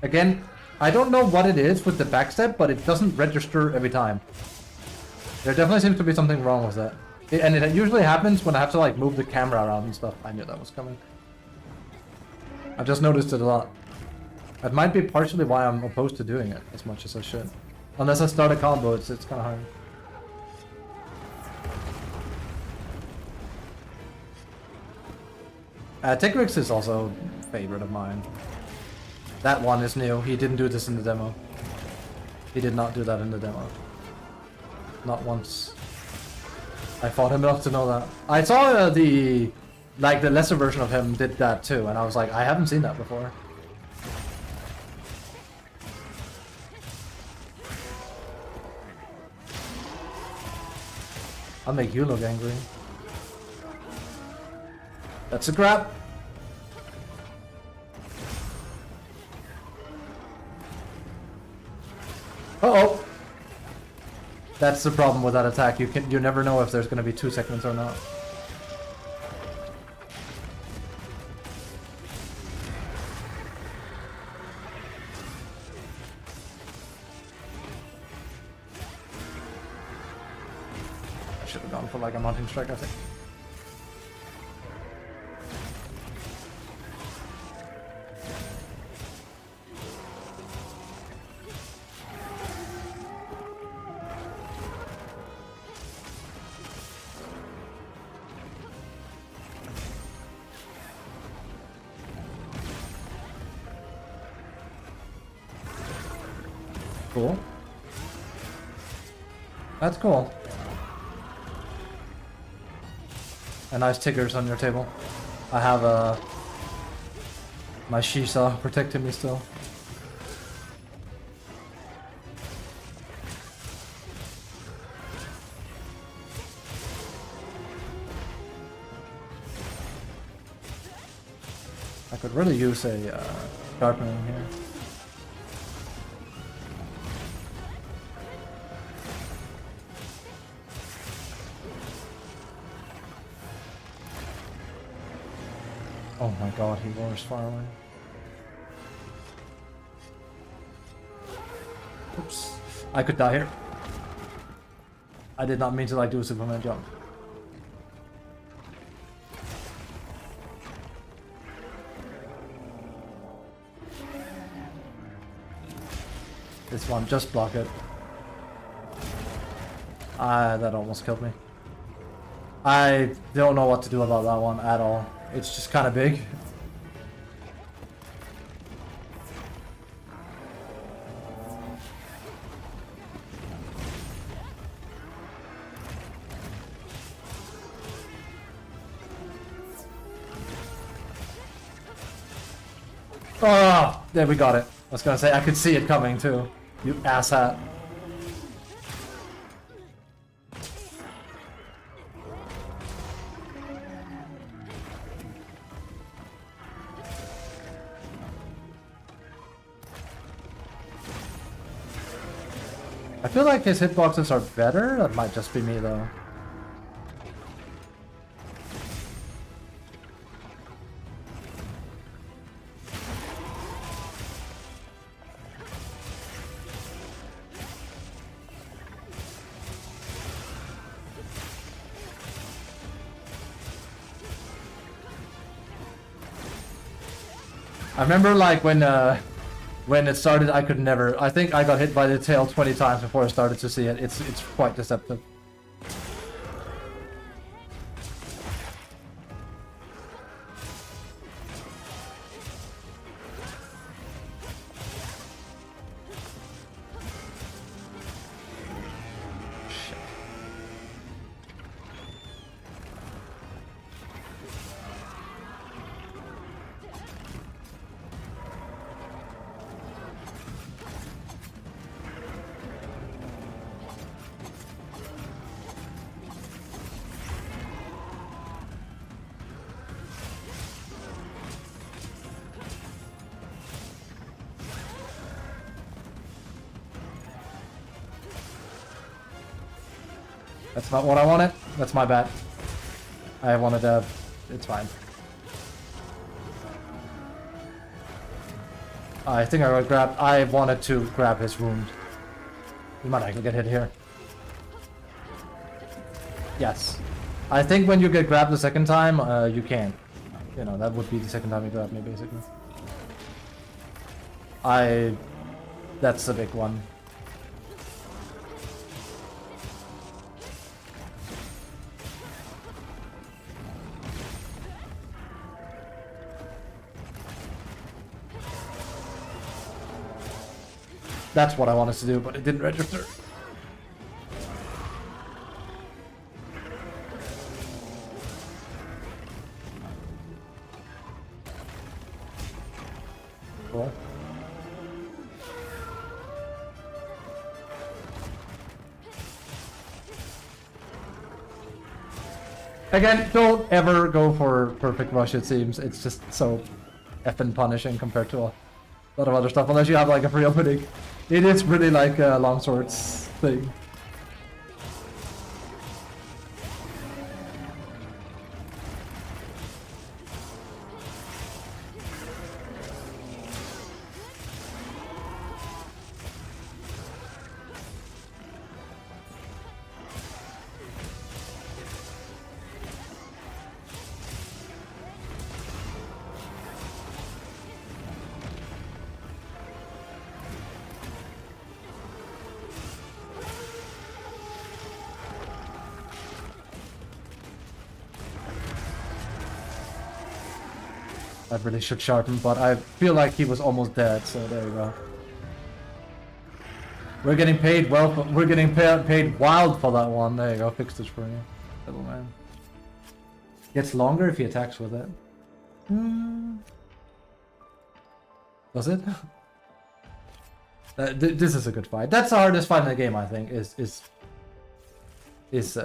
Again, I don't know what it is with the backstep, but it doesn't register every time. There definitely seems to be something wrong with that. And it usually happens when I have to like move the camera around and stuff. I knew that was coming. I've just noticed it a lot. That might be partially why I'm opposed to doing it as much as I should. Unless I start a combo, it's kind of hard. Tigrix is also a favorite of mine. That one is new. He didn't do this in the demo. He did not do that in the demo. Not once. I fought him enough to know that. I saw the lesser version of him did that too, and I was like, I haven't seen that before. I'll make you look angry. That's a grab. Uh-oh. That's the problem with that attack. You never know if there's going to be 2 segments or not. I should have gone for like a mounting strike, I think. Cool. That's cool. A nice Tiggers on your table. I have my Shisa protecting me still. I could really use a sharpening here. Oh my god, he roars far away. Oops. I could die here. I did not mean to like do a Superman jump. This one, just block it. That almost killed me. I don't know what to do about that one at all. It's just kind of big. Oh, there we got it. I was gonna say I could see it coming too. You asshat. I feel like his hitboxes are better. That might just be me though. I remember like when it started, I could never. I think I got hit by the tail 20 times before I started to see it. It's quite deceptive. That's not what I wanted. That's my bad. I wanted to... It's fine. I think I grabbed... I wanted to grab his wound. We might actually get hit here. Yes. I think when you get grabbed the second time, you can't. You know, that would be the second time you grabbed me, basically. That's a big one. That's what I wanted to do, but it didn't register. Cool. Again, don't ever go for perfect rush, it seems. It's just so effing punishing compared to a lot of other stuff, unless you have like a free opening. It is really like a longswords thing. I really should sharpen, but I feel like he was almost dead, so there you go. We're getting paid well, we're getting paid wild for that one. There you go, fixed it for you, little man. Gets longer if he attacks with it. Does it? This is a good fight. That's the hardest fight in the game, I think, is this.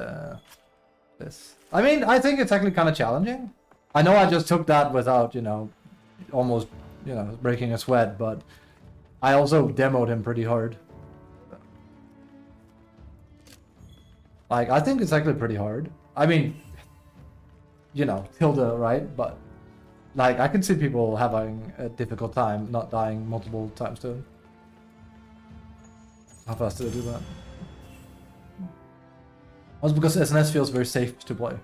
I mean, I think it's actually kind of challenging. I know I just took that without, you know, almost, you know, breaking a sweat, but I also demoed him pretty hard. Like, I think it's actually pretty hard. I mean, you know, Tilda, right? But, like, I can see people having a difficult time not dying multiple times to him. How fast did I do that? Also because SnS feels very safe to play.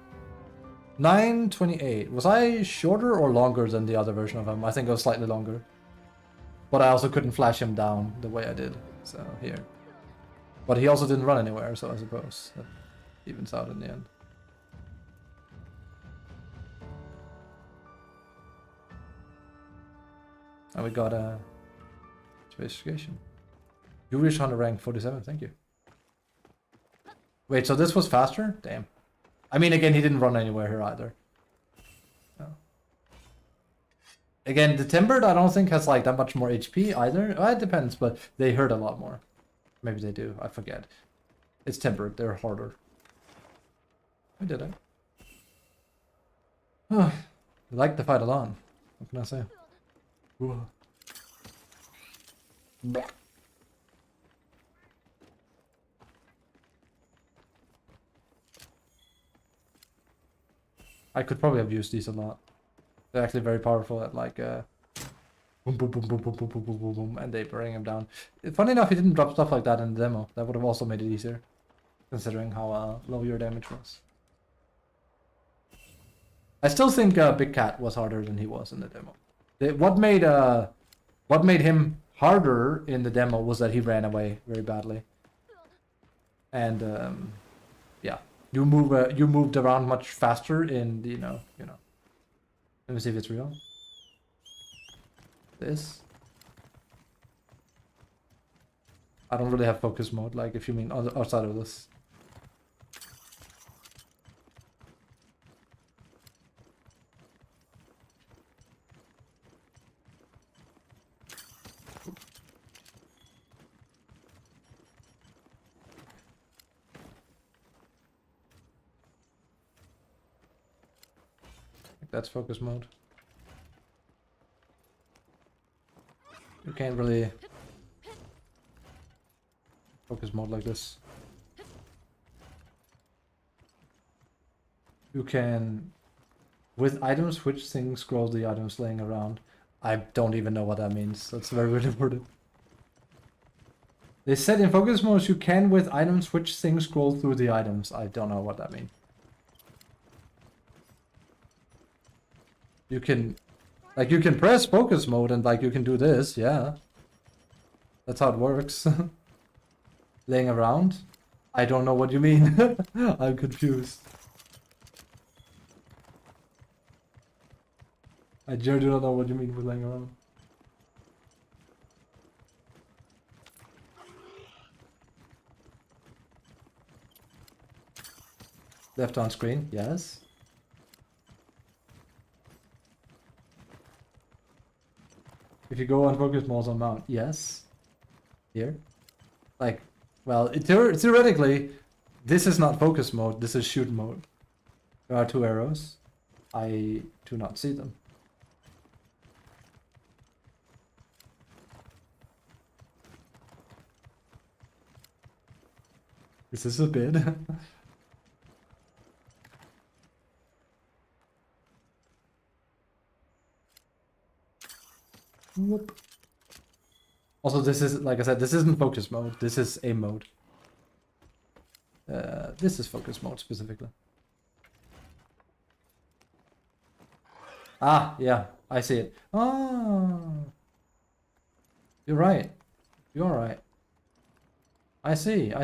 9:28. Was I shorter or longer than the other version of him? I think I was slightly longer. But I also couldn't flash him down the way I did. So, here. But he also didn't run anywhere, so I suppose that evens out in the end. And we got a investigation. You reached 100 rank 47, thank you. Wait, so this was faster? Damn. I mean, again, he didn't run anywhere here either. No. Again, the Timbered I don't think has like that much more HP either. Well, it depends, but they hurt a lot more. Maybe they do, I forget. It's Timbered, they're harder. I did it. I like the fight a lot. What can I say? Ooh. I could probably have used these a lot. They're actually very powerful at like boom, boom, boom, boom, boom, boom, boom, boom, boom, boom, and they bring him down. Funny enough, he didn't drop stuff like that in the demo. That would have also made it easier, considering how low your damage was. I still think Big Cat was harder than he was in the demo. What made him harder in the demo was that he ran away very badly, and yeah, you moved around much faster in the, you know. Let me see if it's real. This. I don't really have focus mode, like if you mean outside of this. That's focus mode. You can't really focus mode like this. You can, with items, switch things, scroll the items laying around. I don't even know what that means. That's very, very important. They said in focus mode you can, with items, switch things, scroll through the items. I don't know what that means. You can, like, you can press focus mode and, like, you can do this, yeah. That's how it works. Laying around? I don't know what you mean. I'm confused. I do not know what you mean with laying around. Left on screen, yes. If you go on focus mode on mount, yes. Here. Like, well, theoretically, this is not focus mode, this is shoot mode. There are two arrows. I do not see them. Is this a bid? Whoop. Also, this is, like I said, this isn't focus mode. This is aim mode. This is focus mode specifically. Ah, yeah, I see it. Oh, you're right. You're right. I see.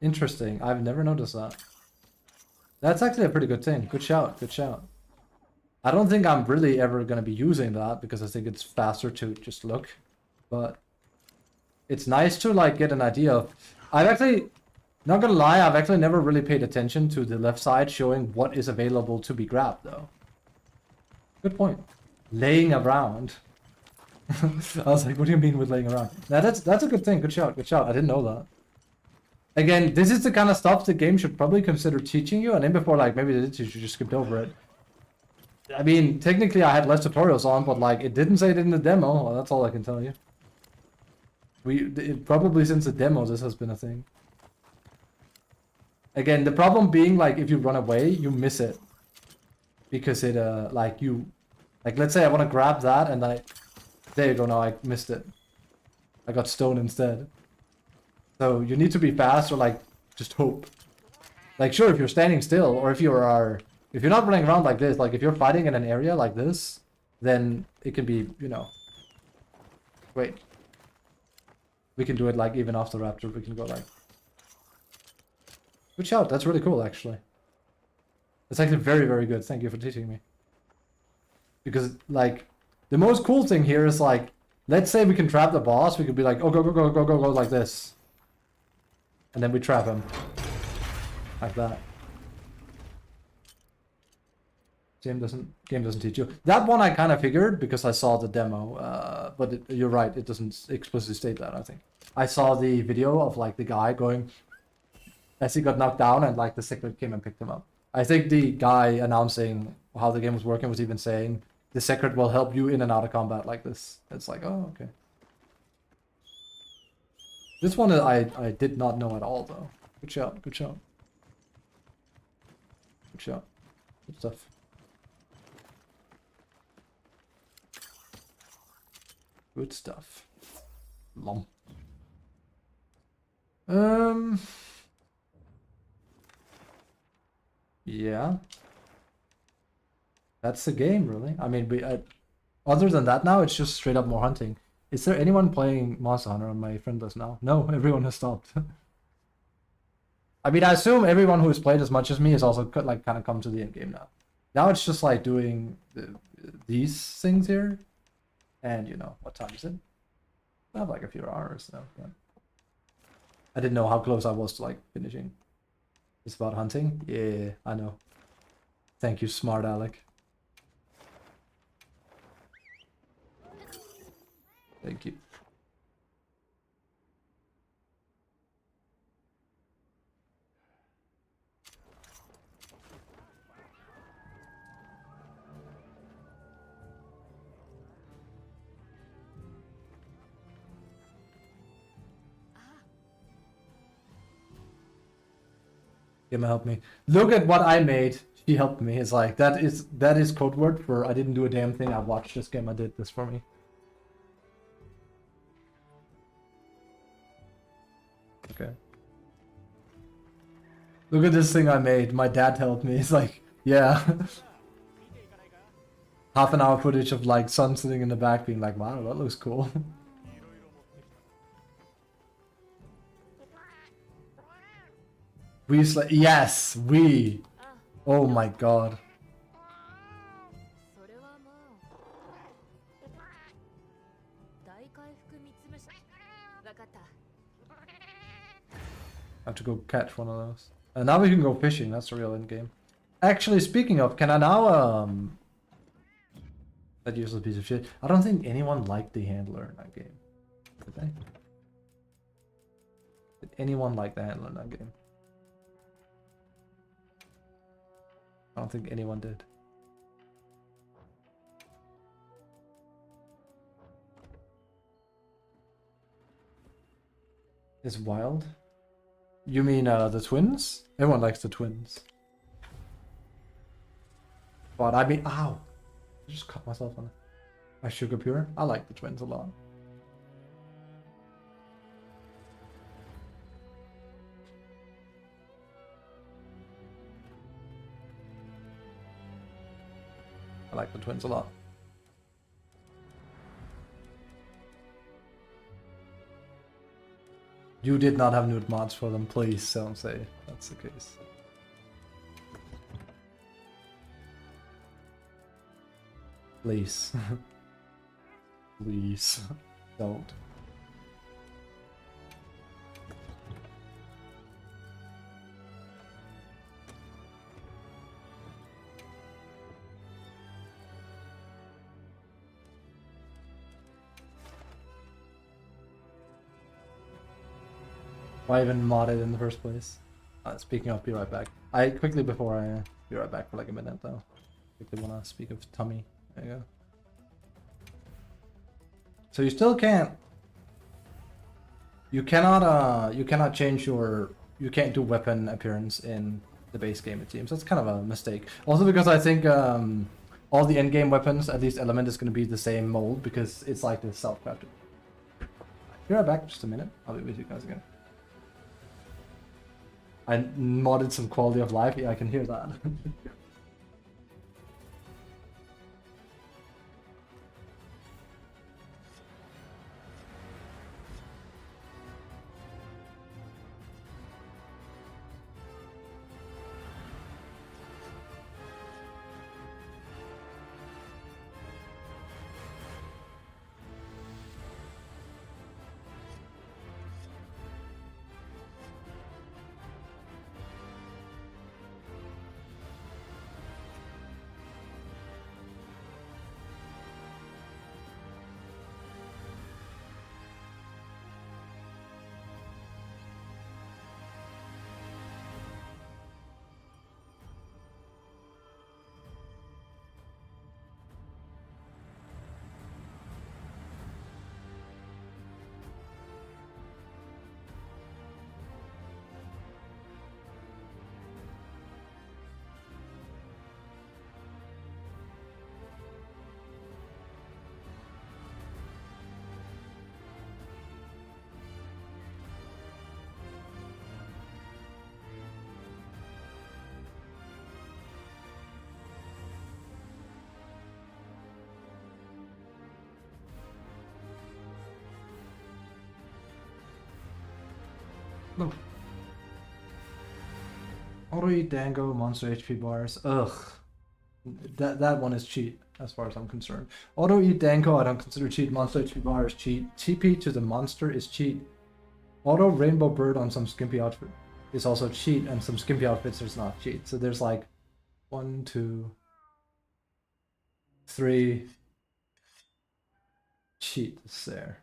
Interesting. I've never noticed that. That's actually a pretty good thing. Good shout. Good shout. I don't think I'm really ever going to be using that because I think it's faster to just look. But it's nice to, like, get an idea of... I've actually, not gonna lie, I've actually never really paid attention to the left side showing what is available to be grabbed, though. Good point. Laying around. I was like, what do you mean with laying around? Now that's a good thing. Good shout. Good shout. I didn't know that. Again, this is the kind of stuff the game should probably consider teaching you, and then before, like, maybe they did teach you, just skipped over it. I mean, technically I had less tutorials on, but, like, it didn't say it in the demo. Well, that's all I can tell you. Probably since the demo, this has been a thing. Again, the problem being, like, if you run away, you miss it. Because it, like, let's say I want to grab that, and there you go, now I missed it. I got stoned instead. So you need to be fast, or, like, just hope. Like, sure, if you're standing still, or if you're not running around like this, like, if you're fighting in an area like this, then it can be, you know... Wait. We can do it, like, even after Raptor, we can go, like... Good shout, that's really cool, actually. That's actually very, very good. Thank you for teaching me. Because, like, the most cool thing here is, like, let's say we can trap the boss, we could be like, oh, go, go, go, go, go, go, like this. And then we trap him. Like that. Game doesn't teach you. That one I kind of figured because I saw the demo, but you're right, it doesn't explicitly state that, I think. I saw the video of, like, the guy going as he got knocked down and, like, the secret came and picked him up. I think the guy announcing how the game was working was even saying the secret will help you in and out of combat like this. It's like, oh, okay. This one I did not know at all, though. Good job, good job. Good shot. Good stuff. Good stuff. Lom. Yeah. That's the game, really. I mean, other than that now, it's just straight up more hunting. Is there anyone playing Monster Hunter on my friend list now? No, everyone has stopped. I mean, I assume everyone who has played as much as me is also like kind of come to the end game now. Now it's just like doing these things here, and you know what time is it? I have like a few hours now. But I didn't know how close I was to like finishing. It's about hunting. Yeah, I know. Thank you, smart Alec. Thank you. Gemma help me. Look at what I made. She helped me. It's like that is code word for I didn't do a damn thing. I watched this. Gemma did this for me. Okay. Look at this thing I made. My dad helped me. It's like, yeah. Half an hour footage of like son sitting in the back being like, wow, that looks cool. Yes, we. Oh my god. それはもう大回復三つ虫わかった I have to go catch one of those. And now we can go fishing. That's the real end game. Actually, speaking of, can I now that useless piece of shit. I don't think anyone liked the handler in that game. Did they? Did anyone like the handler in that game? I don't think anyone did. Is wild? You mean the twins? Everyone likes the twins. But I mean, ow! I just cut myself on it. My sugar pure. I like the twins a lot. I like the twins a lot. You did not have nude mods for them, please don't say that's the case. Please. Please. Don't. Why even mod it in the first place? Speaking of, be right back. I quickly before I be right back for like a minute though. Quickly wanna speak of tummy. There you go. So you still can't. You cannot change your. You can't do weapon appearance in the base game. It seems that's kind of a mistake. Also because I think all the end game weapons, at least Element, is going to be the same mold because it's like the self-crafted. Be right back, just a minute. I'll be with you guys again. I modded some quality of life. Yeah, I can hear that. No. Auto eat Dango, monster HP bars. Ugh. That one is cheat, as far as I'm concerned. Auto eat Dango, I don't consider cheat. Monster HP bar is cheat. TP to the monster is cheat. Auto rainbow bird on some skimpy outfit is also cheat, and some skimpy outfits is not cheat. So there's like 1, 2, 3 cheats there.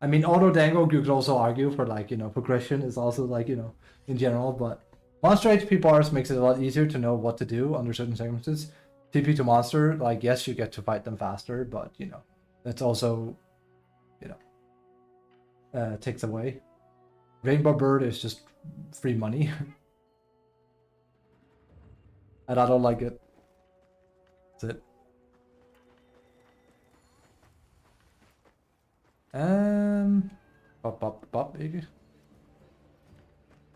I mean, auto dango, you could also argue for, like, you know, progression is also, like, you know, in general, but monster HP bars makes it a lot easier to know what to do under certain circumstances. TP to monster, like, yes, you get to fight them faster, but, you know, that's also, you know, takes away. Rainbow bird is just free money. And I don't like it. That's it. Pop, Iggy.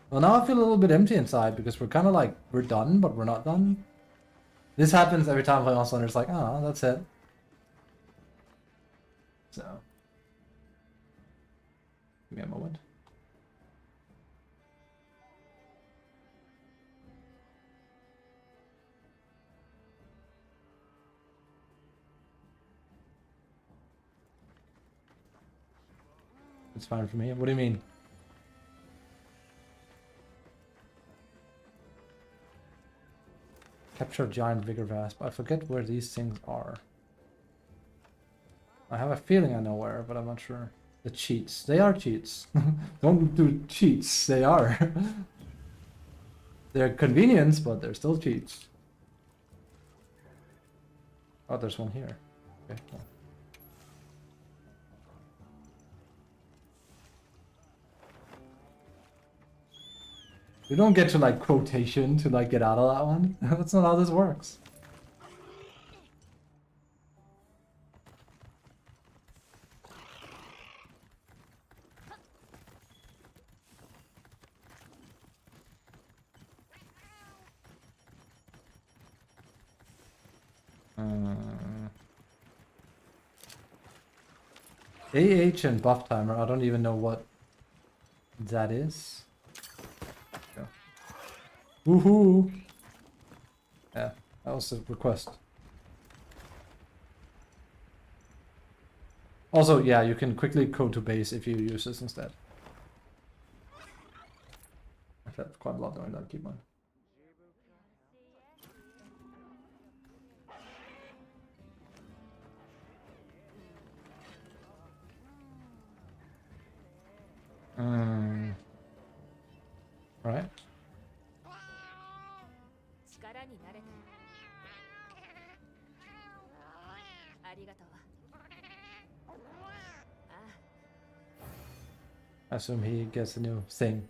Well, now I feel a little bit empty inside because we're kind of like, we're done, but we're not done. This happens every time I play Monster Hunter. It's like, oh, that's it. So, give me a moment. It's fine for me. What do you mean? Capture a giant vigor vasp. I forget where these things are. I have a feeling I know where, but I'm not sure. The cheats. They are cheats. Don't do cheats. They are. They're convenience, but they're still cheats. Oh, there's one here. Okay, cool. You don't get to, like, quotation to, like, get out of that one. That's not how this works. AH and buff timer. I don't even know what that is. Woohoo! Yeah, that was a request. Also, yeah, you can quickly go to base if you use this instead. I've had quite a lot doing that, keep on. Right. I assume he gets a new thing.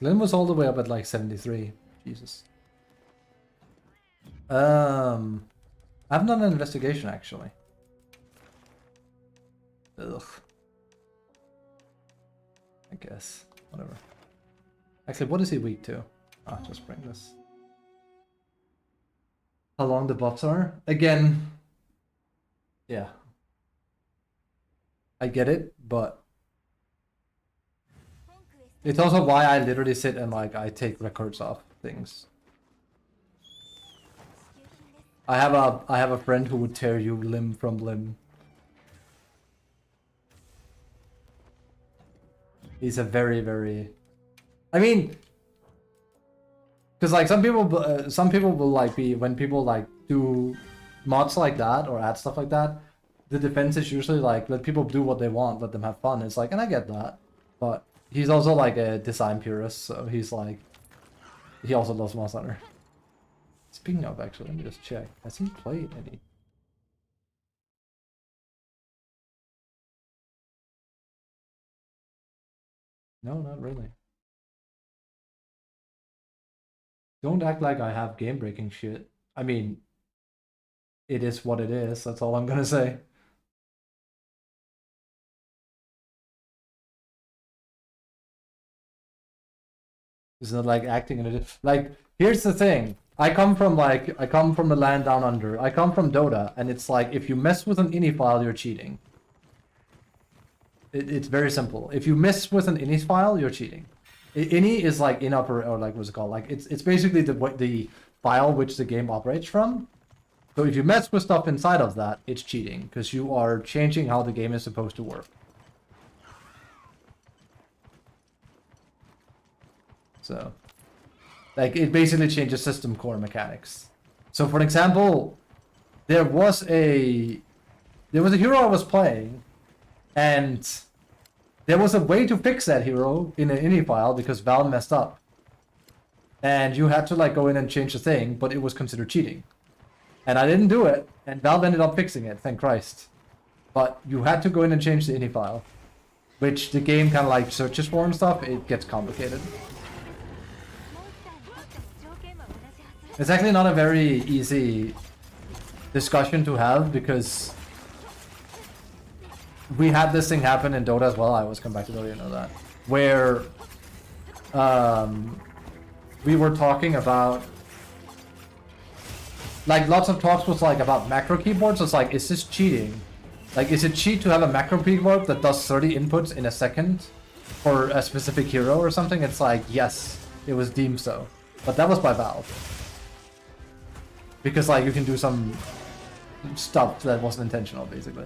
Glenn was all the way up at like 73. Jesus. I haven't done an investigation actually. Ugh. I guess. Whatever. Actually, what is he weak to? I'll just bring this. How long the buffs are? Again, yeah. I get it, but it's also why I literally sit and, like, I take records of things. I have a friend who would tear you limb from limb. He's a very, very, I mean, because, like, some people will, like, be, when people, like, do mods like that or add stuff like that, the defense is usually like, let people do what they want, let them have fun. It's like, and I get that, but he's also like a design purist, so he's like, he also loves Monster Hunter. Speaking of, actually, let me just check. Has he played any? No, not really. Don't act like I have game-breaking shit. I mean, it is what it is, that's all I'm gonna say. It's not like acting in a... Like, here's the thing. I come from the land down under. I come from Dota, and it's like if you mess with an ini file, you're cheating. It's very simple. If you mess with an ini file, you're cheating. Ini is like or like what's it called? Like it's basically the file which the game operates from. So if you mess with stuff inside of that, it's cheating because you are changing how the game is supposed to work. So, like it basically changes system core mechanics. So for example, there was a hero I was playing, and there was a way to fix that hero in an ini file because Valve messed up. And you had to like go in and change the thing, but it was considered cheating. And I didn't do it, and Valve ended up fixing it, thank Christ. But you had to go in and change the ini file, which the game kind of like searches for and stuff. It gets complicated. It's actually not a very easy discussion to have because we had this thing happen in Dota as well. I always come back to Dota, you know that. Where we were talking about, like lots of talks was like about macro keyboards. It's like, is this cheating? Like, is it cheat to have a macro keyboard that does 30 inputs in a second for a specific hero or something? It's like, yes, it was deemed so. But that was by Valve. Because like you can do some stuff that wasn't intentional, basically.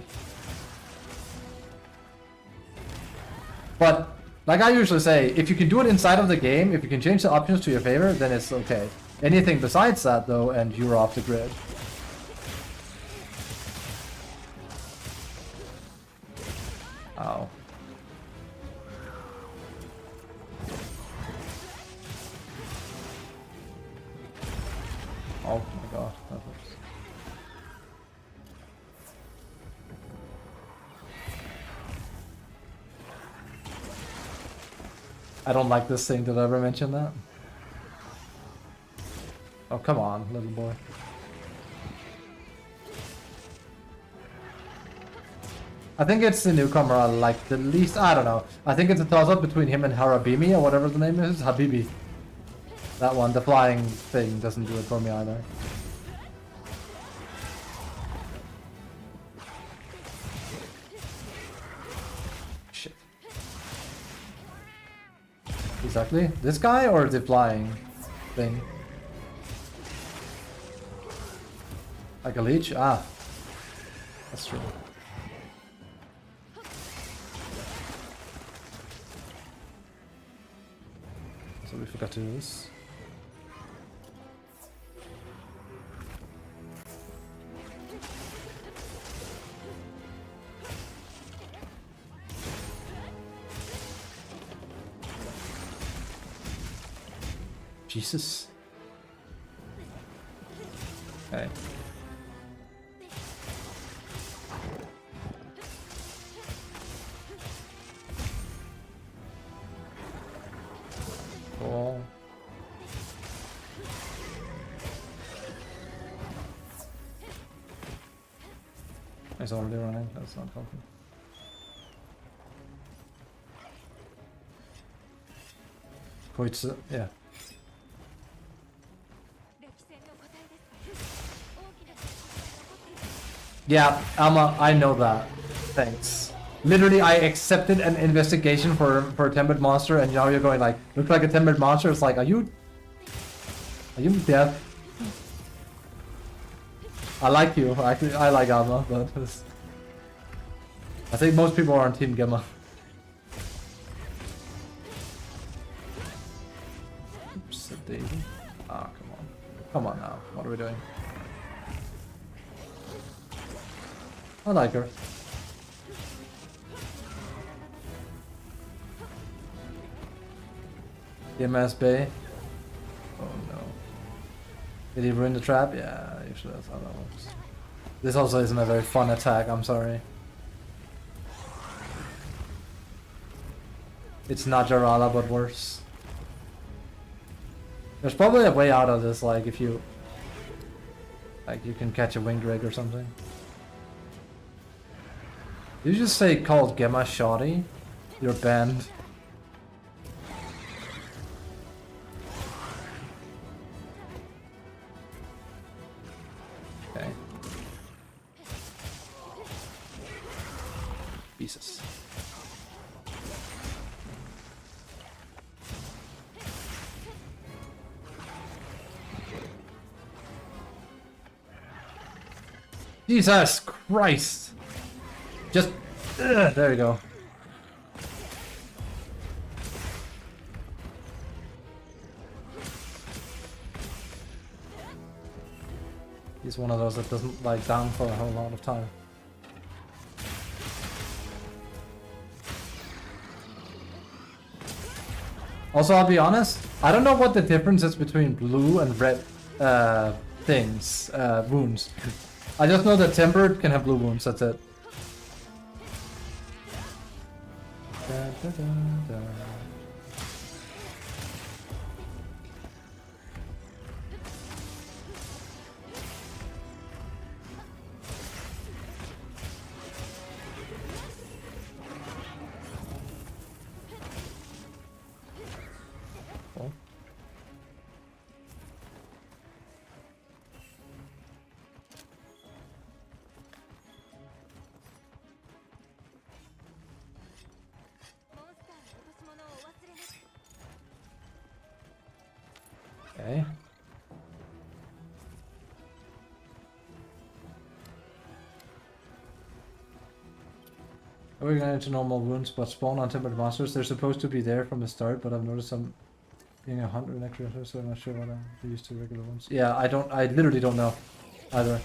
But like I usually say, if you can do it inside of the game, if you can change the options to your favor, then it's okay. Anything besides that though, and you're off the grid. Ow. Oh my god, that hurts. I don't like this thing. Did I ever mention that? Oh, come on, little boy. I think it's the newcomer I like the least. I don't know. I think it's a toss-up between him and Harabimi or whatever the name is. Habibi. That one, the flying thing, doesn't do it for me either. Shit. Exactly? This guy or the flying thing? Like a leech? Ah. That's true. So we forgot to do this. Jesus. Okay. Cool. He's already running, that's not helping. Koitsu, yeah. Yeah, Alma, I know that. Thanks. Literally, I accepted an investigation for a tempered monster, and now you're going like, look like a tempered monster. It's like, are you deaf? I like you. Actually, I like Alma, but I think most people are on Team Gemma. Oops, a daisy. Ah, come on. Come on now. What are we doing? I like her. DMS Bay. Oh no. Did he ruin the trap? Yeah, usually that's how that works. This also isn't a very fun attack, I'm sorry. It's not Jarala, but worse. There's probably a way out of this, like if you... like you can catch a winged rig or something. Did you just say called Gemma shoddy? You're banned. Jesus Christ! Just... there you go. He's one of those that doesn't like down for a whole lot of time. Also, I'll be honest, I don't know what the difference is between blue and red things, wounds. I just know that Tempered can have blue wounds, that's it. Da, da, da, da. Oh. Okay. We're going into normal wounds, but spawn on tempered monsters. They're supposed to be there from the start, but I've noticed some being a hunter and extra, so I'm not sure what I'm used to regular ones. Yeah, I literally don't know either.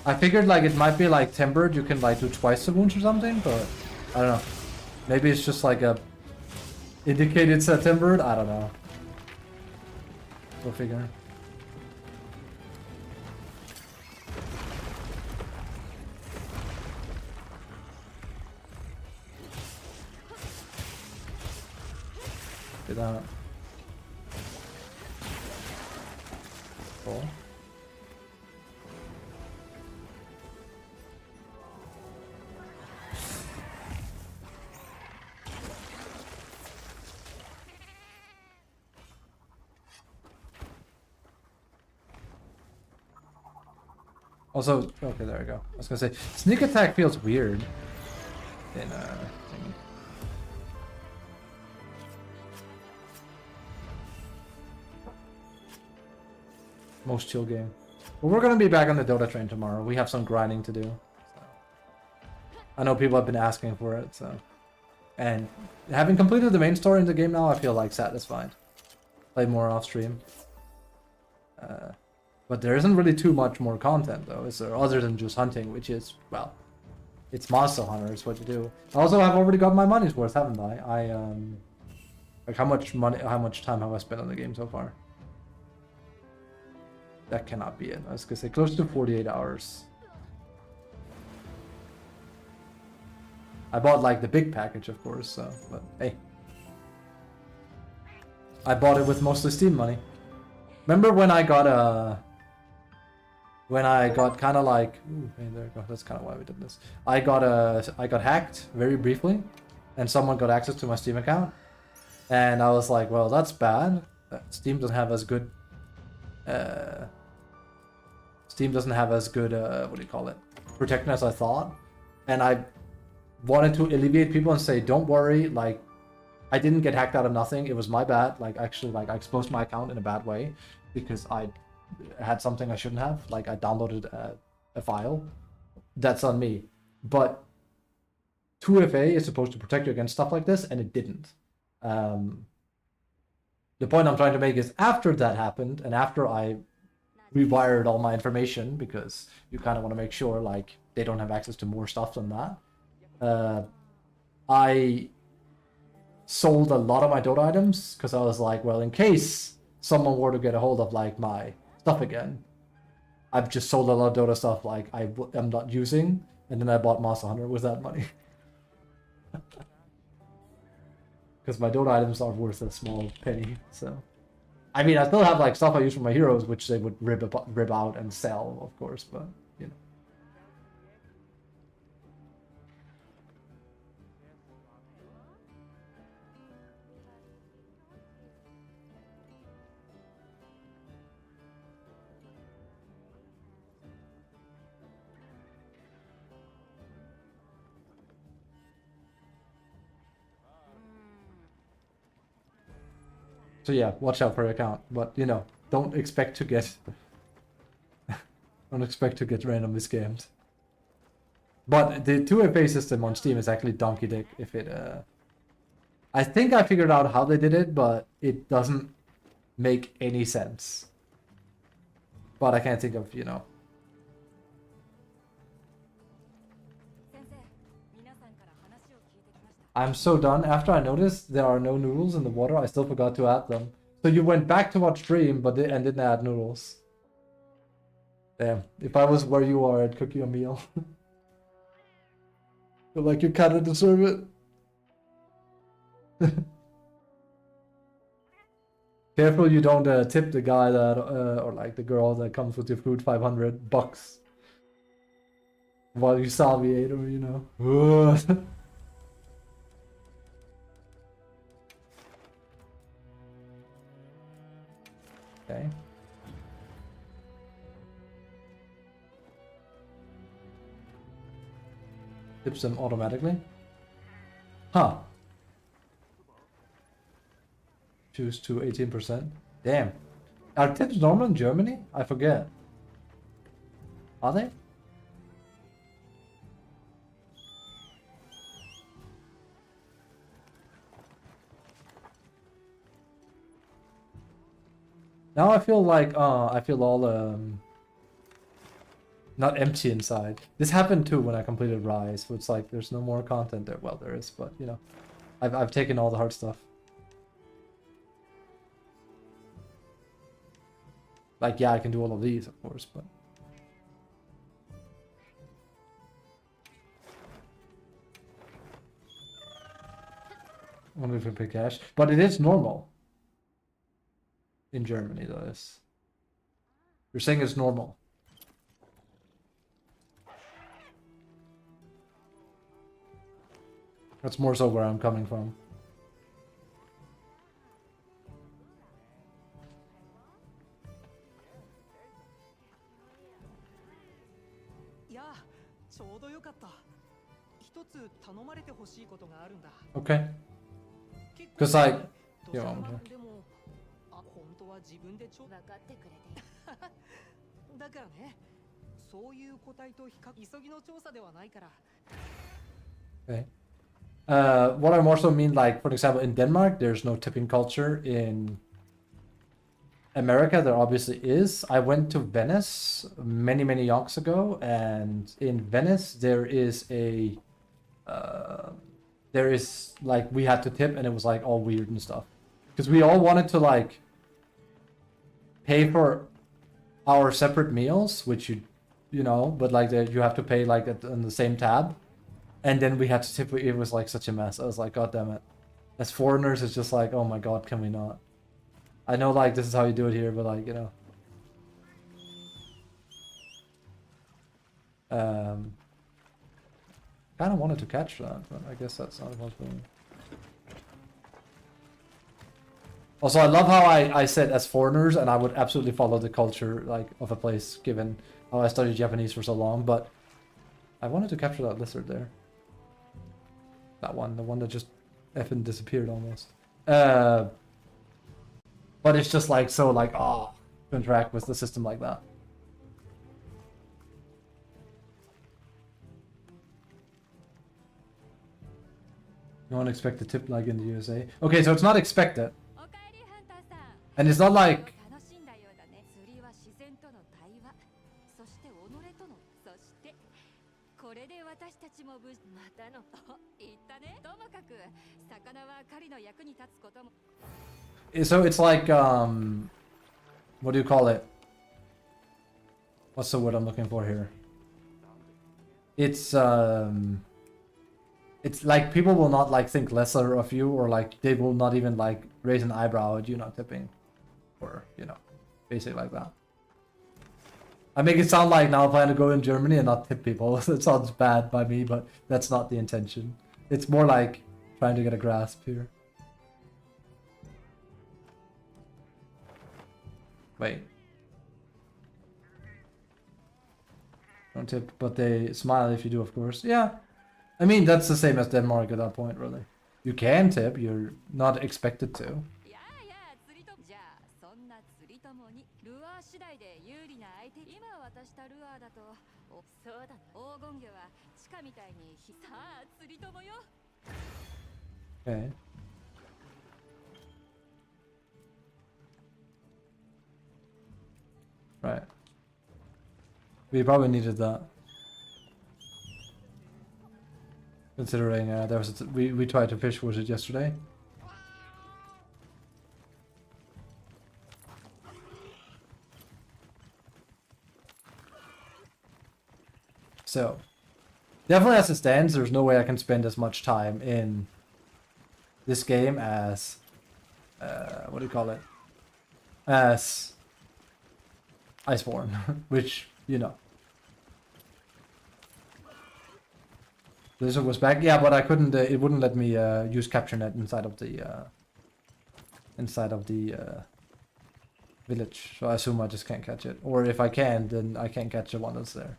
I figured like it might be like tempered, you can like do twice the wounds or something, but I don't know. Maybe it's just like a indicated set tempered, I don't know. We'll figure. Get that. Cool. Also, okay, there we go. I was gonna say, sneak attack feels weird in thingy. Most chill game. Well, we're gonna be back on the Dota train tomorrow. We have some grinding to do. So. I know people have been asking for it, so. And having completed the main story in the game now, I feel like satisfied. Play more off stream. But there isn't really too much more content though, is there? Other than just hunting, which is, well, it's Monster Hunter, it's what you do. Also, I've already got my money's worth, haven't I? Like how much time have I spent on the game so far? That cannot be it. I was gonna say close to 48 hours. I bought like the big package, of course, so, but hey. I bought it with mostly Steam money. Remember when I got kind of like, ooh, hey, there you go. That's kind of why we did this. I got hacked very briefly, and someone got access to my Steam account, and I was like, well, that's bad. Steam doesn't have as good. Steam doesn't have as good what do you call it? Protection as I thought, and I wanted to alleviate people and say, don't worry, like. I didn't get hacked out of nothing. It was my bad. Like, actually, like, I exposed my account in a bad way because I had something I shouldn't have. Like, I downloaded a file. That's on me. But 2FA is supposed to protect you against stuff like this, and it didn't. The point I'm trying to make is after that happened, and after I rewired all my information, because you kind of want to make sure, like, they don't have access to more stuff than that, I sold a lot of my Dota items because I was like, well, in case someone were to get a hold of like my stuff again, I've just sold a lot of Dota stuff like I'm not using, and then I bought Monster Hunter with that money. Because my Dota items are worth a small penny, so. I mean, I still have like stuff I use for my heroes, which they would rip out and sell, of course, but you know. So yeah, watch out for your account, but you know, don't expect to get Don't expect to get randomly scammed. But the 2FA system on Steam is actually donkey dick if it I think I figured out how they did it, but it doesn't make any sense. But I can't think of, you know. 先生、皆さんから話を聞いてきました。 I'm so done. After I noticed there are no noodles in the water, I still forgot to add them. So you went back to watch stream, but and didn't add noodles. Damn. If I was where you are, I'd cook you a meal. Feel like you kind of deserve it. Careful you don't tip the guy that, or like the girl that comes with your food $500 while you salviate him, you know. Okay. Tips them automatically. Huh. Choose to 18%. Damn. Are tips normal in Germany? I forget. Are they? Now I feel like, I feel all, not empty inside. This happened too when I completed Rise, so it's like there's no more content there. Well, there is, but you know, I've taken all the hard stuff. Like, yeah, I can do all of these, of course, but only if we pay cash. But it is normal in Germany, though. This you're saying it's normal. That's more so where I'm coming from. Yeah, ちょうどよかった。一つ頼まれてほしいことがあるんだ。 Okay. 結構 Because like, 土 you 砂 know, のでも、本当は自分で分かってくれている。だからね、そういう個体と比較急ぎの調査ではないから。 okay. What I more so mean, like, for example, in Denmark, there's no tipping culture. In America, there obviously is. I went to Venice many, many yonks ago, and in Venice, there is like, we had to tip, and it was like all weird and stuff. Because we all wanted to, like, pay for our separate meals, which you know, but like, you have to pay, like, on the same tab. And then we had to tip. It was like such a mess. I was like, God damn it. As foreigners, it's just like, oh my God, can we not? I know, like, this is how you do it here, but like, you know. Kind of wanted to catch that, but I guess that's not a possibility. Also, I love how I said as foreigners, and I would absolutely follow the culture, like, of a place, given how I studied Japanese for so long, but I wanted to capture that lizard there. That one, the one that just effing disappeared almost. But it's just like, so like, oh, to interact with the system like that. You don't expect the tip like in the USA. Okay, so it's not expected. おかえりハンターさん。 And it's not like, 楽しんだようだね。釣りは自然との対話、そして己との、そしてこれで私たちもまたの言ったね。ともかく魚は狩りの役に立つことも。 so it's like, what do you call it? What's the word I'm looking for here? It's like people will not like think lesser of you, or like they will not even like raise an eyebrow at you not tipping, or you know, basically like that. I make it sound like now I plan to go in Germany and not tip people. It sounds bad by me, but that's not the intention. It's more like trying to get a grasp here. Wait. Don't tip, but they smile if you do, of course. Yeah. I mean, that's the same as Denmark at that point, really. You can tip, you're not expected to. やあやあ釣りとじゃあそんな釣りともにルアー次第で有利な相手。今渡したルアーだと、そうだね。黄金魚は地下みたいにさあ釣り友よ。 Okay. Right. We probably needed that. Considering there was we tried to fish with it yesterday. So, definitely as it stands, there's no way I can spend as much time in this game as what do you call it? As Iceborne, which, you know. Blizzard was back, yeah, but I couldn't. It wouldn't let me use CaptureNet inside of the village. So I assume I just can't catch it, or if I can, then I can't catch the one that's there.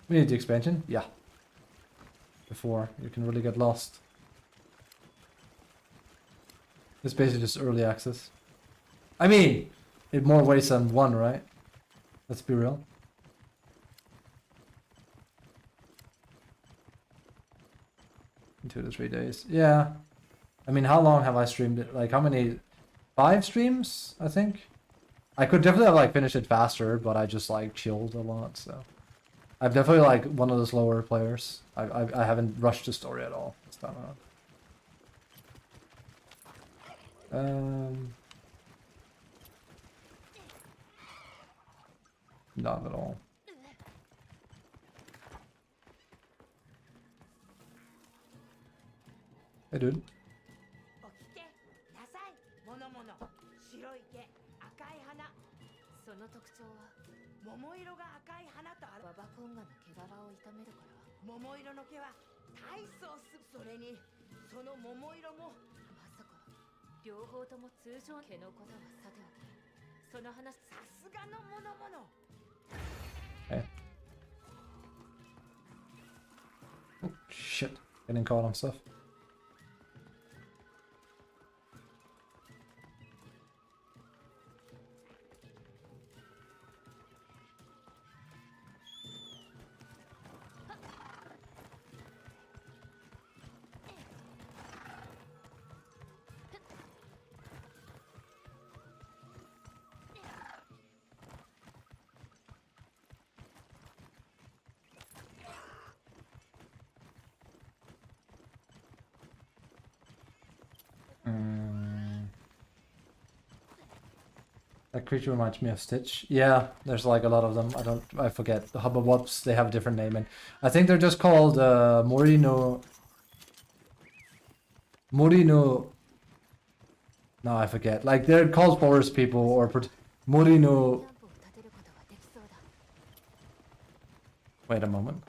We need the expansion, yeah. Before you can really get lost. It's basically just early access. I mean, in more ways than one, right? Let's be real. In 2 to 3 days. Yeah. I mean, how long have I streamed it? Like, how many? 5 streams, I think? I could definitely have, like, finished it faster, but I just, like, chilled a lot, so. I'm definitely, like, one of the slower players. I haven't rushed the story at all this time around. Not at all. Hey, dude. おきて、多彩、ものもの、白い毛、赤い花。その特徴は桃色が赤い花とある。ババコンガの毛柄を傷めるから。桃色の毛は体操する。それに、その桃色も。まさか両方とも通常毛のことはさておき、その話。さすがのものもの。Hey. Oh, shit. Getting caught on stuff. That creature reminds me of Stitch. Yeah, there's like a lot of them. I forget. The Hubba they have a different name, and I think they're just called Morino. No, I forget. Like they're called forest people or Morino. キャンプを立てることができそうだ。 Wait a moment.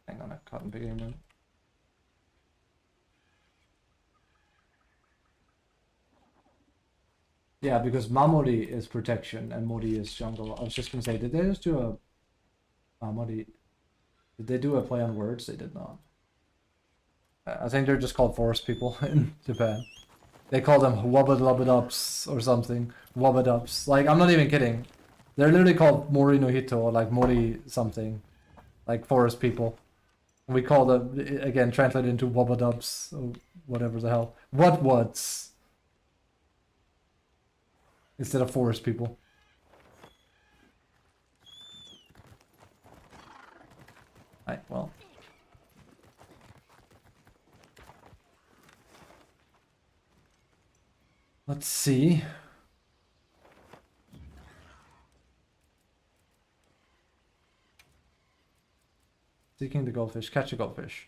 Hang on, I caught in beginning mode. Yeah, because Mamori is protection and Mori is jungle. I was just gonna say, did they just do a Mamori? Did they do a play on words? They did not. I think they're just called forest people in Japan. They call them Wabadlabadups or something. Wabadups. Like, I'm not even kidding. They're literally called Mori no Hito or like Mori something. Like forest people. And we call them, again, translated into Wabadups or whatever the hell. What's? Instead of forest people. Right, well. Let's see. Seeking the goldfish. Catch a goldfish.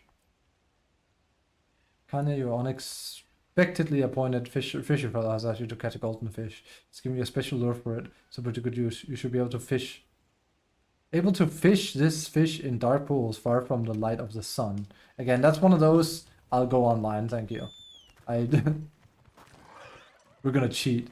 Kanye, your unexpectedly appointed fisher fellow has asked you to catch a golden fish. It's giving you a special lure for it. So pretty good use. You should be able to fish. Able to fish this fish in dark pools far from the light of the sun. Again, that's one of those. I'll go online, thank you. We're gonna cheat.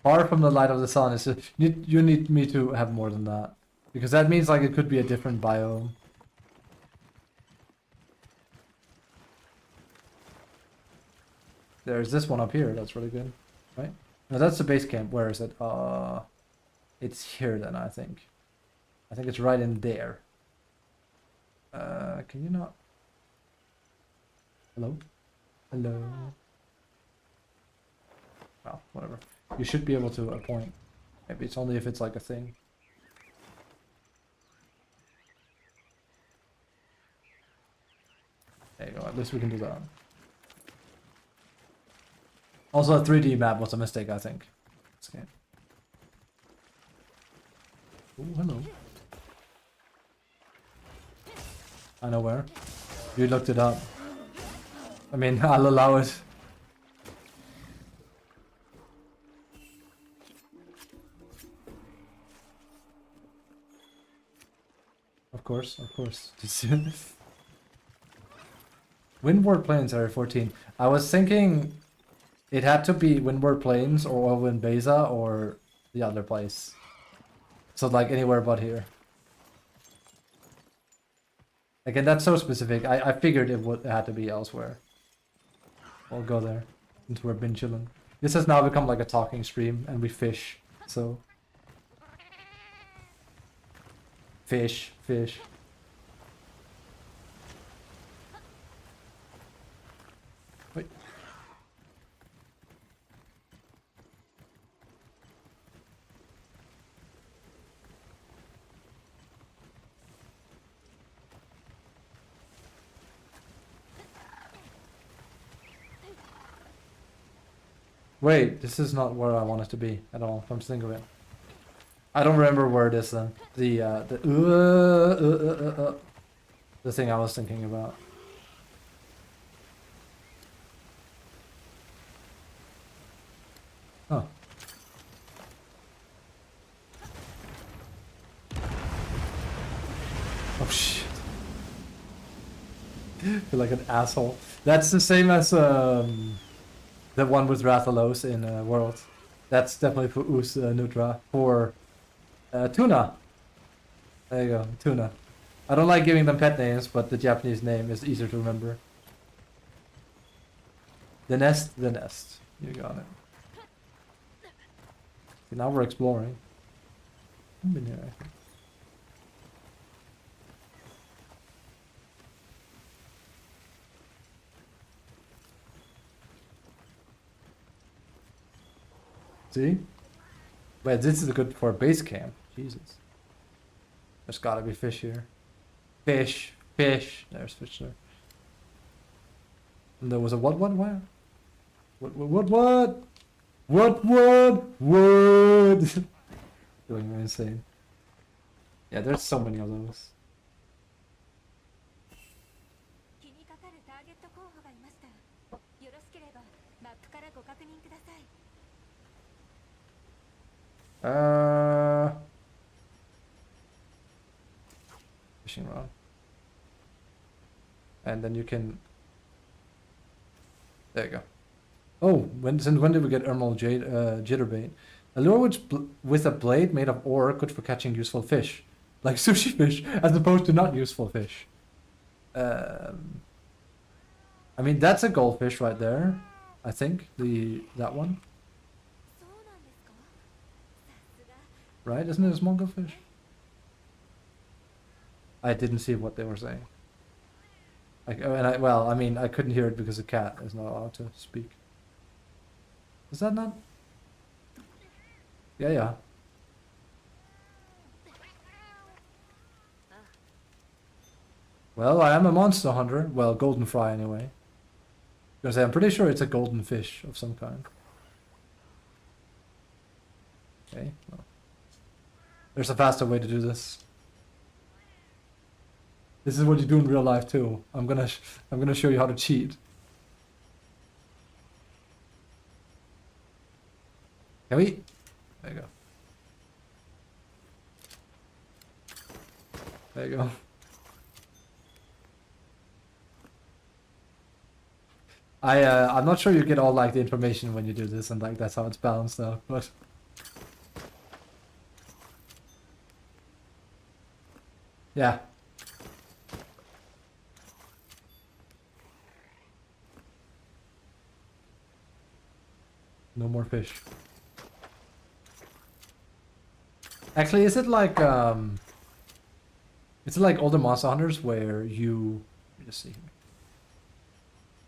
Far from the light of the sun is you need me to have more than that. Because that means like it could be a different biome. there's this one up here. That's really good, right? No, that's the base camp. Where is it? It's here then, I think. I think it's right in there. Can you not? Hello? Hello? Well, whatever. You should be able to appoint. Maybe it's only if it's like a thing. There you go, at least we can do that. Also, a 3D map was a mistake, I think. Okay. Oh, hello. I know where. You looked it up. I mean, I'll allow it. Of course, of course. Windward Plains Area 14. I was thinking it had to be Windward Plains or Orwin Beza or the other place. So like anywhere but here. Again, that's so specific. I figured it had to be elsewhere. I'll go there. Since we've been chilling. This has now become like a talking stream and we fish. So fish, fish. Wait. Wait, this is not where I want it to be at all. Come to think of it. I don't remember where it is then. The thing I was thinking about. Oh. Oh shit. I feel like an asshole. That's the same as the one with Rathalos in World. That's definitely for Us Nutra. For Tuna. There you go, Tuna. I don't like giving them pet names, but the Japanese name is easier to remember. The nest, the nest. You got it. See, now we're exploring. I've been here, I think. See? Wait, this is good for a base camp. Jesus. There's gotta be fish here. Fish. Fish. There's fish there. And there was a what? Where? What? Doing me insane. Yeah, there's so many of those. 気にかかるターゲット候補がいました。よろしければマップからご確認ください。Fishing rod. And then you can... There you go. Oh, since when did we get Emerald Jade, Jitterbait? A lure with a blade made of ore, good for catching useful fish. Like sushi fish, as opposed to not useful fish. I mean, that's a goldfish right there. I think, that one. そうなんですか。さすが。 Right? Isn't it a small goldfish? I didn't see what they were saying. Well, I mean, I couldn't hear it because the cat is not allowed to speak. Is that not? Yeah, yeah. Well, I am a monster hunter. Well, golden fry anyway. Because I'm pretty sure it's a golden fish of some kind. Okay. Well. There's a faster way to do this. This is what you do in real life too. I'm gonna show you how to cheat. Can we? There you go. There you go. I'm not sure you get all like the information when you do this, and like that's how it's balanced though, but. Yeah. No more fish. Actually, is it like older Monster Hunters where you let me just see here.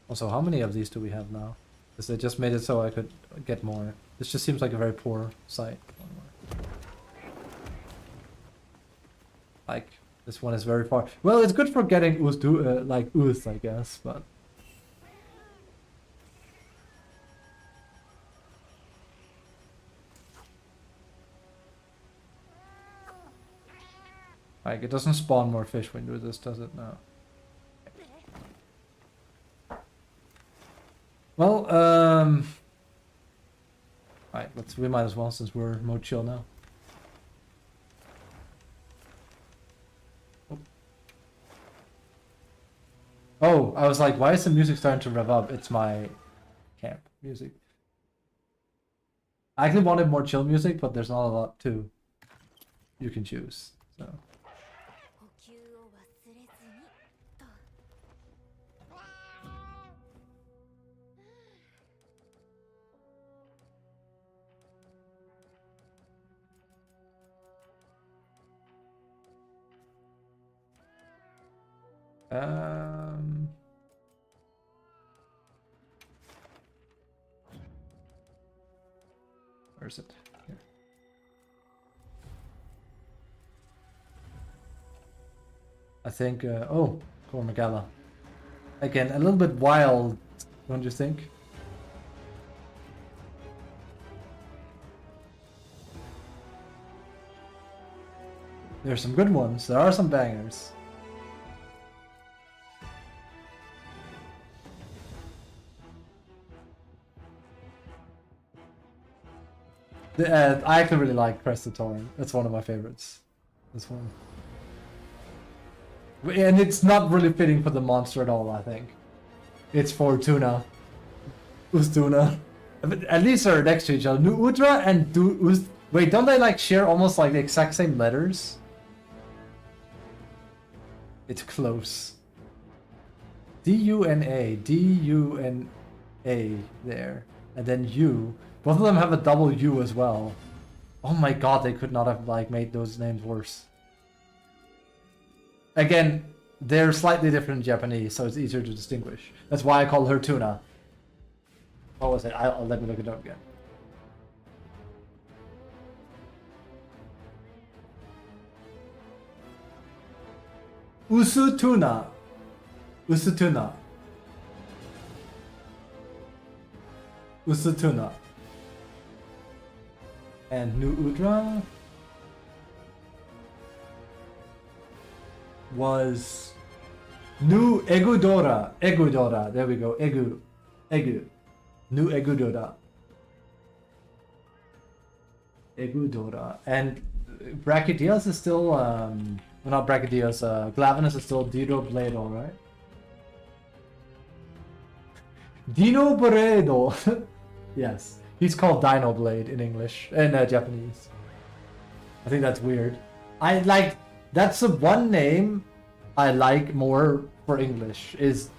Also, how many of these do we have now? Because they just made it so I could get more. This just seems like a very poor site. Like, this one is very far. Well, it's good for getting like ooze, I guess, but... Like, it doesn't spawn more fish when you do this, does it? No. Well, alright, we might as well since we're mode chill now. Oh, I was like, why is the music starting to rev up? It's my camp music. I actually wanted more chill music, but there's not a lot to you can choose. So. 呼吸を忘れずにと。Where is it? Here. I think, oh, Cormagala. Again, a little bit wild, don't you think? There's some good ones, there are some bangers. I actually really like Crested Torrent. That's one of my favorites. This one. And it's not really fitting for the monster at all, I think. It's for Tuna. Ustuna. At least they're next to each other. Nu Udra and wait, don't they like share almost like the exact same letters? It's close. D-U-N-A. D-U-N-A there. And then U. Both of them have a double U as well. Oh my god, they could not have like made those names worse. Again, they're slightly different in Japanese, so it's easier to distinguish. That's why I call her Tuna. What was it? I'll let me look it up again. Usutuna. Usutuna. Usutuna. And Nu Udra was Nu Egudora. Egudora. There we go. Egu. Nu Egudora. Egudora. And Brachydios is still well, not Brachydios, Glavenus is still Dino Blado, right? Dino Blado. Yes. He's called Dino Blade in English, in Japanese. I think that's weird. That's the one name I like more for English, is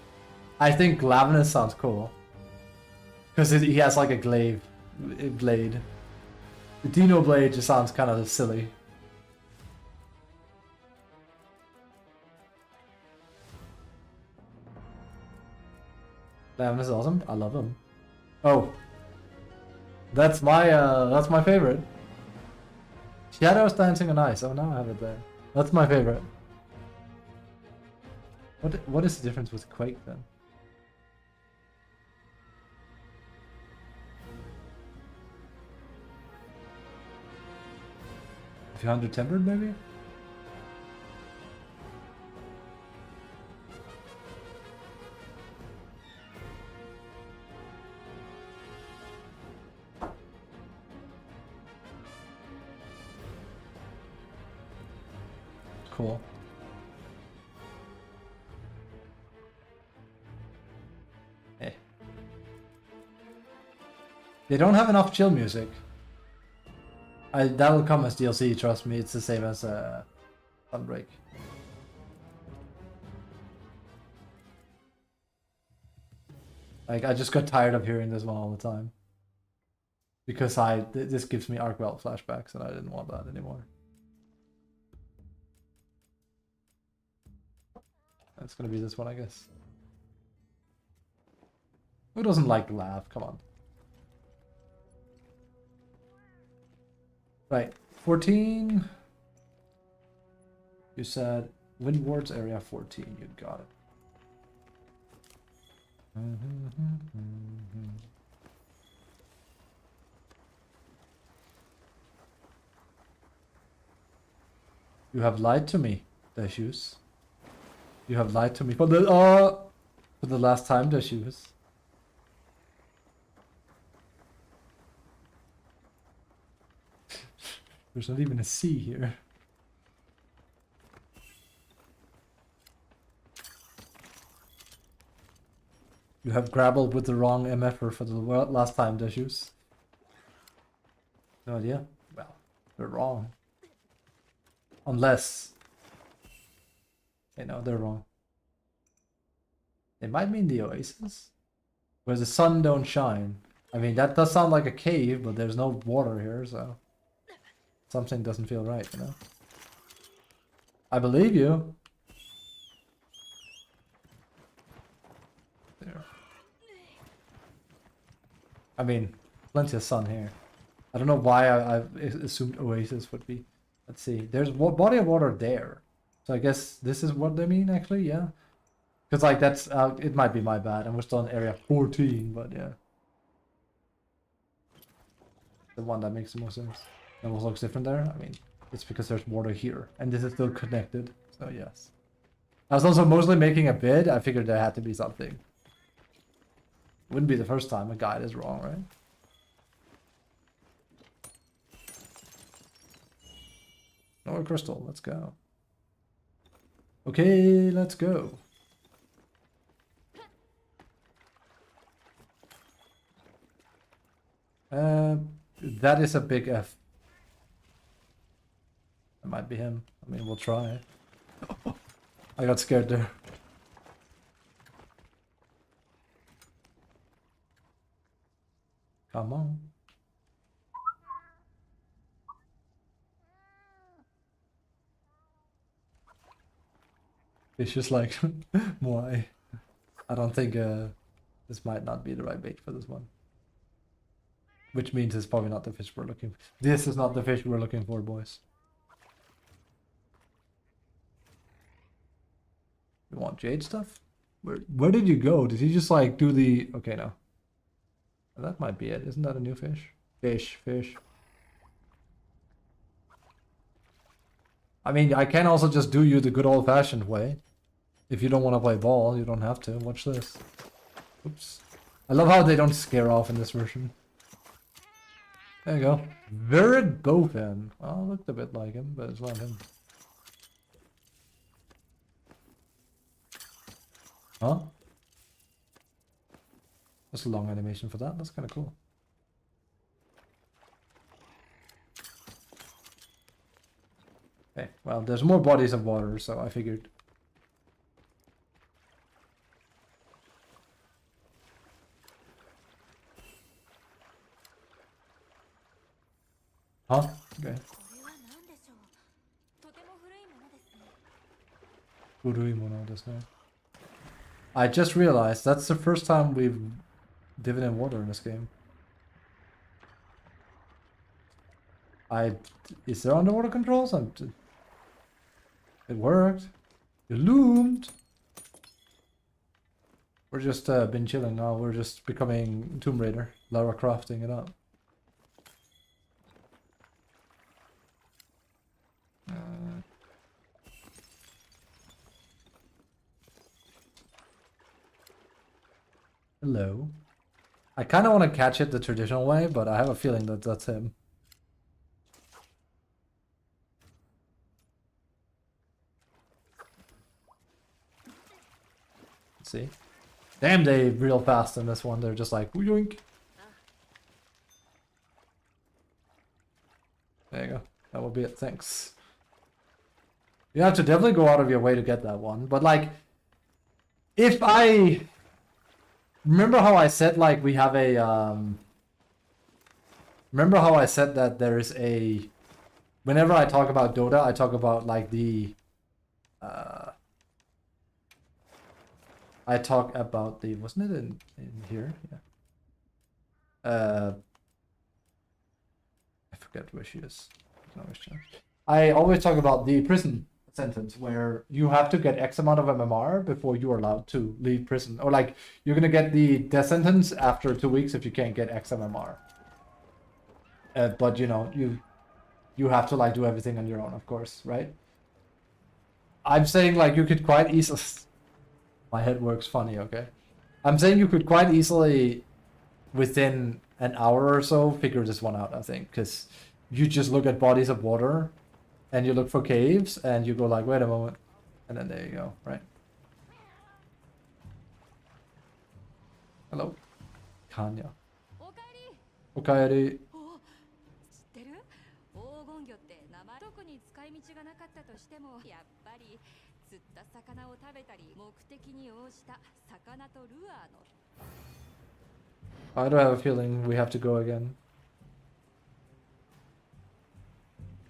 I think Glavenus sounds cool. Because he has like a blade. The Dino Blade just sounds kind of silly. Glavenus is awesome. I love him. Oh. That's my favorite. Shadows Dancing on Ice. Oh, now I have it there. That's my favorite. What is the difference with Quake then? If you're under tempered, maybe? Cool. Hey. They don't have enough chill music. That'll come as DLC, trust me. It's the same as Sunbreak. Like, I just got tired of hearing this one all the time. Because this gives me Arkwell flashbacks and I didn't want that anymore. That's gonna be this one, I guess. Who doesn't like to laugh? Come on. Right, 14. You said Windward's area 14. You got it. You have lied to me, Deshus. You have lied to me for the last time, Deshus. There's not even a C here. You have grappled with the wrong MFer for the last time, Deshus. No idea? Well, they're wrong. Unless... Okay, no, they're wrong. It might mean the oasis? Where the sun don't shine. I mean, that does sound like a cave, but there's no water here, so... Something doesn't feel right, you know? I believe you. There. I mean, plenty of sun here. I don't know why I assumed oasis would be. Let's see. There's a body of water there. So I guess this is what they mean, actually, yeah. Because, like, that's... it might be my bad. And we're still in area 14, but yeah. The one that makes the most sense. And what looks different there? I mean, it's because there's water here. And this is still connected. So, yes. I was also mostly making a bid. I figured there had to be something. Wouldn't be the first time a guide is wrong, right? Another crystal. Let's go. Okay, let's go. That is a big F. That might be him. I mean, we'll try. I got scared there. Come on. It's just like, why? I don't think this might not be the right bait for this one. Which means it's probably not the fish we're looking for. This is not the fish we're looking for, boys. You want jade stuff? Where did you go? Did he just like do the... Okay, no. That might be it. Isn't that a new fish? Fish. I mean, I can also just do you the good old-fashioned way. If you don't want to play ball, you don't have to. Watch this. Oops. I love how they don't scare off in this version. There you go. Virid Bowfin. Well, looked a bit like him, but it's not him. Huh? That's a long animation for that. That's kind of cool. Okay, well, there's more bodies of water, so I figured. Huh? Okay. I just realized that's the first time we've divvied in water in this game. Is there underwater controls? It worked. It loomed. We're just been chilling now. We're just becoming Tomb Raider, Lara crafting it up. Hello. I kind of want to catch it the traditional way, but I have a feeling that that's him. Let's see. Damn, they real fast in this one. They're just like, yoink. There you go. That will be it. Thanks. You have to definitely go out of your way to get that one. But like, if I... Remember how I said like we have a Remember how I said that there is a... Whenever I talk about Dota, I talk about like the... I talk about the... Wasn't it in here? Yeah. I forget where she is. I always talk about the prison sentence where you have to get X amount of MMR before you are allowed to leave prison. Or like, you're gonna get the death sentence after 2 weeks if you can't get X MMR. But you know, you have to like do everything on your own, of course, right? I'm saying like you could quite easily... My head works funny, okay? I'm saying you could quite easily, within an hour or so, figure this one out, I think. Because you just look at bodies of water, and you look for caves, and you go like, wait a moment. And then there you go, right? Hello. Kanya. おかえり。 Okaeri. お、知ってる？黄金魚って名前特に使い道がなかったとしてもやっぱり釣った魚を食べたり目的に応じた魚とルアーの I do have a feeling we have to go again.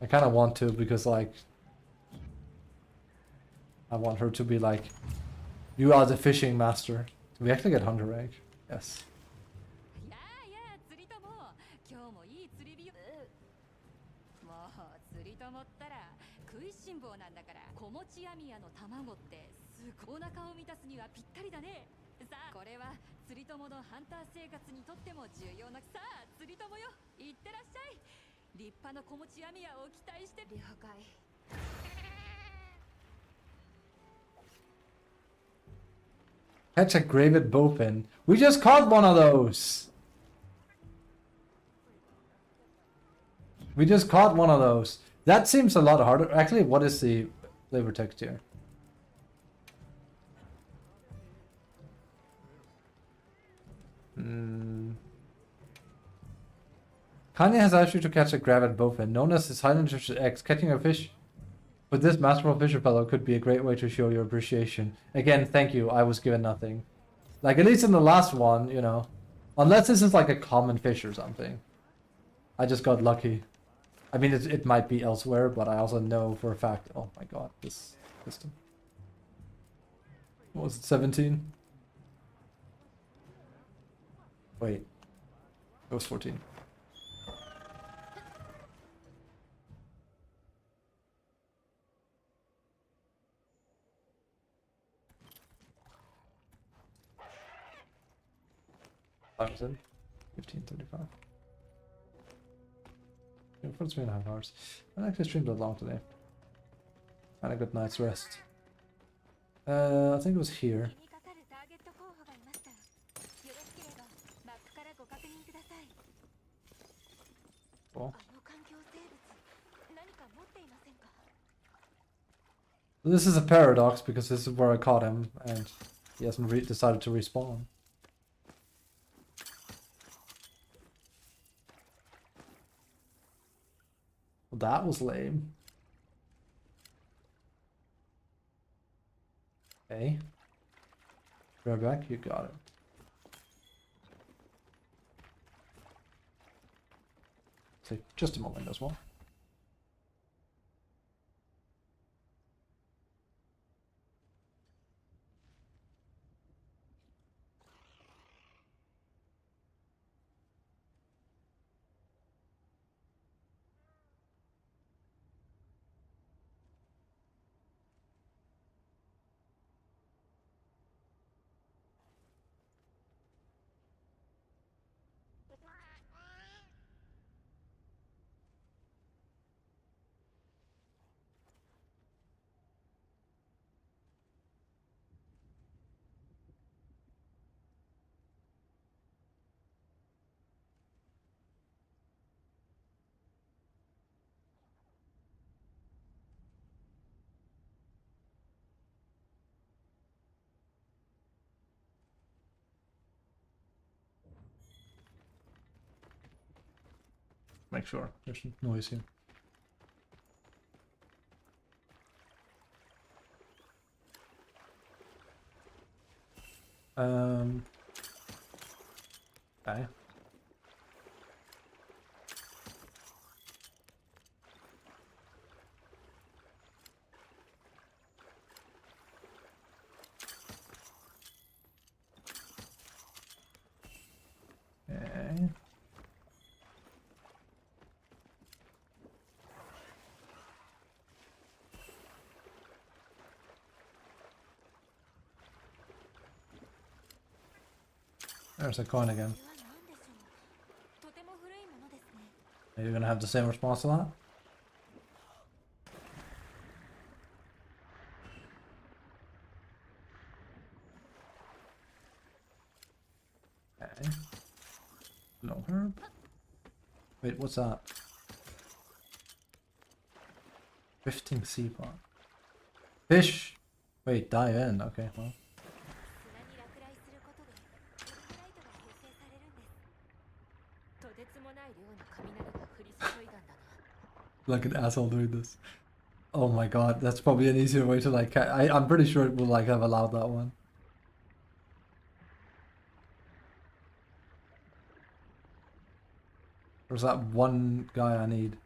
I kind of want to because like I want her to be like, you are the fishing master. Do we actually get hunter rank? Yes. やあやあ釣り友今日もいい釣り日よもう釣り友ったら食いしん坊なんだから子持ち網屋の卵ってすごいお腹を満たすにはぴったりだねさあこれは釣り友のハンター生活にとっても重要なさあ釣り友よいってらっしゃい立派な子持ち網屋を期待して了解 Catch a gravid bowfin. We just caught one of those. We just caught one of those. That seems a lot harder. Actually, what is the flavor text here? Kanye has asked you to catch a gravid bowfin, known as the silent fisher X. Catching a fish with this masterful fisher fellow could be a great way to show your appreciation. Again, thank you. I was given nothing. Like, at least in the last one, you know. Unless this is like a common fish or something. I just got lucky. I mean, it might be elsewhere, but I also know for a fact... Oh my god, this system. What was it, 17? Wait. It was 14. Times in 15:35. Yeah, for 3.5 hours. I actually streamed that long today. And a good night's rest. I think it was here. 気にかかるターゲット候補がいましたよろしければマップからご確認ください Oh. あの環境生物何か持っていませんか This is a paradox because this is where I caught him and he hasn't decided to respawn. Well, that was lame. Okay. Right back, you got it. Take just a moment as well. Make sure there's noise here. Okay. There's a coin again. これは何でしょう。とても古いものですね。 Are you gonna have the same response to that? Okay. No herb. Wait, what's that? Drifting sea pot. Fish! Wait, die in. Okay, well. 砂に落雷することでトルフライトが形成されるんです。とてつもない量の雷が降り注いだんだな。 Like an asshole doing this. Oh my god, that's probably an easier way to like. I'm pretty sure it would like have allowed that one. There's that one guy I need.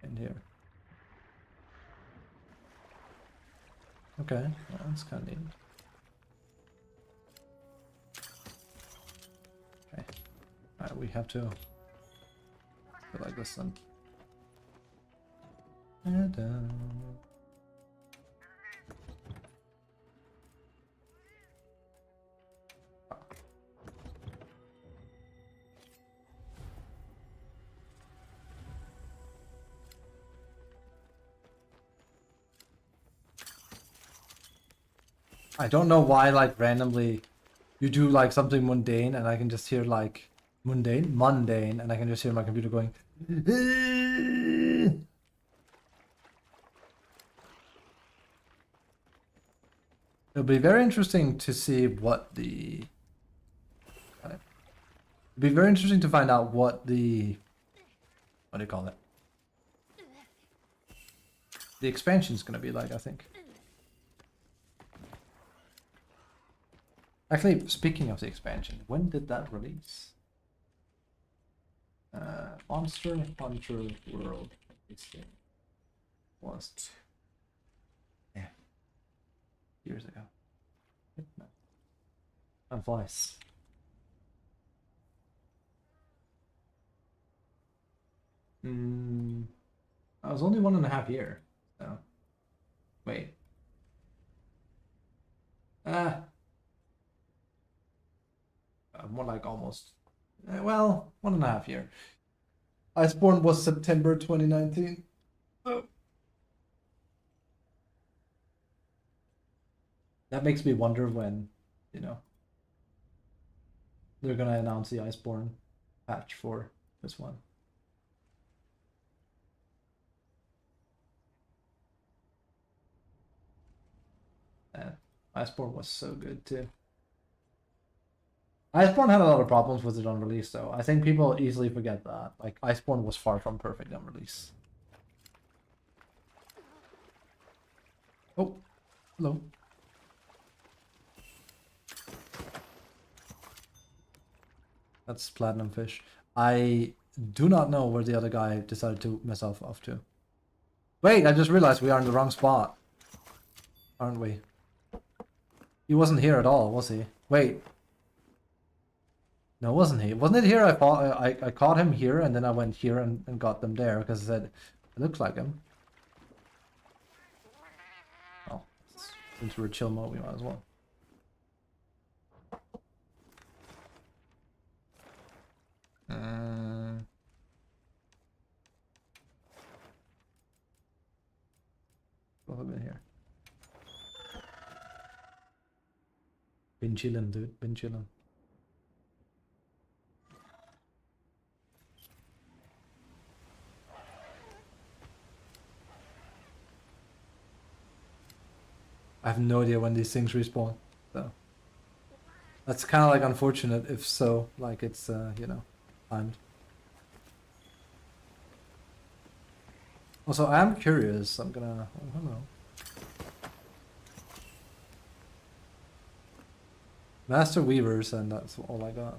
In here. Okay, well, that's kind of neat. Okay. Alright, we have to go like this then. And I don't know why, like, randomly you do like something mundane and I can just hear like mundane, and I can just hear my computer going. It'll be very interesting to see what the. It'll be very interesting to find out what the. What do you call it? The expansion's gonna be like, I think. Actually, speaking of the expansion, when did that release? Monster Hunter World. This game was years ago. Time flies. I was only 1.5 years. So wait. More like almost. Well, 1.5 years. Iceborne was September 2019. Oh. That makes me wonder when, you know, they're gonna announce the Iceborne patch for this one. And Iceborne was so good too. Iceborne had a lot of problems with it on release, though. I think people easily forget that. Like, Iceborne was far from perfect on release. Oh, hello. That's platinum fish. I do not know where the other guy decided to mess off to. Wait, I just realized we are in the wrong spot. Aren't we? He wasn't here at all, was he? Wait. No, wasn't he? Wasn't it here? I caught him here, and then I went here and got them there because I said it looks like him. Oh, since we're chill mode, we might as well. What have I been here? Been chillin', dude. Been chillin'. I have no idea when these things respawn, so that's kind of like unfortunate if so, like it's you know, timed. Also, I am curious. I'm gonna, I don't know. Master Weavers, and that's all I got.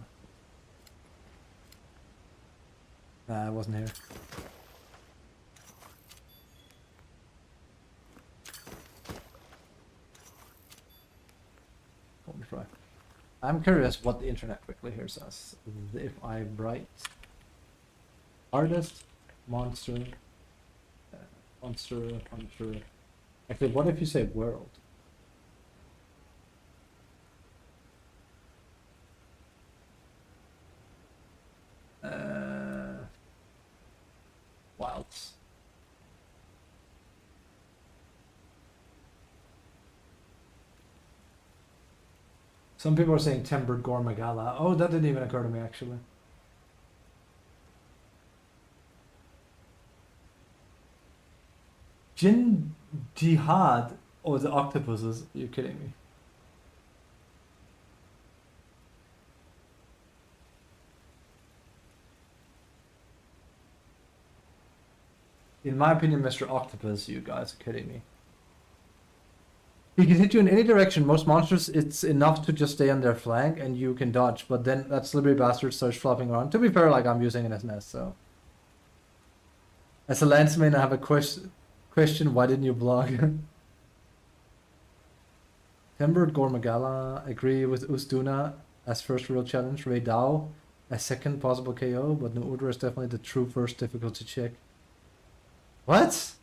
Nah, I wasn't here. Try. I'm curious what the internet quickly here says. If I write artist, monster, monster, hunter. Actually, what if you say world? wilds. Some people are saying Tempered Gore Magala. Oh, that didn't even occur to me actually. Jin Jihad. Oh, the octopuses. You're kidding me. In my opinion, Mr. Octopus, you guys are kidding me. He can hit you in any direction. Most monsters, it's enough to just stay on their flank and you can dodge. But then that slippery bastard starts flopping around. To be fair, like I'm using an SnS, so. As a landsman, I have a question. Why didn't you blog? Tempered Gore Magala. Agree with Ustuna as first real challenge. Ray Dao as second possible KO. But No Udra is definitely the true first difficulty check. What?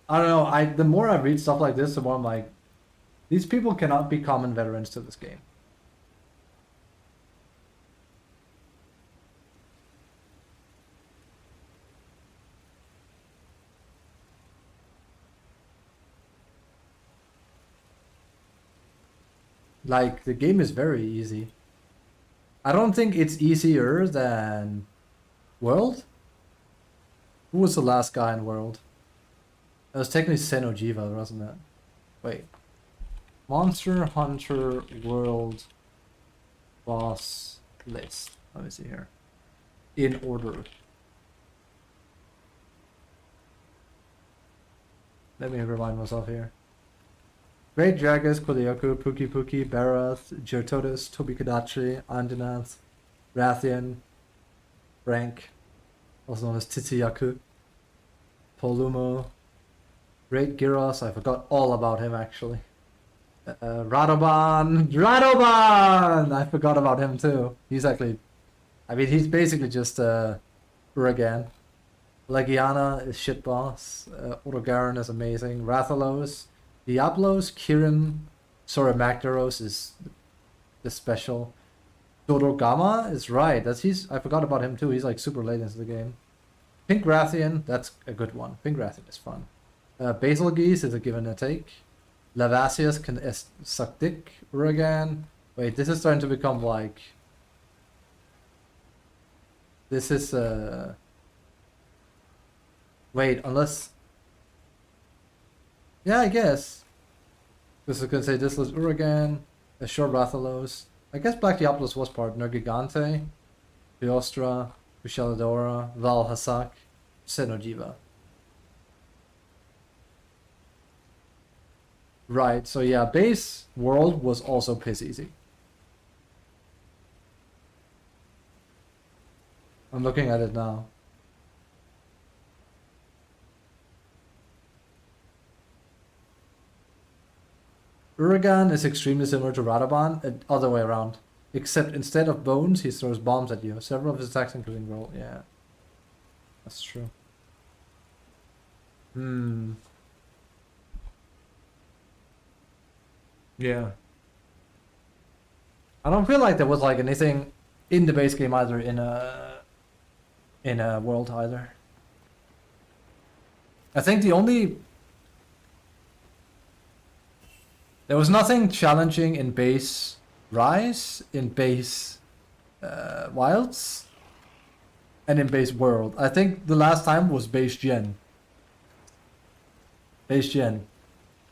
I don't know. The more I read stuff like this, the more I'm like, these people cannot be common veterans to this game. Like, the game is very easy. I don't think it's easier than World? Who was the last guy in World? It was technically Xenojiva, wasn't it? Wait. Monster Hunter World Boss List. Let me see here. In order. Let me remind myself here. Great Jagus, Kodayoku, Puki Puki, Barath, Jertotis, Tobikadachi, Andinath, Rathian, Frank, also known as Titiyaku, Polumo, Great Gyros, I forgot all about him actually. Radoban! I forgot about him too. He's actually, I mean, he's basically just Uragan. Legiana is shit boss. Orogaran is amazing. Rathalos, Diablos, Kirin, sorry, Magdaros is the special. Dodogama is right. I forgot about him too. He's like super late into the game. Pink Rathian, that's a good one. Pink Rathian is fun. Basil Geese is a give and a take. Lavasius can suck dick. Uragan. Wait, this is starting to become like. This is wait, unless. Yeah, I guess. This is gonna say this was Uragan, a short Rathalos. I guess Black Diablos was part. Nergigante, Piostra, Kushaladora, Val Hasak, Xenojiva. Right, so yeah, base world was also piss easy. I'm looking at it now. Uragan is extremely similar to Radoban, and other way around. Except instead of bones, he throws bombs at you. Several of his attacks including roll. Yeah. That's true. Yeah. I don't feel like there was like anything in the base game either in a world either. I think there was nothing challenging in base Rise, in base Wilds, and in base World. I think the last time was base Gen. Base Gen.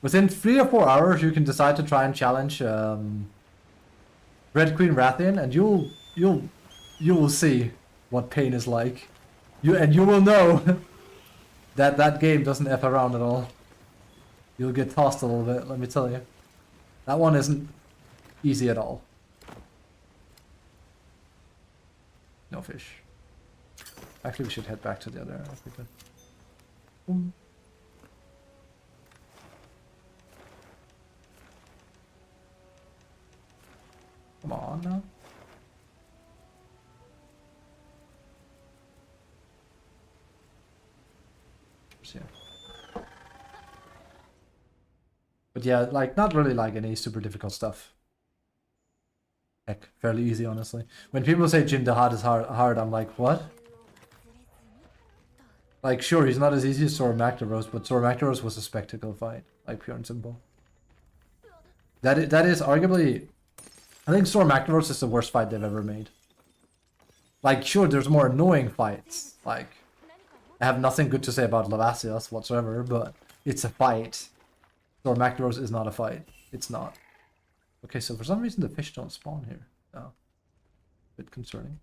Within 3 or 4 hours, you can decide to try and challenge Red Queen Rathian, and you will see what pain is like. You will know that that game doesn't F around at all. You'll get tossed a little bit, let me tell you. That one isn't easy at all. No fish. Actually, we should head back to the other. Boom. Come on now. Yeah. But yeah, like not really like any super difficult stuff. Heck, fairly easy, honestly. When people say Jin the hard is hard, I'm like, what? Like, sure, he's not as easy as Sora Magdaros, but Sora Magdaros was a spectacle fight, like pure and simple. That is arguably, I think Sora Magdaros is the worst fight they've ever made. Like, sure, there's more annoying fights. Like, I have nothing good to say about Lavasios whatsoever, but it's a fight. Sora Magdaros is not a fight. It's not. Okay, so for some reason the fish don't spawn here. Oh, bit concerning.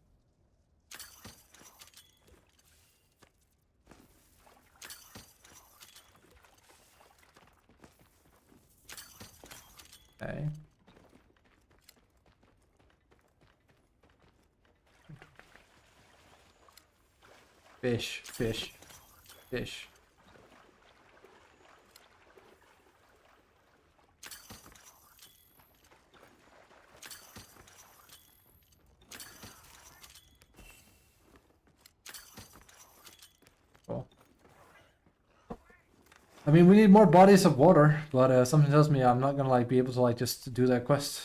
Okay. Fish, fish, fish. Cool. I mean, we need more bodies of water, but something tells me I'm not gonna like be able to like just do that quest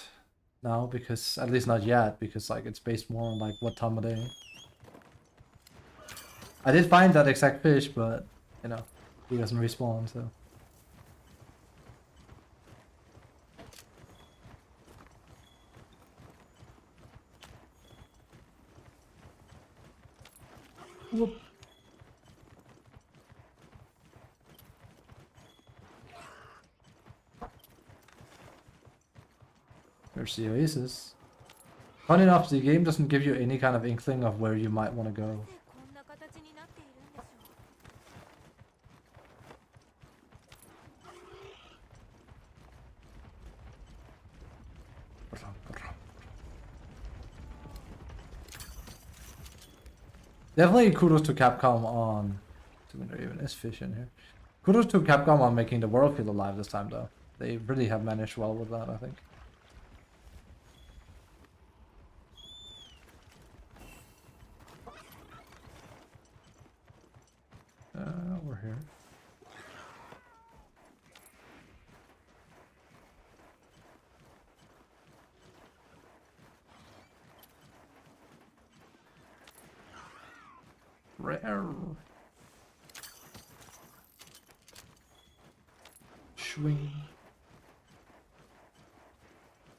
now, because at least not yet, because like it's based more on like what time of day. I did find that exact fish, but you know, he doesn't respawn, so. Whoop. There's the oasis. Funny enough, the game doesn't give you any kind of inkling of where you might want to go. こんな形になっているんでしょう。 Definitely kudos to Capcom on... I mean, there even is fish in here. Kudos to Capcom on making the world feel alive this time, though. They really have managed well with that, I think. We're here. Rare. Swing.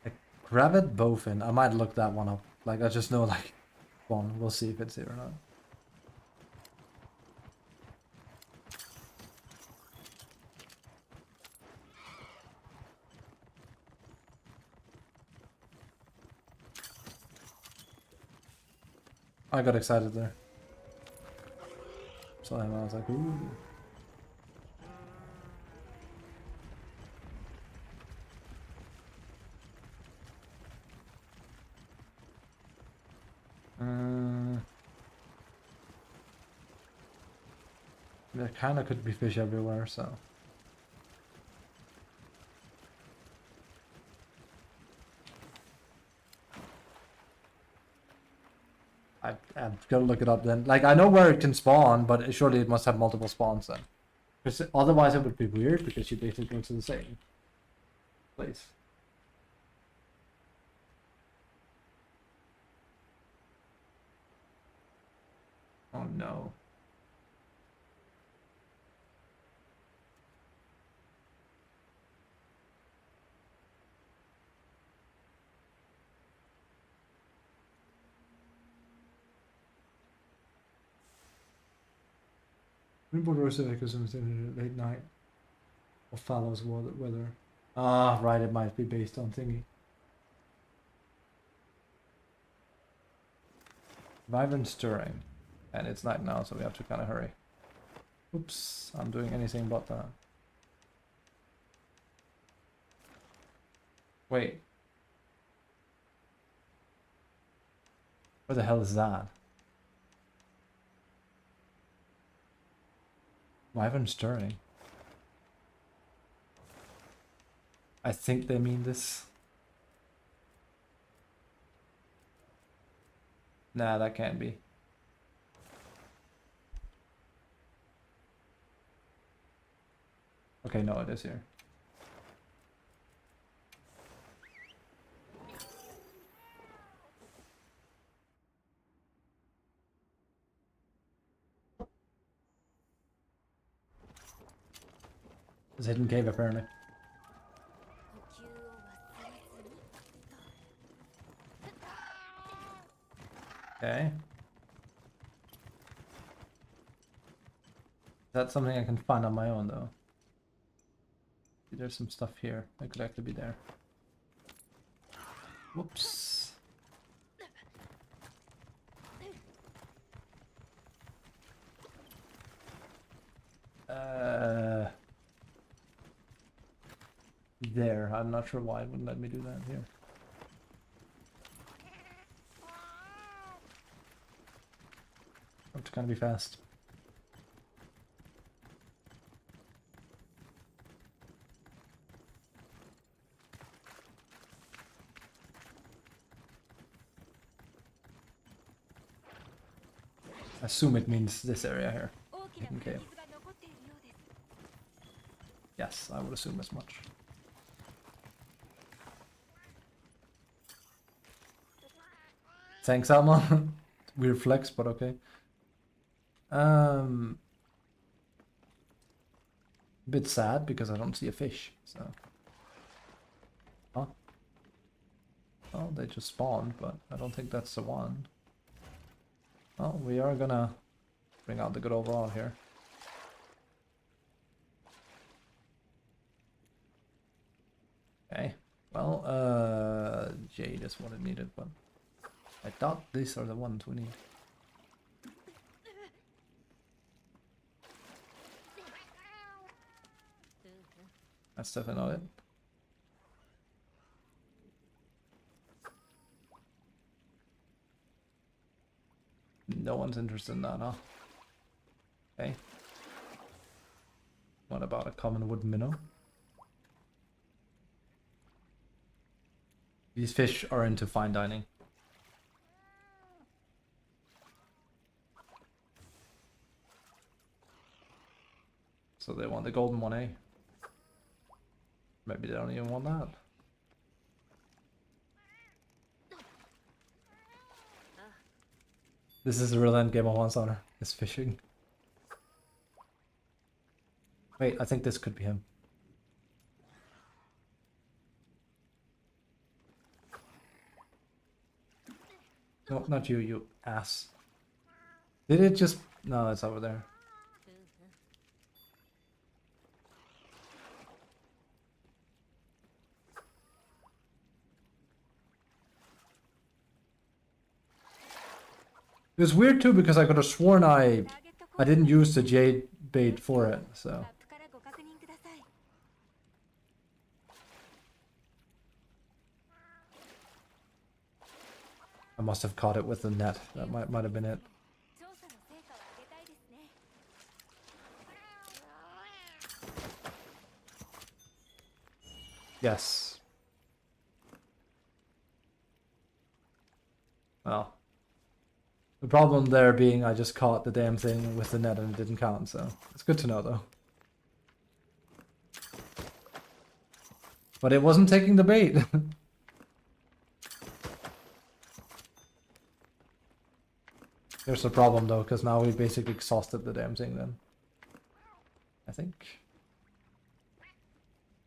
A Gravid Bowfin. I might look that one up. Like, I just know, like, one. We'll see if it's here or not. I got excited there. So I was like, ooh. There kind of could be fish everywhere, so. I've got to look it up then. Like, I know where it can spawn, but surely it must have multiple spawns then. Because otherwise it would be weird, because you basically go to the same place. Oh no. Rainbow Rosa echoes in late night or follows weather. Ah, right, it might be based on thingy. Vibrant stirring. And it's night now, so we have to kind of hurry. Oops, I'm doing anything but that. Wait. Where the hell is that? Wyvern stirring. I think they mean this. Nah, that can't be. Okay, no, it is here. It's a hidden cave apparently. 呼吸を忘れずに Okay. That's something I can find on my own though. There's some stuff here that could actually be there. Whoops. There. I'm not sure why it wouldn't let me do that here. Have to kind of be fast. I assume it means this area here. 大きな Okay. 傷が残っているようです Yes, I would assume as much. Thanks, Alma. Weird flex, but okay. Bit sad because I don't see a fish, so. Huh? Oh, they just spawned, but I don't think that's the one. Oh, we are gonna bring out the good overall here. Okay. Well, jade is what it needed, but I thought these are the ones we need. That's definitely not it. No one's interested in that, huh? Okay. What about a common wood minnow? These fish are into fine dining. So they want the golden one, eh? Maybe they don't even want that. This is the real end game I want, Honor. Is fishing. Wait, I think this could be him. No, not you, you ass. Did it just... No, it's over there. It was weird too because I could have sworn I didn't use the jade bait for it, so. マップからご確認ください I must have caught it with the net. That might have been it. 調査の成果を上げたいですね Yes. Well. The problem there being I just caught the damn thing with the net and it didn't count, so it's good to know though. But it wasn't taking the bait. There's a problem though, because now we basically exhausted the damn thing then. I think.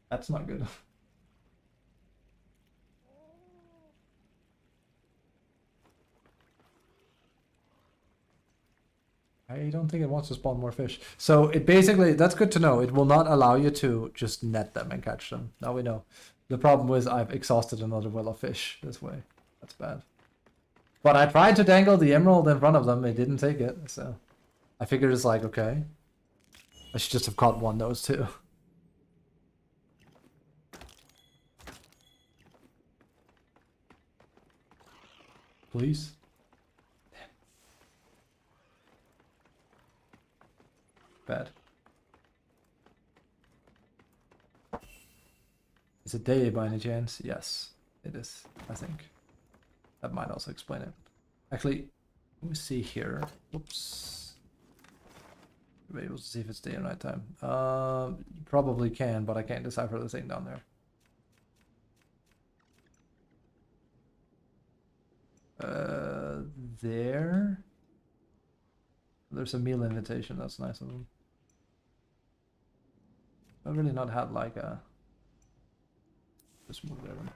That's not good. I don't think it wants to spawn more fish. So it basically, that's good to know. It will not allow you to just net them and catch them. Now we know. The problem was I've exhausted another well of fish this way. That's bad. But I tried to dangle the emerald in front of them. It didn't take it. So I figured it's like, okay. I should just have caught one of those too. Please. Bad. Is it day by any chance? Yes, it is, I think. That might also explain it. Actually, let me see here. Whoops. You'll be able to see if it's day or night time. You probably can, but I can't decipher the thing down there. There. There's a meal invitation. That's nice of them. I've really not had like a... Just move there then.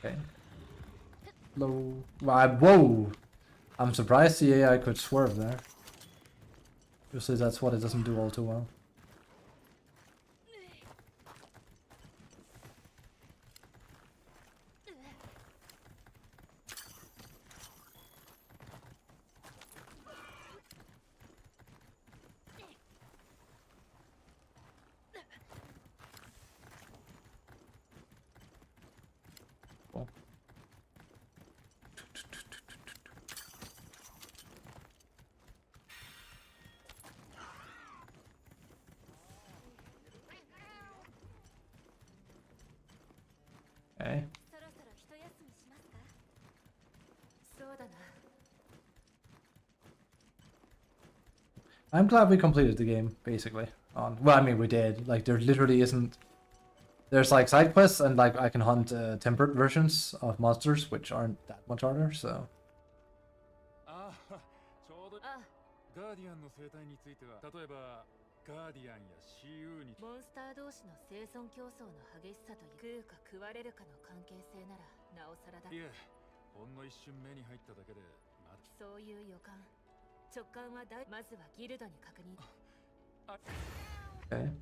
Okay. Low. Whoa! I'm surprised the AI could swerve there. Usually that's what it doesn't do all too well. Cool. Okay. そろそろ一休みしますか？そうだな。 I'm glad we completed the game, basically. Well, I mean, we did. Like, there literally isn't... There's, like, side quests, and, like, I can hunt tempered versions of monsters, which aren't that much harder, so... ああ、ちょうどあ、ガーディアンの生態については、例えばガーディアンや CU にモンスター同士の生存競争の激しさという食うか食われるかの関係性ならなおさらだ。いえ、ほんの一瞬目に入っただけで、まだそういう予感。直感はまずはギルドに確認。 Okay.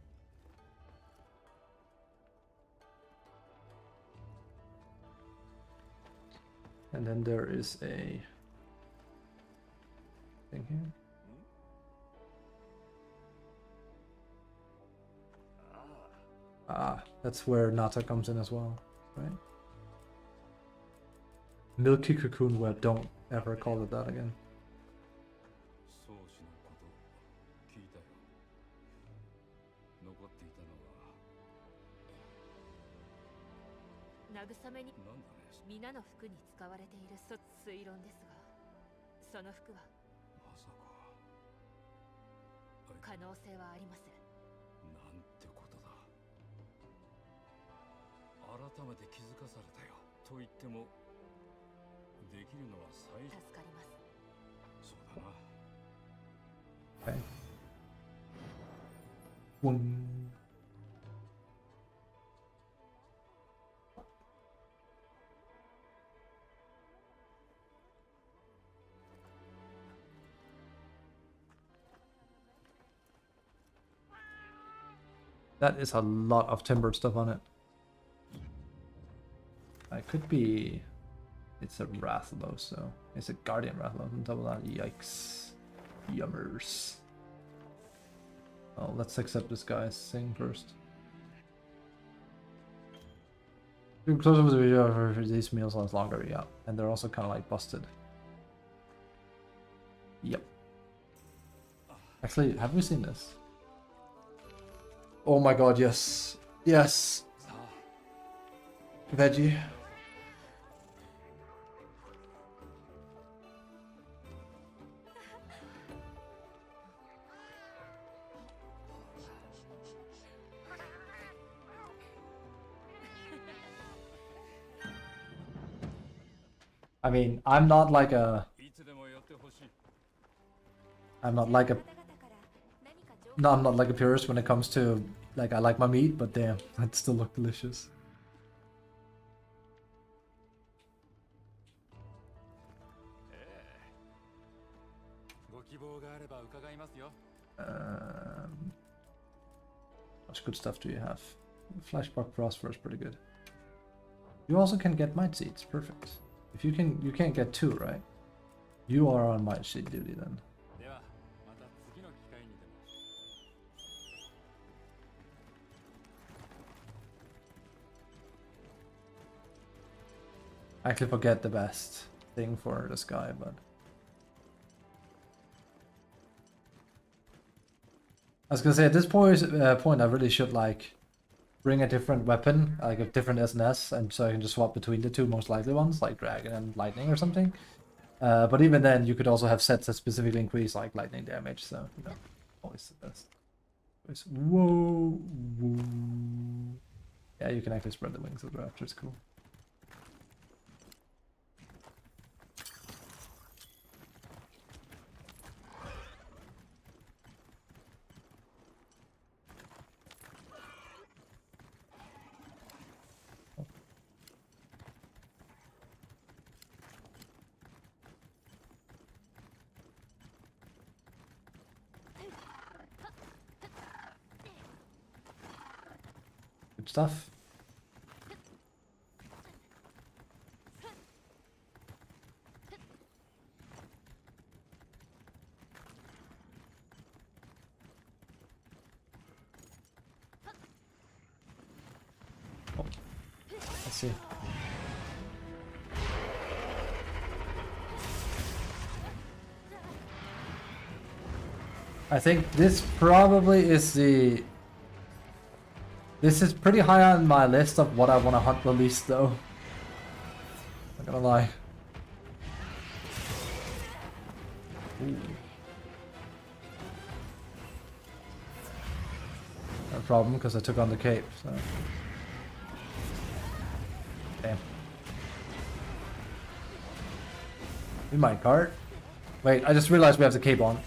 And then there is a... thing here. Ah, that's where Nata comes in as well, right? Milky Cocoon Web, don't ever call it that again. 宗師のこと聞いたよ。残っていたのは慰めになんだね。皆の服に使われている推論ですが、その服はまさか可能性はあります。なんてことだ。改めて気づかされたよ。と言ってもできるのは最助かります。そうだな。 Okay. Boom. That is a lot of timbered stuff on it. It could be... It's a Rathalos, so... It's a Guardian Rathalos on top of that. Yikes. Yummers. Oh, let's accept this guy's thing first. You're closer to the video for these meals last longer, yeah. And they're also kind of like busted. Yep. Actually, have we seen this? Oh my god, yes. Yes. Veggie. I mean, I'm not like a... いつでも寄ってほしい。 I'm not like a... No, I'm not like a purist when it comes to... Like, I like my meat, but damn, that still look delicious. ご希望があれば伺いますよ。What good stuff do you have? Flashback Phosphor is pretty good. You also can get might seeds, perfect. If you can't get 2, right? You are on might seed duty then. ではまた次の機会にでも。 I actually forget the best thing for this guy, but... I was gonna say, at this point I really should, like, bring a different weapon, like a different SnS, and so I can just swap between the two most likely ones, like Dragon and Lightning or something. But even then, you could also have sets that specifically increase, like, lightning damage, so, you know, always the best. Whoa, whoa. Yeah, you can actually spread the wings of the raptor, it's cool. Good stuff. Oh, let's see. I think this probably is the... This is pretty high on my list of what I want to hunt the least, though. Not gonna lie. Ooh. No problem, because I took on the cape, so... Damn. We might cart. Wait, I just realized we have the cape on.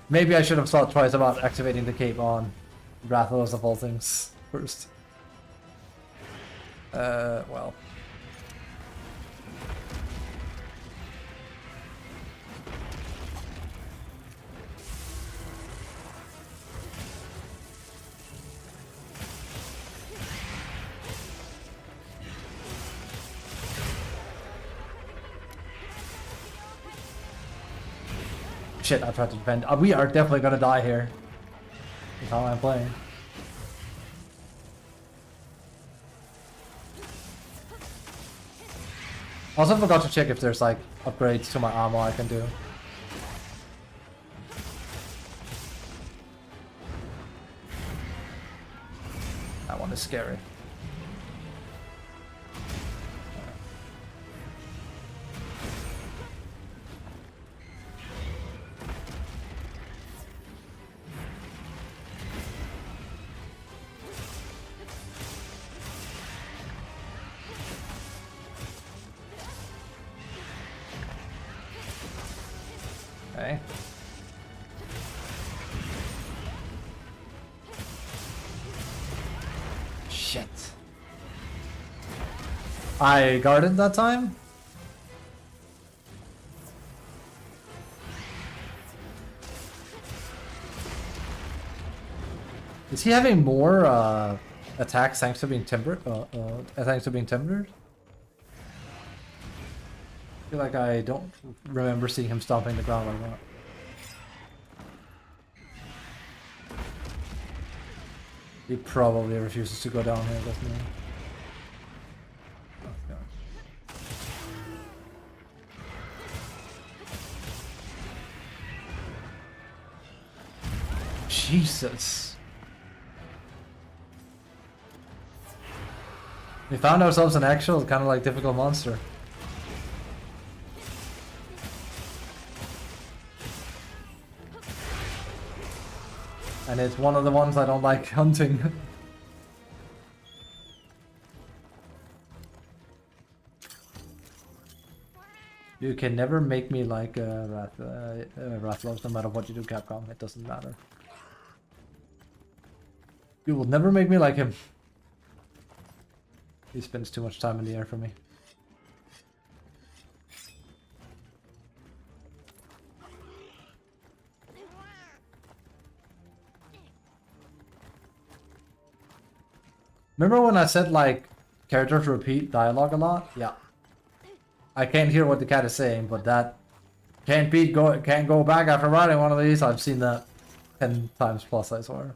Maybe I should have thought twice about activating the cape on Rathalos of all things first. Well. Shit, I tried to defend. We are definitely gonna die here. That's how I'm playing. Also forgot to check if there's like upgrades to my ammo I can do. That one is scary. Okay. Shit. I guarded that time? Is he having more attacks thanks to being timbered? Thanks to being timbered? I feel like I don't remember seeing him stomping the ground like that. He probably refuses to go down here, doesn't he? Oh, God. Jesus. We found ourselves an actual kind of like difficult monster. And it's one of the ones I don't like hunting. You can never make me like Rathalos, no matter what you do, Capcom. It doesn't matter. You will never make me like him. He spends too much time in the air for me. Remember when I said like characters repeat dialogue a lot? Yeah. I can't hear what the cat is saying, but that can't go back after writing one of these. I've seen that 10 times plus, I swear.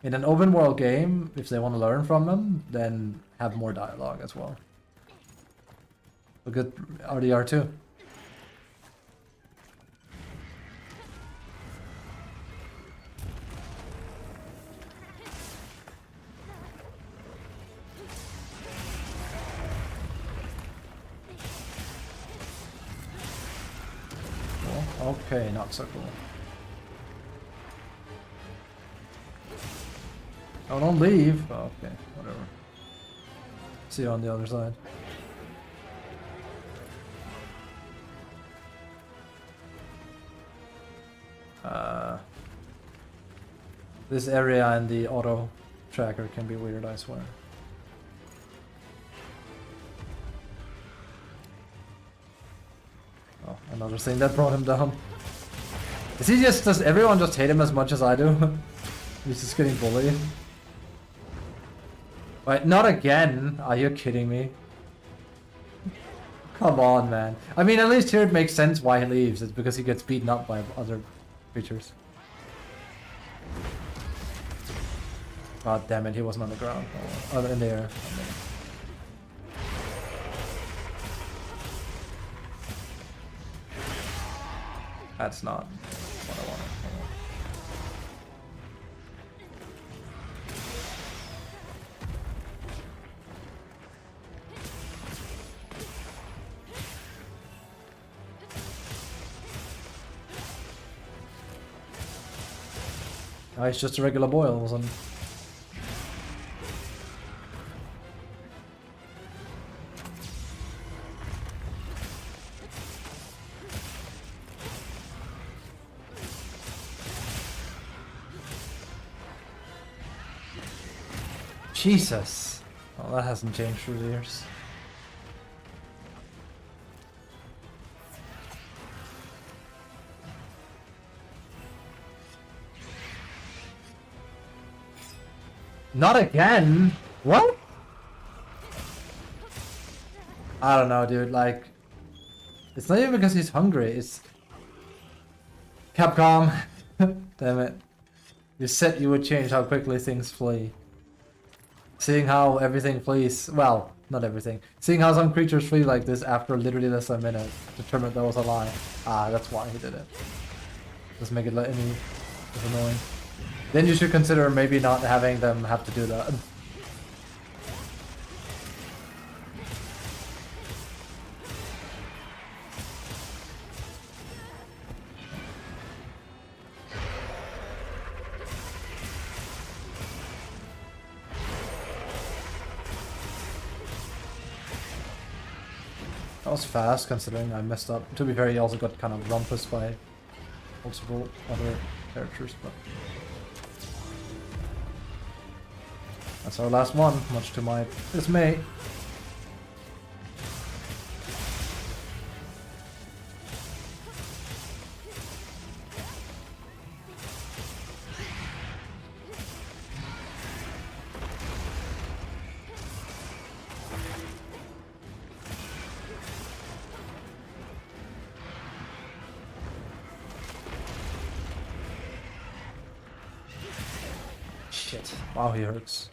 In an open world game, if they want to learn from them, then have more dialogue as well. A good RDR too. Okay, not so cool. Oh, don't leave. Oh, okay, whatever. See you on the other side. This area and the auto tracker can be weird, I swear. Oh, another thing that brought him down. Is he just, does everyone just hate him as much as I do? He's just getting bullied. Wait, not again? Are you kidding me? Come on, man. I mean, at least here it makes sense why he leaves. It's because he gets beaten up by other creatures. God damn it, he wasn't on the ground. Oh, in the air. That's not what I wanted. Oh, it's just a regular boil, wasn't it? Jesus! Well, that hasn't changed through the years. Not again? What? I don't know, dude. Like, it's not even because he's hungry. It's Capcom. Damn it. You said you would change how quickly things flee. Seeing how everything flees, well, not everything. Seeing how some creatures flee like this after literally less than a minute, determined that was a lie. Ah, that's why he did it. Just make it let any annoying. Then you should consider maybe not having them have to do that. That was fast considering I messed up. To be fair, he also got kind of rumpus by multiple other characters, but that's our last one, much to my dismay. Shit. Wow, he hurts.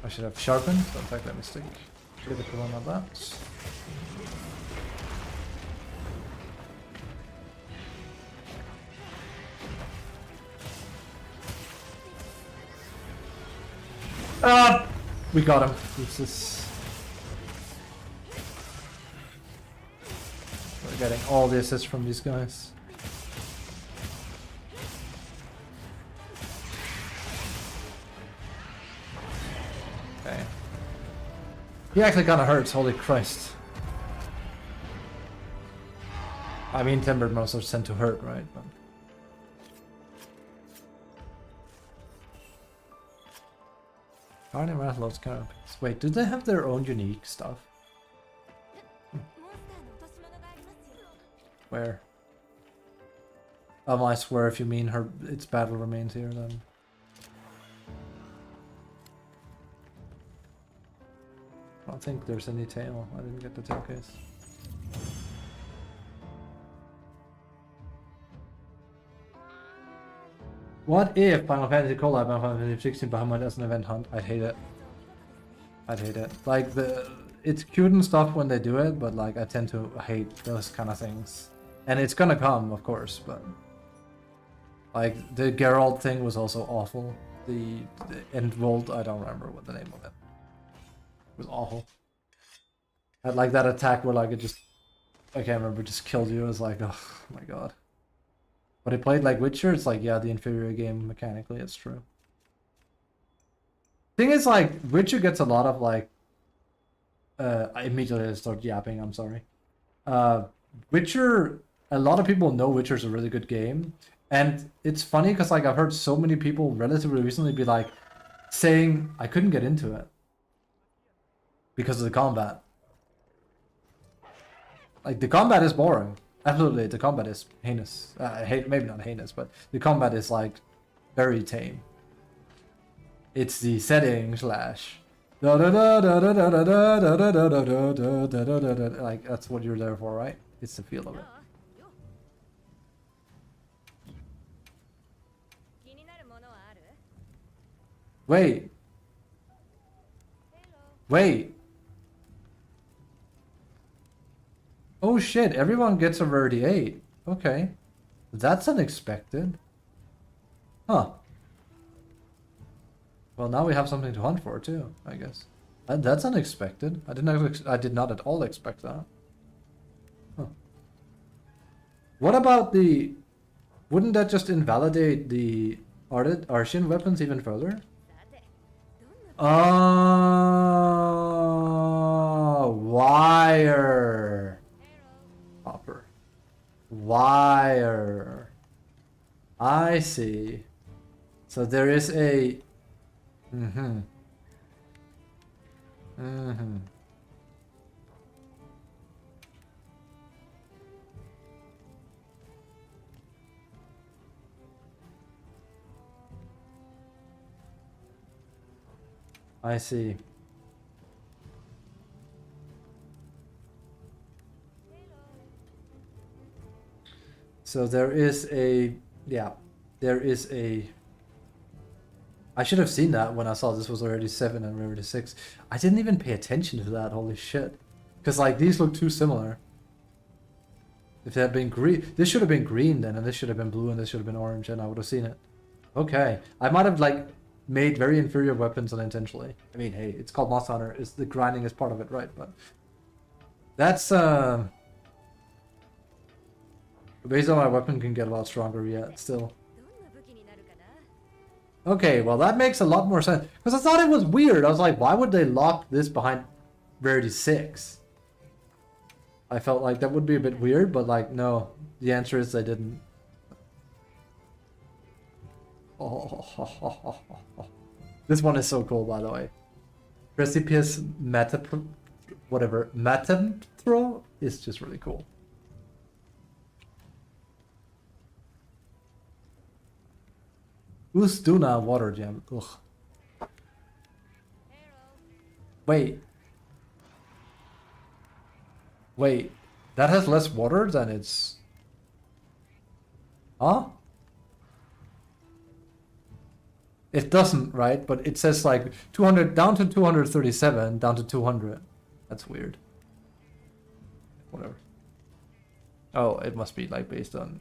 I should have sharpened, but in fact that mistake. Critical one on that. Ah! We got him. Jesus. We're getting all the assists from these guys. Okay. He actually kinda hurts, holy Christ. I mean, Timbered monsters tend to hurt, right? But Guardian Rathload's canopies. Wait, do they have their own unique stuff? Where? I swear if you mean her its battle remains here then. I don't think there's any tail. I didn't get the tail case. What if Final Fantasy collab and Final Fantasy 16 Bahamut as an event hunt? I'd hate it. I'd hate it. Like it's cute and stuff when they do it, but like I tend to hate those kind of things. And it's gonna come, of course, but like the Geralt thing was also awful. The End World, I don't remember what the name of it. It was awful. Had like that attack where like it just, I can't remember, just killed you. It was like, oh my god. But I played like Witcher, it's like, yeah, the inferior game mechanically, it's true. Thing is, like, Witcher gets a lot of like, I immediately start yapping, I'm sorry. Witcher, a lot of people know Witcher's a really good game. And it's funny because like I've heard so many people relatively recently be like, saying I couldn't get into it because of the combat. Like, the combat is boring. Absolutely, the combat is heinous. Maybe not heinous, but the combat is like very tame. It's the setting slash. Like that's what you're there for, right? It's the feel of it. 気になるものはある？ Wait. Wait. Oh shit, everyone gets a rarity 8. Okay. That's unexpected. Huh. Well, now we have something to hunt for too, I guess. That's unexpected. I did not at all expect that. Huh. What about the... Wouldn't that just invalidate the Artian weapons even further? さて、どんな Oh, wire. Copper. Wire. I see. So there is a... I see. So there is a... Yeah. There is a... I should have seen that when I saw this was already 7 and rarity 6. I didn't even pay attention to that, holy shit. Because like these look too similar. If they had been green, this should have been green then, and this should have been blue, and this should have been orange, and I would have seen it. Okay, I might have like made very inferior weapons unintentionally. I mean, hey, it's called Monster Hunter. It's the grinding is part of it, right? But that's based on my weapon can get a lot stronger yet still. どんな武器になるかな？ Okay, well that makes a lot more sense. Because I thought it was weird. I was like, why would they lock this behind rarity 6? I felt like that would be a bit weird, but like, no. The answer is they didn't. Oh. This one is so cool, by the way. Precipice Metapro is just really cool. Ustuna water gem. Ugh. Wait. Wait. That has less water than its... Huh? It doesn't, right? But it says like 200 down to 237, down to 200. That's weird. Whatever. Oh, it must be like based on...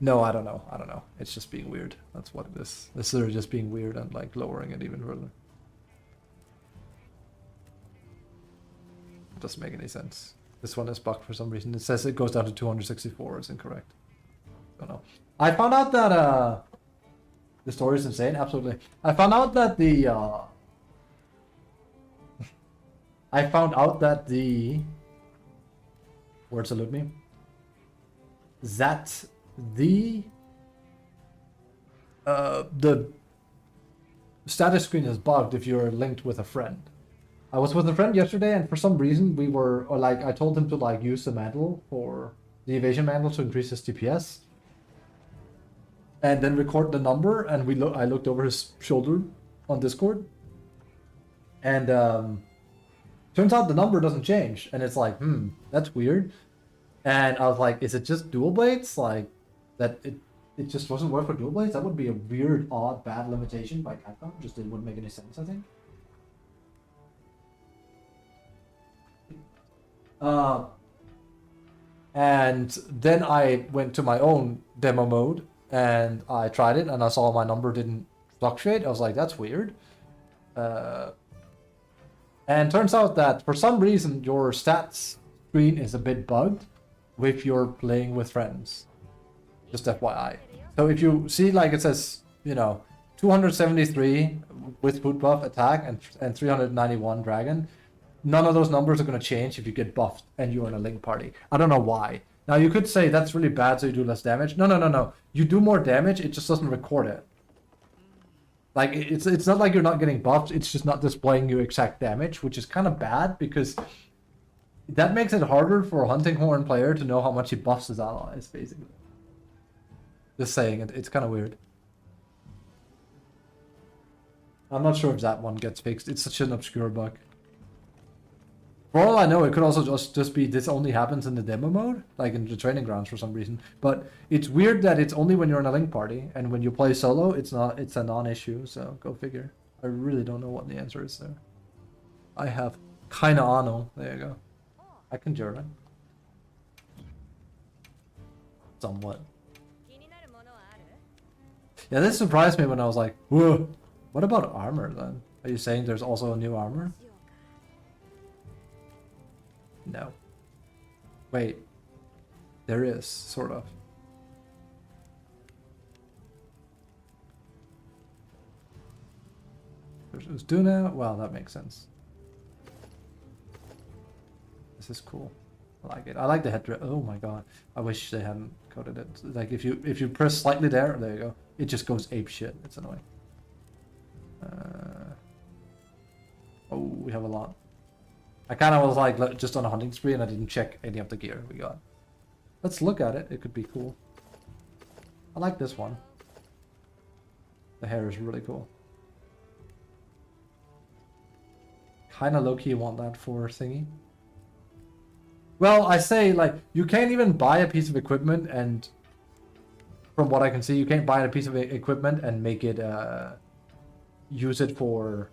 No, I don't know. I don't know. It's just being weird. That's what it is. This is just being weird and like lowering it even further. It doesn't make any sense. This one is bugged for some reason. It says it goes down to 264. It's incorrect. Don't know. I found out that the story is insane. Absolutely. I found out that the I found out that the words elude me. That the status screen is bugged if you're linked with a friend. I was with a friend yesterday, and for some reason we were, or like, I told him to like use the mantle for the evasion mantle to increase his DPS, and then record the number. And I looked over his shoulder on Discord, and turns out the number doesn't change, and it's like, that's weird. And I was like, is it just dual blades? Like that it just doesn't work for dual blades? That would be a weird, odd, bad limitation by Capcom. Just it wouldn't make any sense, I think. And then I went to my own demo mode and I tried it, and I saw my number didn't fluctuate. I was like, that's weird. And turns out that for some reason your stats screen is a bit bugged if you're playing with friends. Just FYI. So if you see, like, it says, 273 with boot buff attack and 391 dragon, none of those numbers are going to change if you get buffed and you're in a link party. I don't know why. Now you could say that's really bad, so you do less damage. No. You do more damage, it just doesn't record it. Like, it's not like you're not getting buffed, it's just not displaying your exact damage, which is kind of bad, because That makes it harder for a hunting horn player to know how much he buffs his allies, basically. Just saying, it's kind of weird. I'm not sure if that one gets fixed. It's such an obscure bug. For all I know, it could also just be this only happens in the demo mode, like in the training grounds for some reason. But it's weird that it's only when you're in a link party, and when you play solo, it's not. It's a non-issue. So go figure. I really don't know what the answer is there. I have kinda ano. There you go. I can German. Somewhat. Yeah, this surprised me when I was like, whoa. What about armor then? Are you saying there's also a new armor? No. Wait. There is, sort of. There's Duna. Well, that makes sense. This is cool. I like it. I like the headdress. Oh my god. I wish they hadn't coded it. Like if you press slightly there you go. It just goes ape shit. It's annoying. Oh, we have a lot. I kind of was like just on a hunting spree and I didn't check any of the gear we got. Let's look at it. It could be cool. I like this one. The hair is really cool. Kind of low-key want that for thingy. Well, I say, like, you can't even buy a piece of equipment and... From what I can see, you can't buy a piece of equipment and make it, use it for...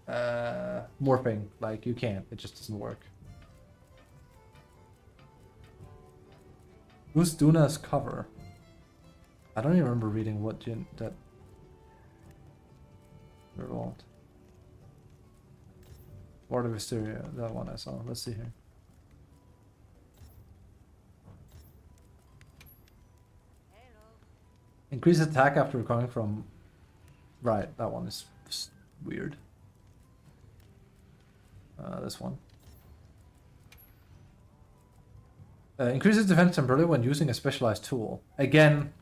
morphing. Like, you can't. It just doesn't work. Who's Duna's cover? I don't even remember reading what that... Revolt. Ward of Hysteria, that one I saw. Let's see here. Increase attack after recovering from... Right, that one is weird. This one. Increases defense temporarily when using a specialized tool. Again,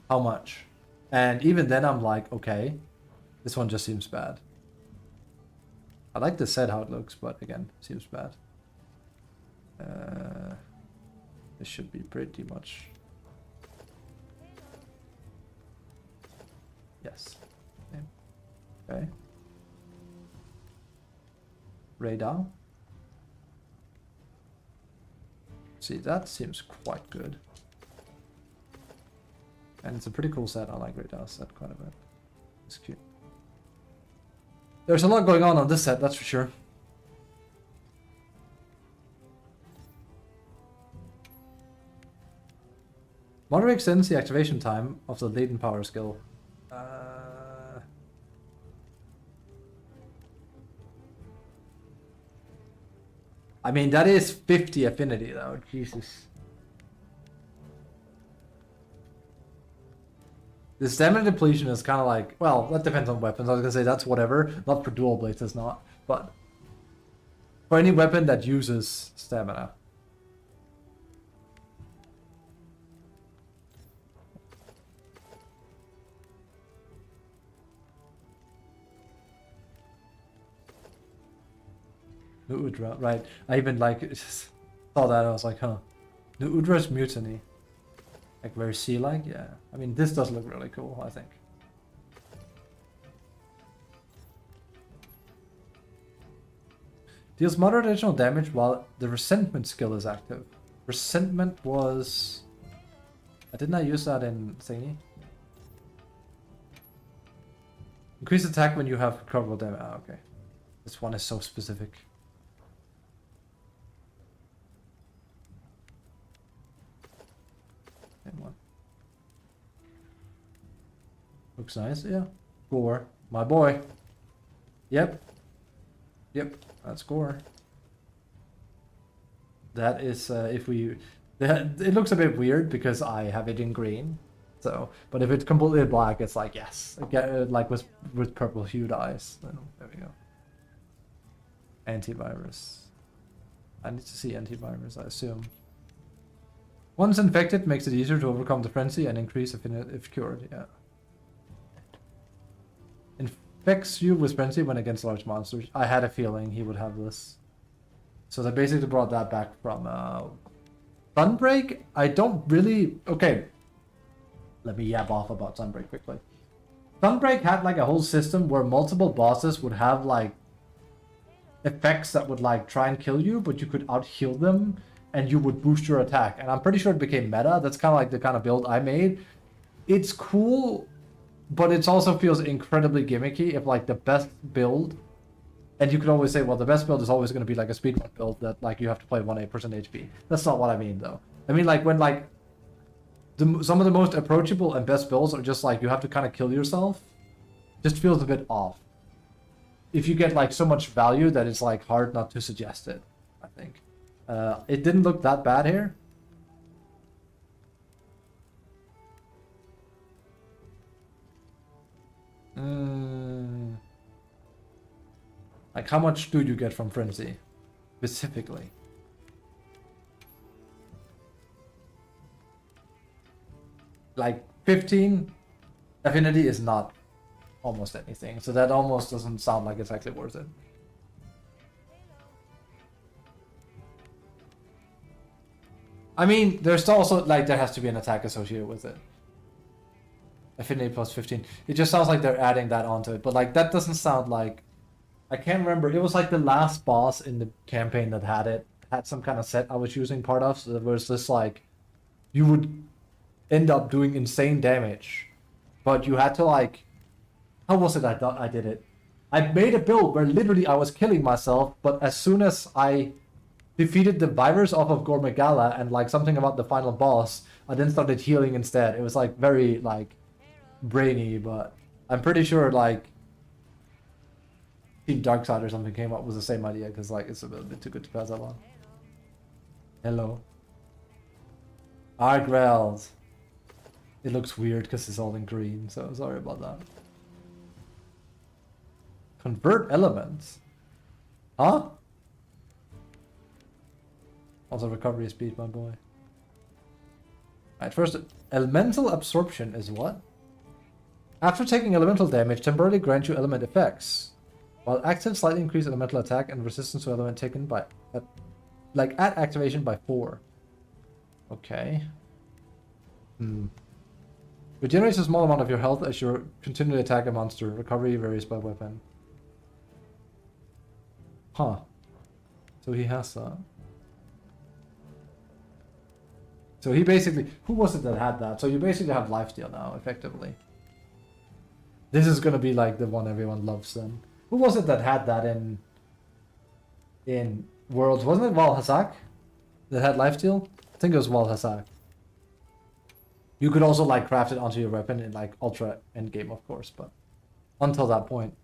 how much? And even then I'm like, okay, this one just seems bad. I like the set how it looks, but again, seems bad. This should be pretty much... Yes. Okay. Radar. See, that seems quite good. And it's a pretty cool set. I like Radar's set quite a bit. It's cute. There's a lot going on this set, that's for sure. Moderate extends the activation time of the latent power skill. I mean, that is 50 affinity though, Jesus. The stamina depletion is kind of like, well, that depends on weapons. I was gonna say that's whatever, not for dual blades, it's not. But for any weapon that uses stamina. New Udra, right. I even like saw that, I was like, huh. New Udra's Mutiny. Like very sea-like, yeah. I mean, this does look really cool, I think. Deals moderate additional damage while the Resentment skill is active. Resentment was... Didn't I use that in thingy? Increase attack when you have recoverable damage. Ah, okay. This one is so specific. One. Looks nice, yeah. Gore, my boy. Yep. Yep, that's Gore. That is, if we... It looks a bit weird because I have it in green. So, but if it's completely black, it's like, yes. Again, like with purple hued eyes. Then, there we go. Antivirus. I need to see antivirus, I assume. Once infected, makes it easier to overcome the frenzy and increase if cured, yeah. Infects you with frenzy when against large monsters. I had a feeling he would have this. So they basically brought that back from Sunbreak. I don't really... Okay. Let me yap off about Sunbreak quickly. Sunbreak had like a whole system where multiple bosses would have like effects that would like try and kill you, but you could out-heal them and you would boost your attack. And I'm pretty sure it became meta. That's kind of like the kind of build I made. It's cool, but it also feels incredibly gimmicky if like the best build... And you could always say, well, the best build is always going to be like a speedrun build that like you have to play 1% HP. That's not what I mean though. I mean like when like some of the most approachable and best builds are just like you have to kind of kill yourself. Just feels a bit off. If you get like so much value that it's like hard not to suggest it, I think. It didn't look that bad here. Like how much do you get from Frenzy? Specifically. Like 15 affinity is not almost anything, so that almost doesn't sound like it's actually worth it. I mean, there's also like there has to be an attack associated with it. Affinity plus 15. It just sounds like they're adding that onto it, but like that doesn't sound like... I can't remember. It was like the last boss in the campaign that had it. Had some kind of set I was using part of, so there was this like... You would end up doing insane damage, but you had to like... How was it I did it? I made a build where literally I was killing myself, but as soon as I defeated the virus off of Gormagala and like something about the final boss, I then started healing instead. It was like very like brainy, but I'm pretty sure like Team Darkside or something came up with the same idea because like it's a little bit too good to pass up on. Hello. Argreld. It looks weird because it's all in green, so sorry about that. Convert elements? Huh? Also recovery speed, my boy. Alright, first, elemental absorption is what? After taking elemental damage, temporarily grant you element effects. While active, slightly increase elemental attack and resistance to element taken by... like, at activation by 4. Okay. Regenerates a small amount of your health as you continue to attack a monster. Recovery varies by weapon. Huh. So he has that. So he basically... Who was it that had that? So you basically have lifesteal now, effectively. This is gonna be like the one everyone loves then. Who was it that had that in Worlds? Wasn't it Val Hazak that had lifesteal? I think it was Val Hazak. You could also like craft it onto your weapon in like Ultra Endgame, of course, but until that point,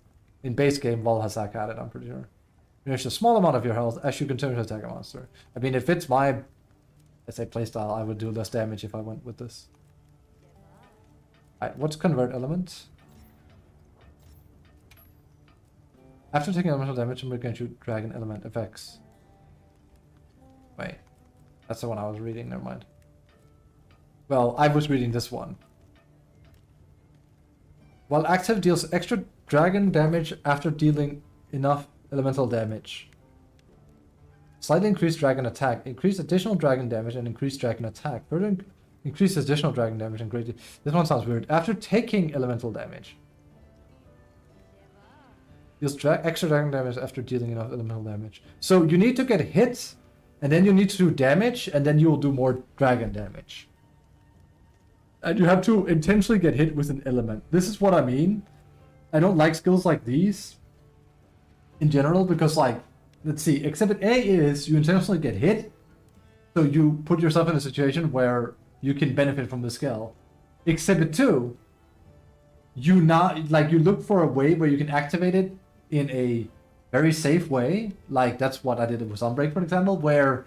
in base game, Val Hazak had it, I'm pretty sure. There's a small amount of your health as you continue to attack a monster. I mean, it fits my, let's say, playstyle. I would do less damage if I went with this. Alright, what's convert element? After taking elemental damage, I'm going to dragon element effects. Wait, that's the one I was reading, never mind. Well, I was reading this one. While active, deals extra dragon damage after dealing enough elemental damage. Slightly increased dragon attack. Increase additional dragon damage and increased dragon attack. Further increase additional dragon damage and greatly... This one sounds weird. After taking elemental damage. Deals extra dragon damage after dealing enough elemental damage. So you need to get hit, and then you need to do damage, and then you will do more dragon damage. And you have to intentionally get hit with an element. This is what I mean. I don't like skills like these in general because, like, let's see, Exhibit A is you intentionally get hit, so you put yourself in a situation where you can benefit from the skill. Exhibit 2, you look for a way where you can activate it in a very safe way. Like, that's what I did with Sunbreak, for example, where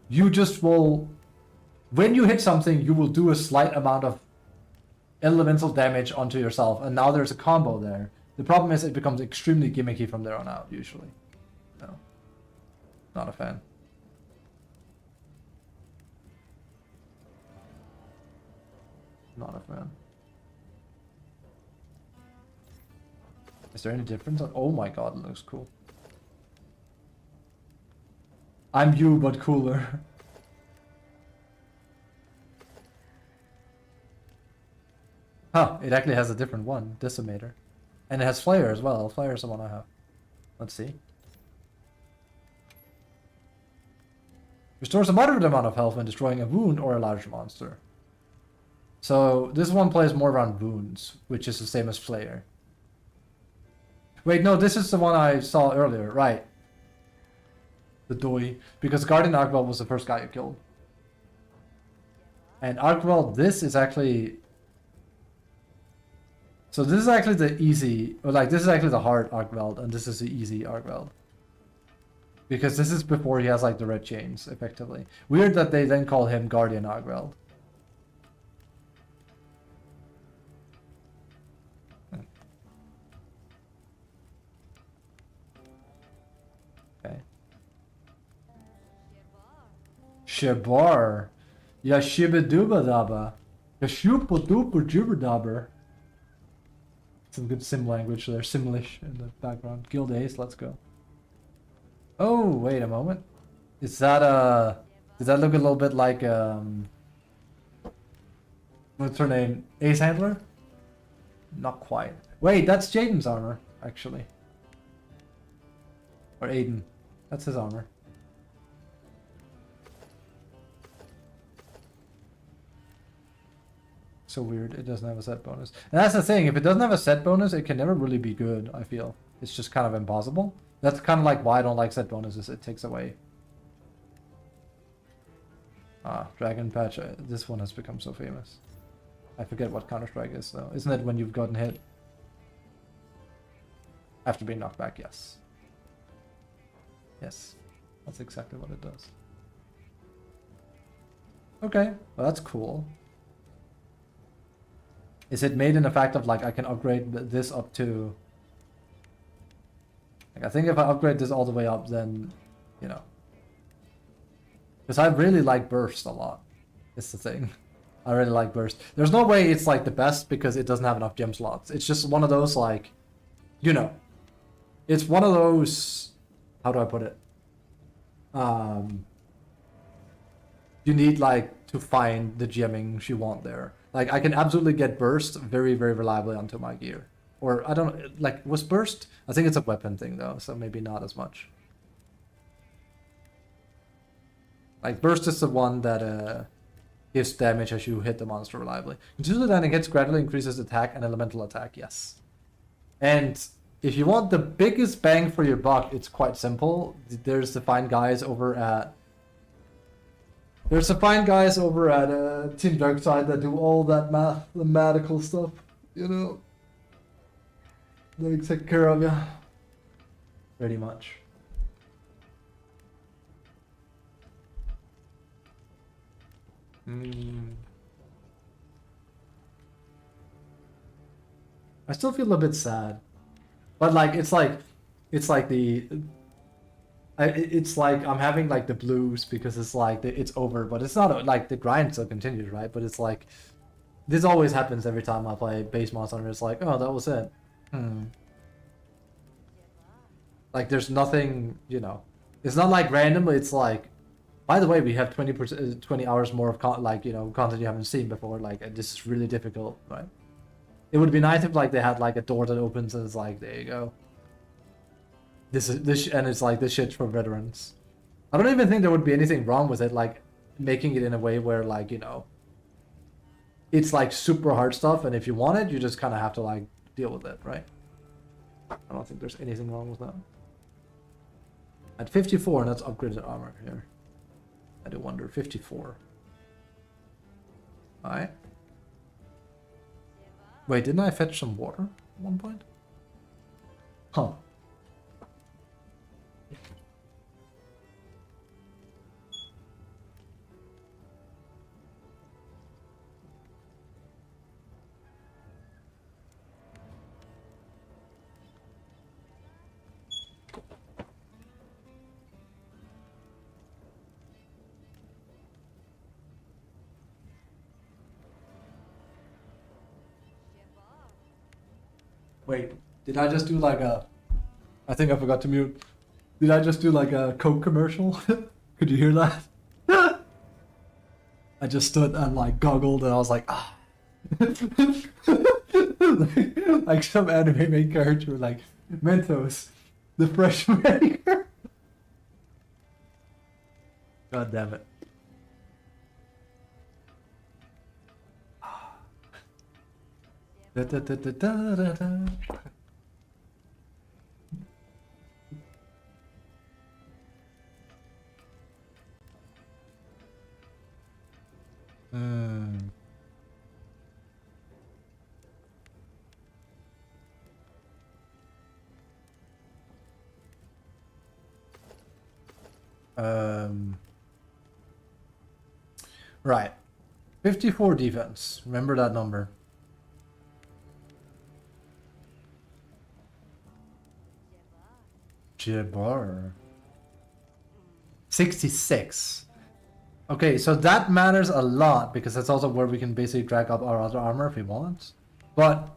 you just will, when you hit something, you will do a slight amount of elemental damage onto yourself, and now there's a combo there. The problem is it becomes extremely gimmicky from there on out, usually. No. Not a fan. Not a fan. Is there any difference? Oh my god, it looks cool. I'm you, but cooler. Huh, it actually has a different one, Decimator. And it has Flare as well. Flare is the one I have. Let's see. Restores a moderate amount of health when destroying a wound or a large monster. So this one plays more around wounds, which is the same as Flare. Wait, no, this is the one I saw earlier, right? The Doi. Because Guardian Arkwell was the first guy you killed. And Arkwell, this is actually... So this is actually the easy, or like this is actually the hard Arkwell, and this is the easy Arkwell. Because this is before he has like the red chains, effectively. Weird that they then call him Guardian Arkwell. Okay. Shabar. Ya shibaduba daba. Ya shupa duper juberdabber. Some good sim language there, Simlish in the background. Guild Ace, let's go. Oh, wait a moment. Is that does that look a little bit like what's her name? Ace Handler? Not quite. Wait, that's Jaden's armor, actually. Or Aiden. That's his armor. So weird, it doesn't have a set bonus. And that's the thing, if it doesn't have a set bonus, it can never really be good, I feel. It's just kind of impossible. That's kind of like why I don't like set bonuses, it takes away. Ah, Dragon Patch, this one has become so famous. I forget what Counter-Strike is though. Isn't it when you've gotten hit? After being knocked back, yes. Yes, that's exactly what it does. Okay, well that's cool. Is it made in the fact of like I can upgrade this up to... Like I think if I upgrade this all the way up then, you know. Because I really like Burst a lot. It's the thing. I really like Burst. There's no way it's like the best because it doesn't have enough gem slots. It's just one of those like, you know. It's one of those... How do I put it? You need like to find the gemming you want there. Like, I can absolutely get Burst very, very reliably onto my gear. Or, I don't know, like, was Burst? I think it's a weapon thing, though, so maybe not as much. Like, Burst is the one that gives damage as you hit the monster reliably. Continually landing hits gradually increases attack and elemental attack, yes. And if you want the biggest bang for your buck, it's quite simple. There's the fine guys over at... There's some fine guys over at Team Darkside that do all that mathematical stuff, you know. They take care of you. Pretty much. I still feel a bit sad. But like, it's like the... it's like I'm having like the blues because it's like it's over, but it's not like the grind still continues, right? But it's like this always happens every time I play base monster. It's like, oh, that was it. Like there's nothing, you know. It's not like randomly. It's like, by the way, we have 20 hours more of like, you know, content you haven't seen before. Like this is really difficult, right? It would be nice if like they had like a door that opens and it's like, there you go. And it's like, this shit's for veterans. I don't even think there would be anything wrong with it, like making it in a way where like, you know, it's like super hard stuff, and if you want it, you just kind of have to like deal with it, right? I don't think there's anything wrong with that. At 54, and that's upgraded armor here. I do wonder, 54. Alright. Wait, didn't I fetch some water at one point? Huh. Wait, did I just do like a... I think I forgot to mute. Did I just do like a Coke commercial? Could you hear that? I just stood and like goggled and I was like, ah. Like some anime main character, like Mentos, the fresh maker. God damn it. Da, da, da, da, da, da, da. Hmm. Right. 54 defense. Remember that number. Jabbar. 66. Okay, so that matters a lot because that's also where we can basically drag up our other armor if we want. But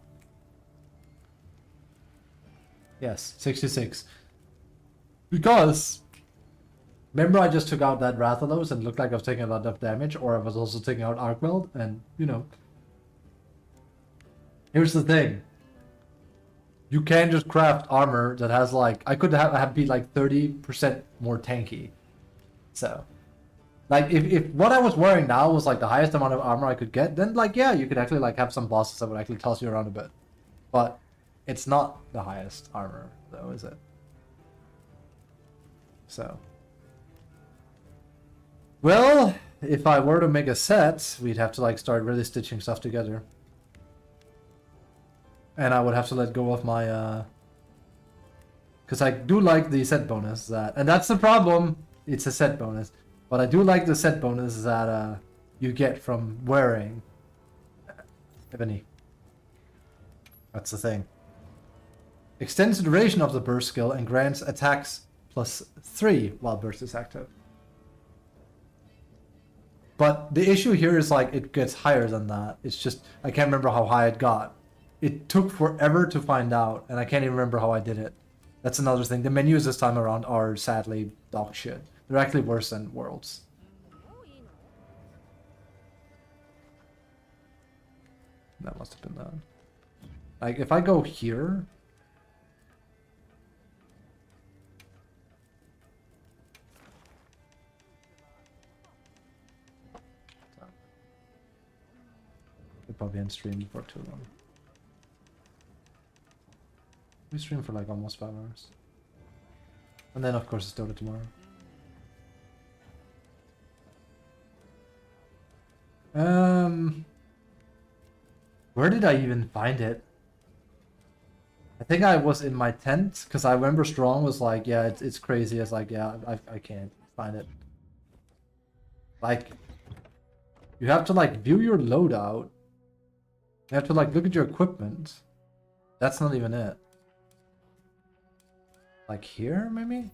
yes, 66. Because remember I just took out that Rathalos and it looked like I was taking a lot of damage, or I was also taking out Arkweld, and you know. Here's the thing. You can't just craft armor that has like, I could have be like 30% more tanky. So like if what I was wearing now was like the highest amount of armor I could get, then like yeah, you could actually like have some bosses that would actually toss you around a bit. But it's not the highest armor though, is it? So well, if I were to make a set, we'd have to like start really stitching stuff together. And I would have to let go of my because I do like the set bonus that, and that's the problem, it's a set bonus. But I do like the set bonus that you get from wearing Ebony. That's the thing. Extends the duration of the burst skill and grants attacks +3 while burst is active. But the issue here is like it gets higher than that. It's just I can't remember how high it got. It took forever to find out, and I can't even remember how I did it. That's another thing. The menus this time around are sadly dog shit. They're actually worse than Worlds. That must have been that. Like, if I go here... We'll probably end stream for too long. We stream for like almost 5 hours. And then of course it's Dota tomorrow. Where did I even find it? I think I was in my tent, because I remember Strong was like, yeah, it's crazy. It's like, yeah, I can't find it. Like, you have to like view your loadout. You have to like look at your equipment. That's not even it. Like here, maybe?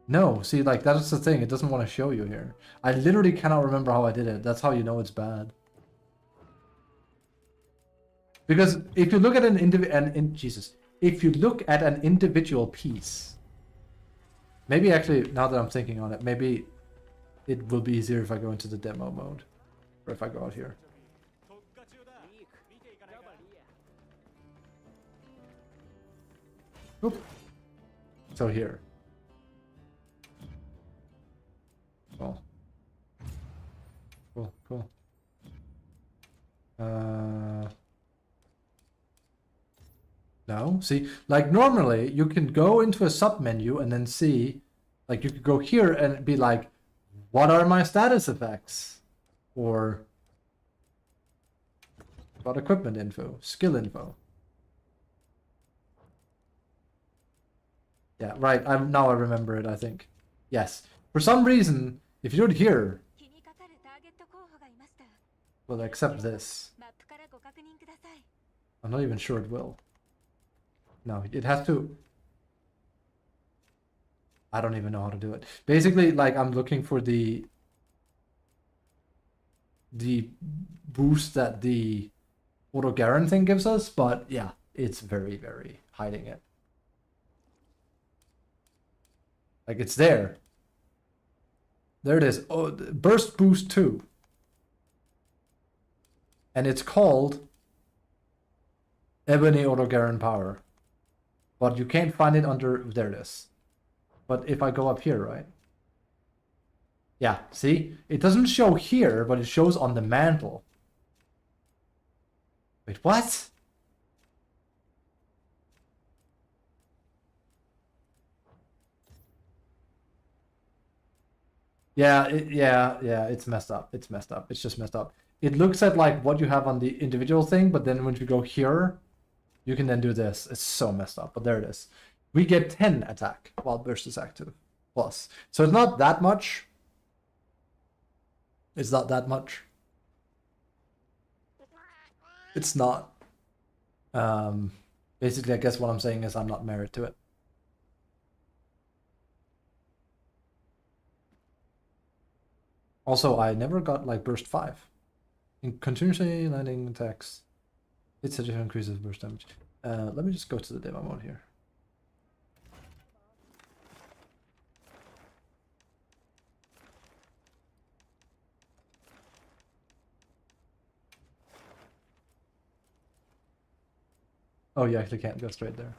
No, see, like, that's the thing. It doesn't want to show you here. I literally cannot remember how I did it. That's how you know it's bad. Because if you look at an if you look at an individual piece, maybe actually, now that I'm thinking on it, maybe it will be easier if I go into the demo mode. Or if I go out here. Oop. So here. Cool. Cool. No, see, like normally you can go into a sub menu and then see, like you could go here and be like, what are my status effects? Or about equipment info, skill info. Yeah, right. Now I remember it, I think. Yes. For some reason, if you do it here, will it accept this? I'm not even sure it will. No, it has to... I don't even know how to do it. Basically, like, I'm looking for the boost that the auto Garen thing gives us, but yeah, it's very, very hiding it. Like, it's there. There it is. Oh, Burst Boost 2. And it's called Ebony Autogaren Power. But you can't find it under... There it is. But if I go up here, right? Yeah, see? It doesn't show here, but it shows on the mantle. Wait, what? Yeah, it's messed up. It's messed up. It's just messed up. It looks at like what you have on the individual thing, but then when you go here, you can then do this. It's so messed up, but there it is. We get 10 attack while burst is active. Plus. So it's not that much. It's not that much. It's not. Basically, I guess what I'm saying is I'm not married to it. Also, I never got like burst 5. In continuously landing attacks, it's a different increase of burst damage. Let me just go to the demo mode here. Oh, you actually can't go straight there.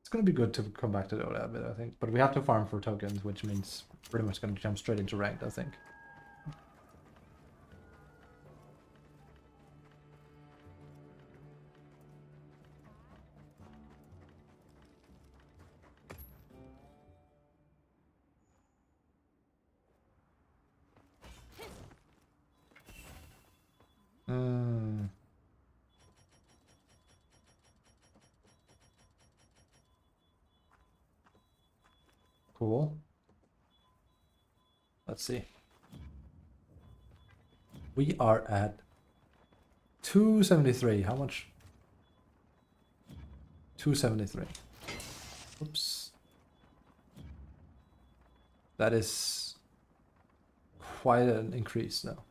It's gonna be good to come back to Dota a bit, I think. But we have to farm for tokens, which means pretty much gonna jump straight into ranked, I think. Cool. Let's see. We are at 273. How much? 273. Oops. That is quite an increase now.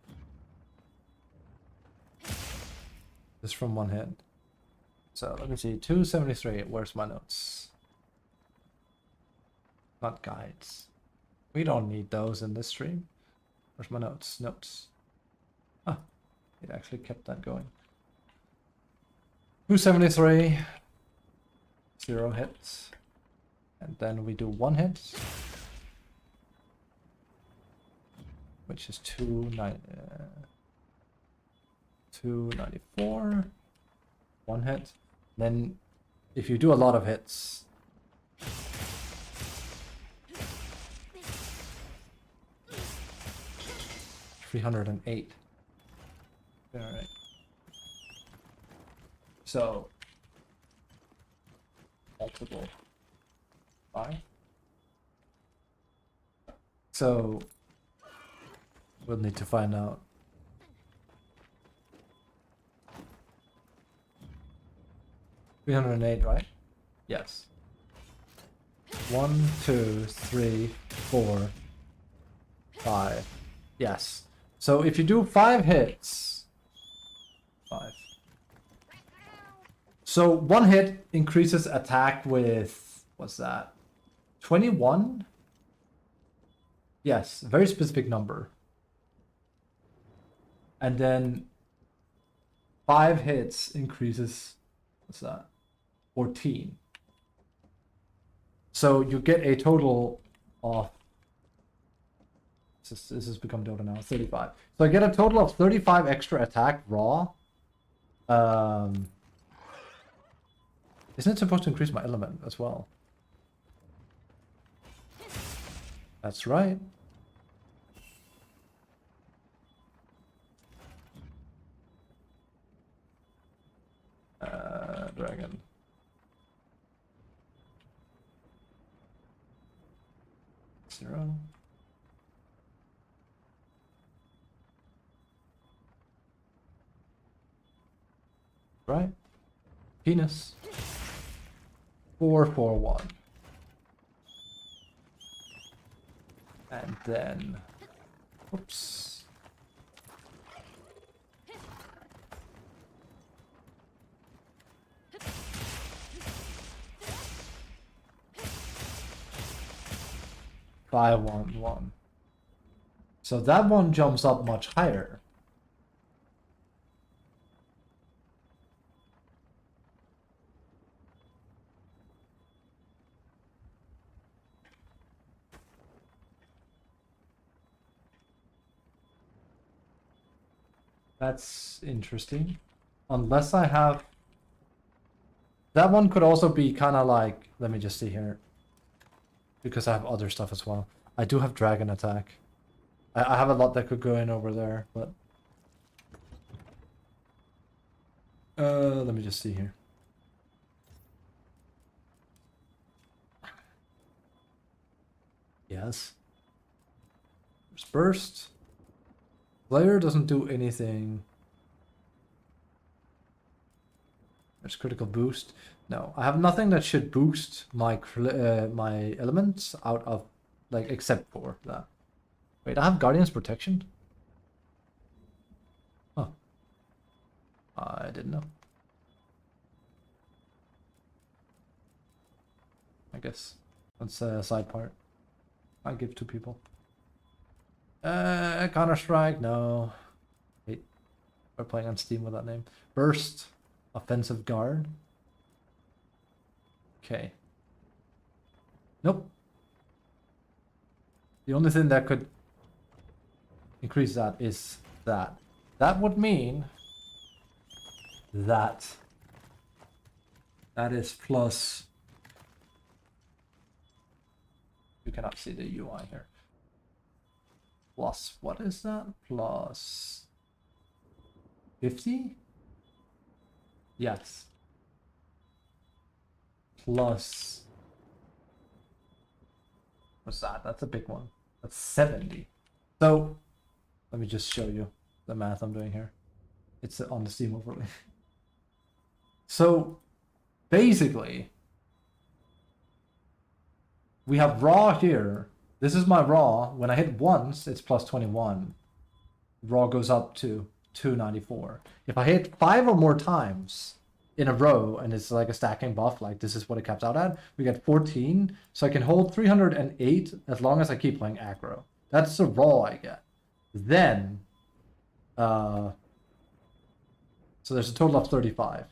Just from one hit. So let me see. 273. Where's my notes? Not guides. We don't need those in this stream. Where's my notes? Notes. Ah, it actually kept that going. 273. 0 hits. And then we do 1 hit. Which is 294. 1 hit. Then if you do a lot of hits, 308. Alright. So multiple 5. So we'll need to find out. $308, right? Yes. 1, 2, 3, 4, 5. Yes. So if you do 5 hits, 5. So 1 hit increases attack with, what's that? 21? Yes, very specific number. And then 5 hits increases, what's that? 14. So you get a total of, this has become Dota now, 35. So I get a total of 35 extra attack raw. Isn't it supposed to increase my element as well? That's right. Dragon. Zero. Right? Penis. 441. And then, oops. I want one. So that one jumps up much higher. That's interesting. Unless I have... That one could also be kind of like... Let me just see here. Because I have other stuff as well. I do have dragon attack. I have a lot that could go in over there, but... let me just see here. Yes. There's burst. Player doesn't do anything. There's critical boost. No, I have nothing that should boost my my elements out of, like, except for that. Wait, I have Guardian's Protection? Oh. I didn't know. I guess. That's a side part. I give to people. Counter-Strike, no. Wait. We're playing on Steam with that name. Burst. Offensive Guard. Okay. Nope. The only thing that could increase that is that. That would mean that that is plus... You cannot see the UI here. Plus, what is that? Plus 50? Yes. Plus... What's that? That's a big one. That's 70. So, let me just show you the math I'm doing here. It's on the Steam overlay. So, basically, we have raw here. This is my raw. When I hit once, it's plus 21. Raw goes up to 294. If I hit 5 or more times in a row, and it's like a stacking buff, like this is what it caps out at, we get 14. So I can hold 308 as long as I keep playing aggro. That's the raw I get. Then, so there's a total of 35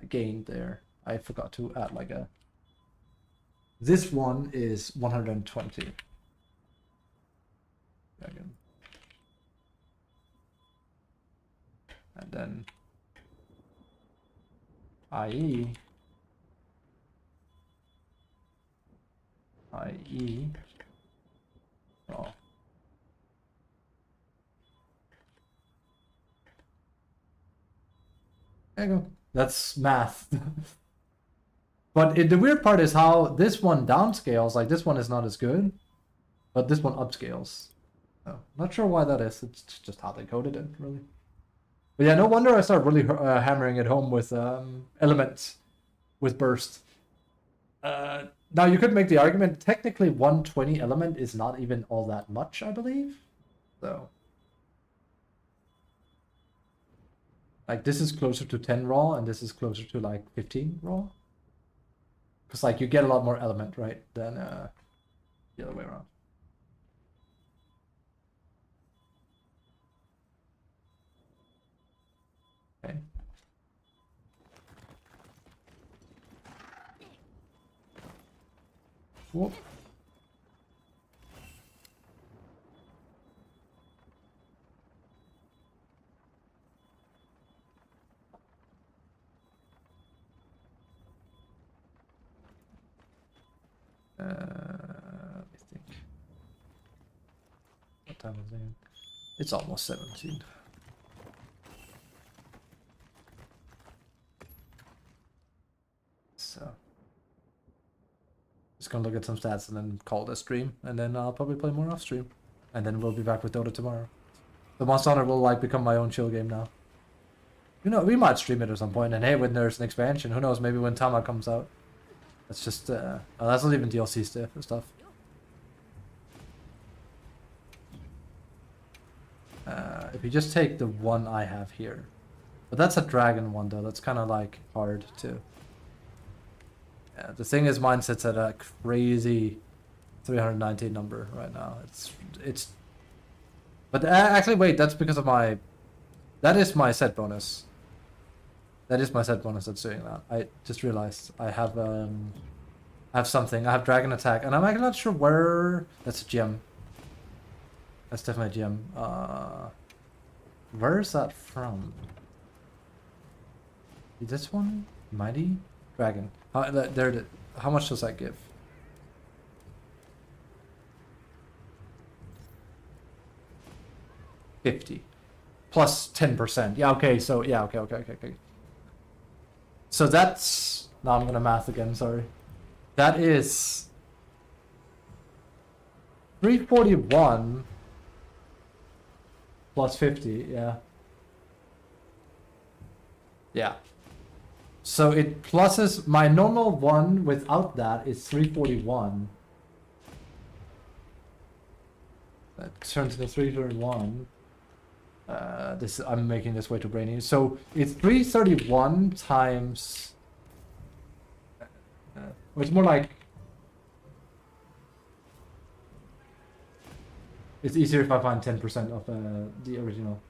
gained there. I forgot to add like a... This one is 120. Again. And then IE oh. There you go. That's math. But the weird part is how this one downscales. Like this one is not as good, but this one upscales. Oh, not sure why that is. It's just how they coded it, really. But yeah, no wonder I started really hammering it home with elements, with burst. Now you could make the argument, technically 120 element is not even all that much, I believe. So, like this is closer to 10 raw, and this is closer to like 15 raw. Because like you get a lot more element, right, than the other way around. Okay. Whoop. Let me think. What time is it? It's almost 17. So, just gonna look at some stats and then call this stream, and then I'll probably play more off stream, and then we'll be back with Dota tomorrow. The Monster Hunter will like become my own chill game now. You know, we might stream it at some point, and hey, when there's an expansion, who knows? Maybe when Tama comes out. That's just oh, that's not even DLC stuff. If you just take the one I have here, but that's a dragon one though. That's kind of like hard to. Yeah, the thing is, mine sits at a crazy 319 number right now. It's. But actually, wait. That's because of my. That is my set bonus. That is my set bonus that's doing that. I just realized I have something. I have dragon attack, and I'm actually not sure where. That's a gem. That's definitely a gem. Where is that from? This one? Mighty dragon. How much does that give? $50 plus 10%. Yeah, okay, so yeah, okay. So that's now I'm gonna math again, sorry. That is 341 plus 50, yeah. Yeah. So it pluses my normal one without that is 341. That turns into 331. This I'm making this way too brainy. So it's 331 times. It's more like. It's easier if I find 10% of the original.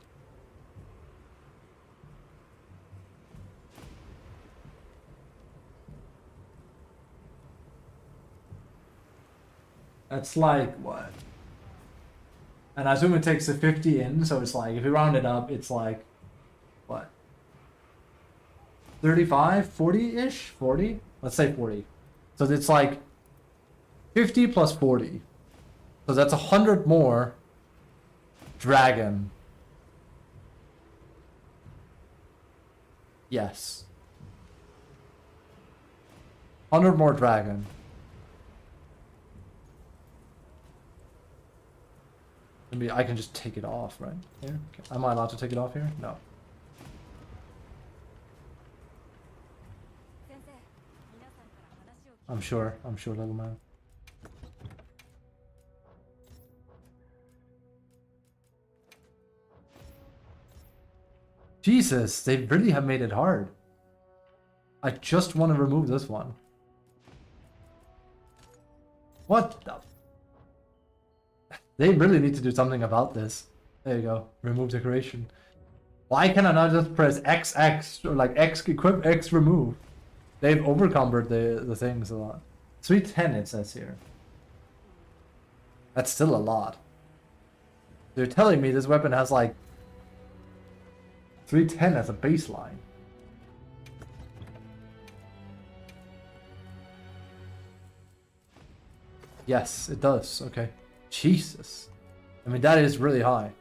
That's like what? And I assume it takes the 50 in, so it's like, if you round it up, it's like, what? 35, 40-ish? 40? Let's say 40. So it's like 50 plus 40. So that's 100 more dragon. Yes. 100 more dragon. Maybe I can just take it off, right? Here? Am I allowed to take it off here? No. I'm sure, little man. Jesus, they really have made it hard. I just want to remove this one. What the... They really need to do something about this. There you go. Remove decoration. Why can I not just press XX or like X equip, X remove? They've overcumbered the things a lot. 310 it says here. That's still a lot. They're telling me this weapon has like 310 as a baseline. Yes, it does. Okay. Jesus. I mean, that is really high.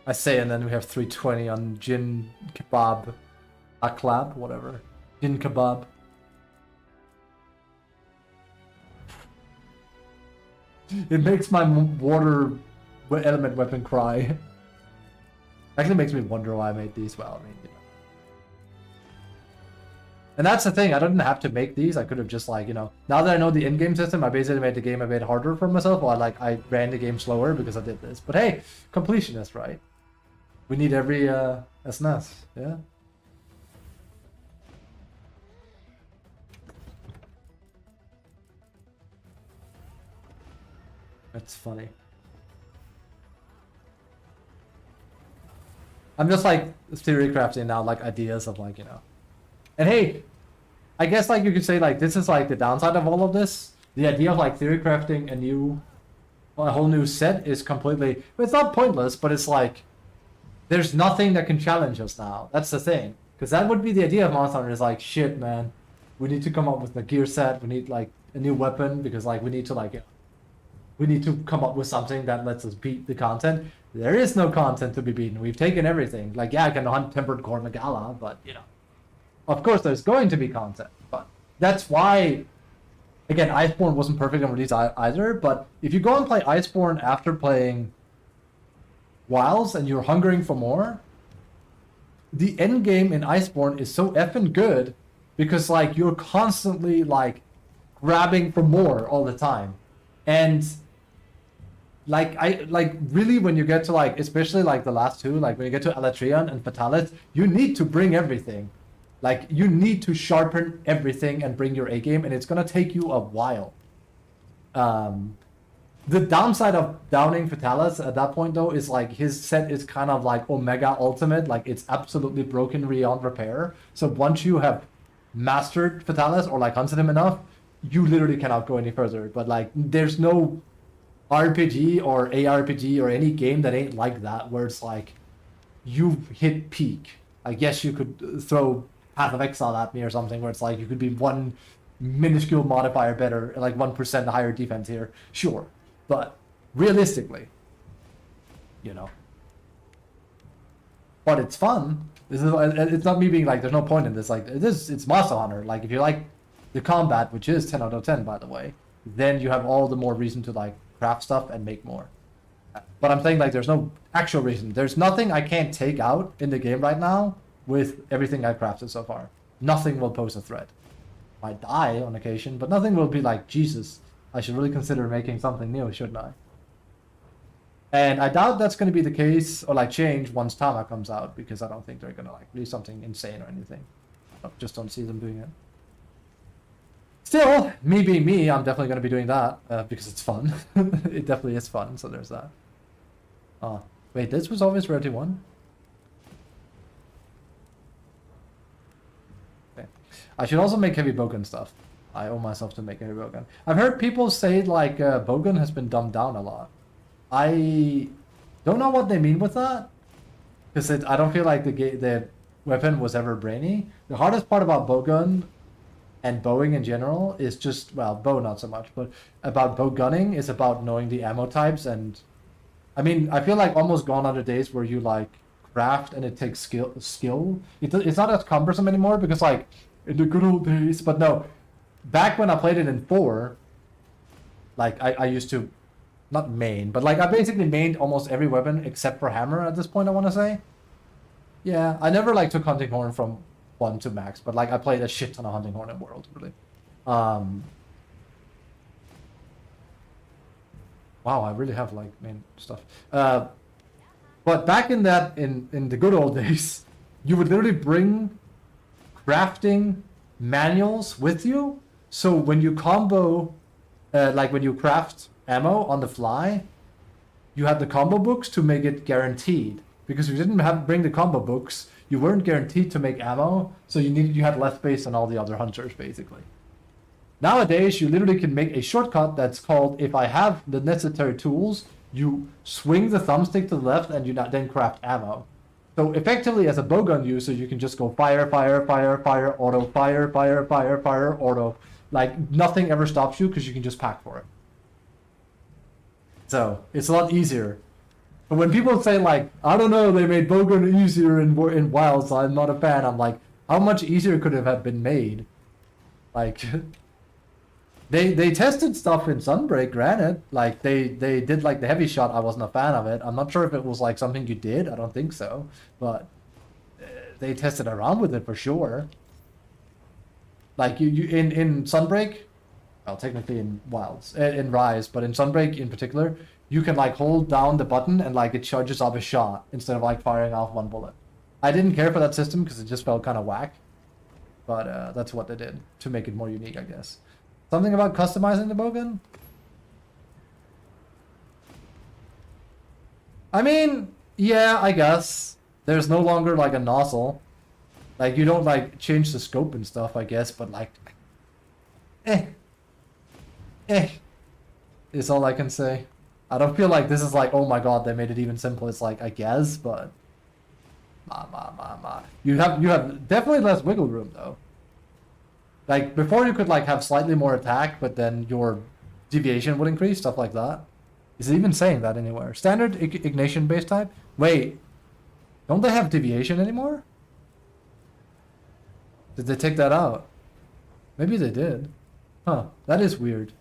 I say, and then we have 320 on Jin Kebab. Aklab, whatever. Jin Kebab. It makes my water element weapon cry. Actually makes me wonder why I made these. Well, I mean, you know. And that's the thing, I didn't have to make these. I could have just like, you know, now that I know the in-game system, I basically made the game a bit harder for myself, while like I ran the game slower because I did this. But hey, completionist, right? We need every SnS, yeah? That's funny. I'm just like theory crafting now, like ideas of like, you know. And hey, I guess like you could say like this is like the downside of all of this. The idea of like theory crafting a whole new set is completely, it's not pointless, but it's like there's nothing that can challenge us now. That's the thing, because that would be the idea of Monster Hunter. Is like, shit, man, we need to come up with a gear set. We need like a new weapon because like we need to like, you know, we need to come up with something that lets us beat the content. There is no content to be beaten. We've taken everything. Like, yeah, I can hunt Tempered Core Megala, but you know. Of course, there's going to be content, but that's why, again, Iceborne wasn't perfect on release either, but if you go and play Iceborne after playing Wilds and you're hungering for more, the end game in Iceborne is so effing good because, like, you're constantly, like, grabbing for more all the time. And, like, really, when you get to, like, especially, like, the last two, like, when you get to Alatrian and Fatalis, you need to bring everything. Like, you need to sharpen everything and bring your A game, and it's gonna take you a while. The downside of downing Fatalis at that point, though, is like his set is kind of like Omega Ultimate, like it's absolutely broken beyond repair. So once you have mastered Fatalis or like hunted him enough, you literally cannot go any further. But like, there's no RPG or ARPG or any game that ain't like that, where it's like you've hit peak. Like, yes, you could throw Path of Exile at me or something, where it's like you could be one minuscule modifier better, like 1% higher defense here, sure. But realistically, you know. But it's fun. It's not me being like, there's no point in this. Like, it's Monster Hunter. Like, if you like the combat, which is 10 out of 10, by the way, then you have all the more reason to like craft stuff and make more. But I'm saying, like, there's no actual reason. There's nothing I can't take out in the game right now with everything I've crafted so far. Nothing will pose a threat. Might die on occasion, but nothing will be like, Jesus, I should really consider making something new, shouldn't I? And I doubt that's going to be the case, or like change, once Tama comes out, because I don't think they're going to like release something insane or anything. I just don't see them doing it. Still, me being me, I'm definitely going to be doing that, because it's fun. It definitely is fun, so there's that. Wait, this was always Rarity 1? Okay. I should also make heavy bowgun stuff. I owe myself to make heavy bowgun. I've heard people say like bowgun has been dumbed down a lot. I don't know what they mean with that, because I don't feel like the weapon was ever brainy. The hardest part about bowgun and bowing in general is just, well, bow not so much, but about bow gunning is about knowing the ammo types. And I mean, I feel like almost gone are the days where you like craft and it takes skill. It's not as cumbersome anymore, because like in the good old days, but no, back when I played it in 4, like I used to, not main, but like I basically mained almost every weapon except for hammer at this point, I want to say. Yeah, I never like took hunting horn from 1 to max, but like I played a shit ton of hunting horn in World, really. Wow, I really have like main stuff. But back in the good old days, you would literally bring crafting manuals with you. So when you combo, like when you craft ammo on the fly, you had the combo books to make it guaranteed. Because if you didn't bring the combo books, you weren't guaranteed to make ammo, so you had less space than all the other hunters, basically. Nowadays, you literally can make a shortcut that's called, if I have the necessary tools, you swing the thumbstick to the left and you then craft ammo. So effectively, as a bowgun user, you can just go fire, fire, fire, fire, auto, fire, fire, fire, fire, auto. Like, nothing ever stops you because you can just pack for it. So, it's a lot easier. But when people say, like, I don't know, they made bowgun easier in WoW, so I'm not a fan, I'm like, how much easier could it have been made? Like, they tested stuff in Sunbreak, granted. Like, they did, like, the heavy shot, I wasn't a fan of it. I'm not sure if it was, like, something you did, I don't think so. But they tested around with it for sure. Like, you in Sunbreak, well, technically in Wilds, in Rise, but in Sunbreak in particular, you can like hold down the button and like it charges up a shot instead of like firing off one bullet. I didn't care for that system because it just felt kind of whack, but that's what they did to make it more unique, I guess. Something about customizing the bowgun? I mean, yeah, I guess. There's no longer like a nozzle. Like, you don't like change the scope and stuff, I guess, but like, is all I can say. I don't feel like this is like, oh my god, they made it even simpler. It's like, I guess, but you have definitely less wiggle room though. Like before, you could like have slightly more attack, but then your deviation would increase, stuff like that. Is it even saying that anywhere? Standard ignition base type. Wait, don't they have deviation anymore? Did they take that out? Maybe they did. Huh, that is weird.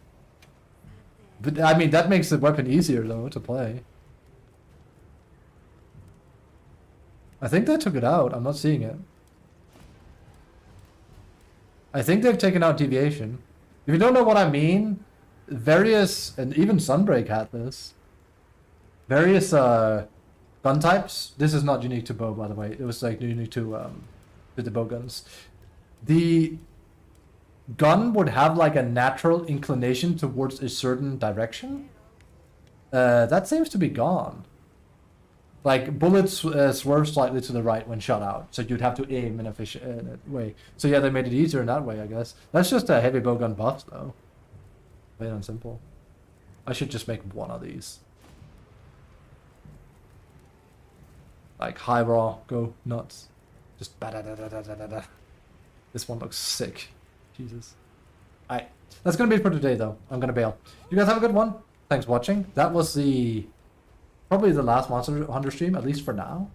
But I mean, that makes the weapon easier though to play. I think they took it out. I'm not seeing it. I think they've taken out deviation. If you don't know what I mean, various, and even Sunbreak had this. Various gun types. This is not unique to bow, by the way. It was like unique to to the bowguns. The gun would have like a natural inclination towards a certain direction. That seems to be gone. Like bullets swerve slightly to the right when shot out, so you'd have to aim in a way. So yeah, they made it easier in that way, I guess. That's just a heavy bowgun buff, though. Plain and simple. I should just make one of these. Like high raw, go nuts. Just ba da da da da da da. This one looks sick. Jesus. Alright, that's gonna be it for today, though. I'm gonna bail. You guys have a good one. Thanks for watching. That was probably the last Monster Hunter stream, at least for now.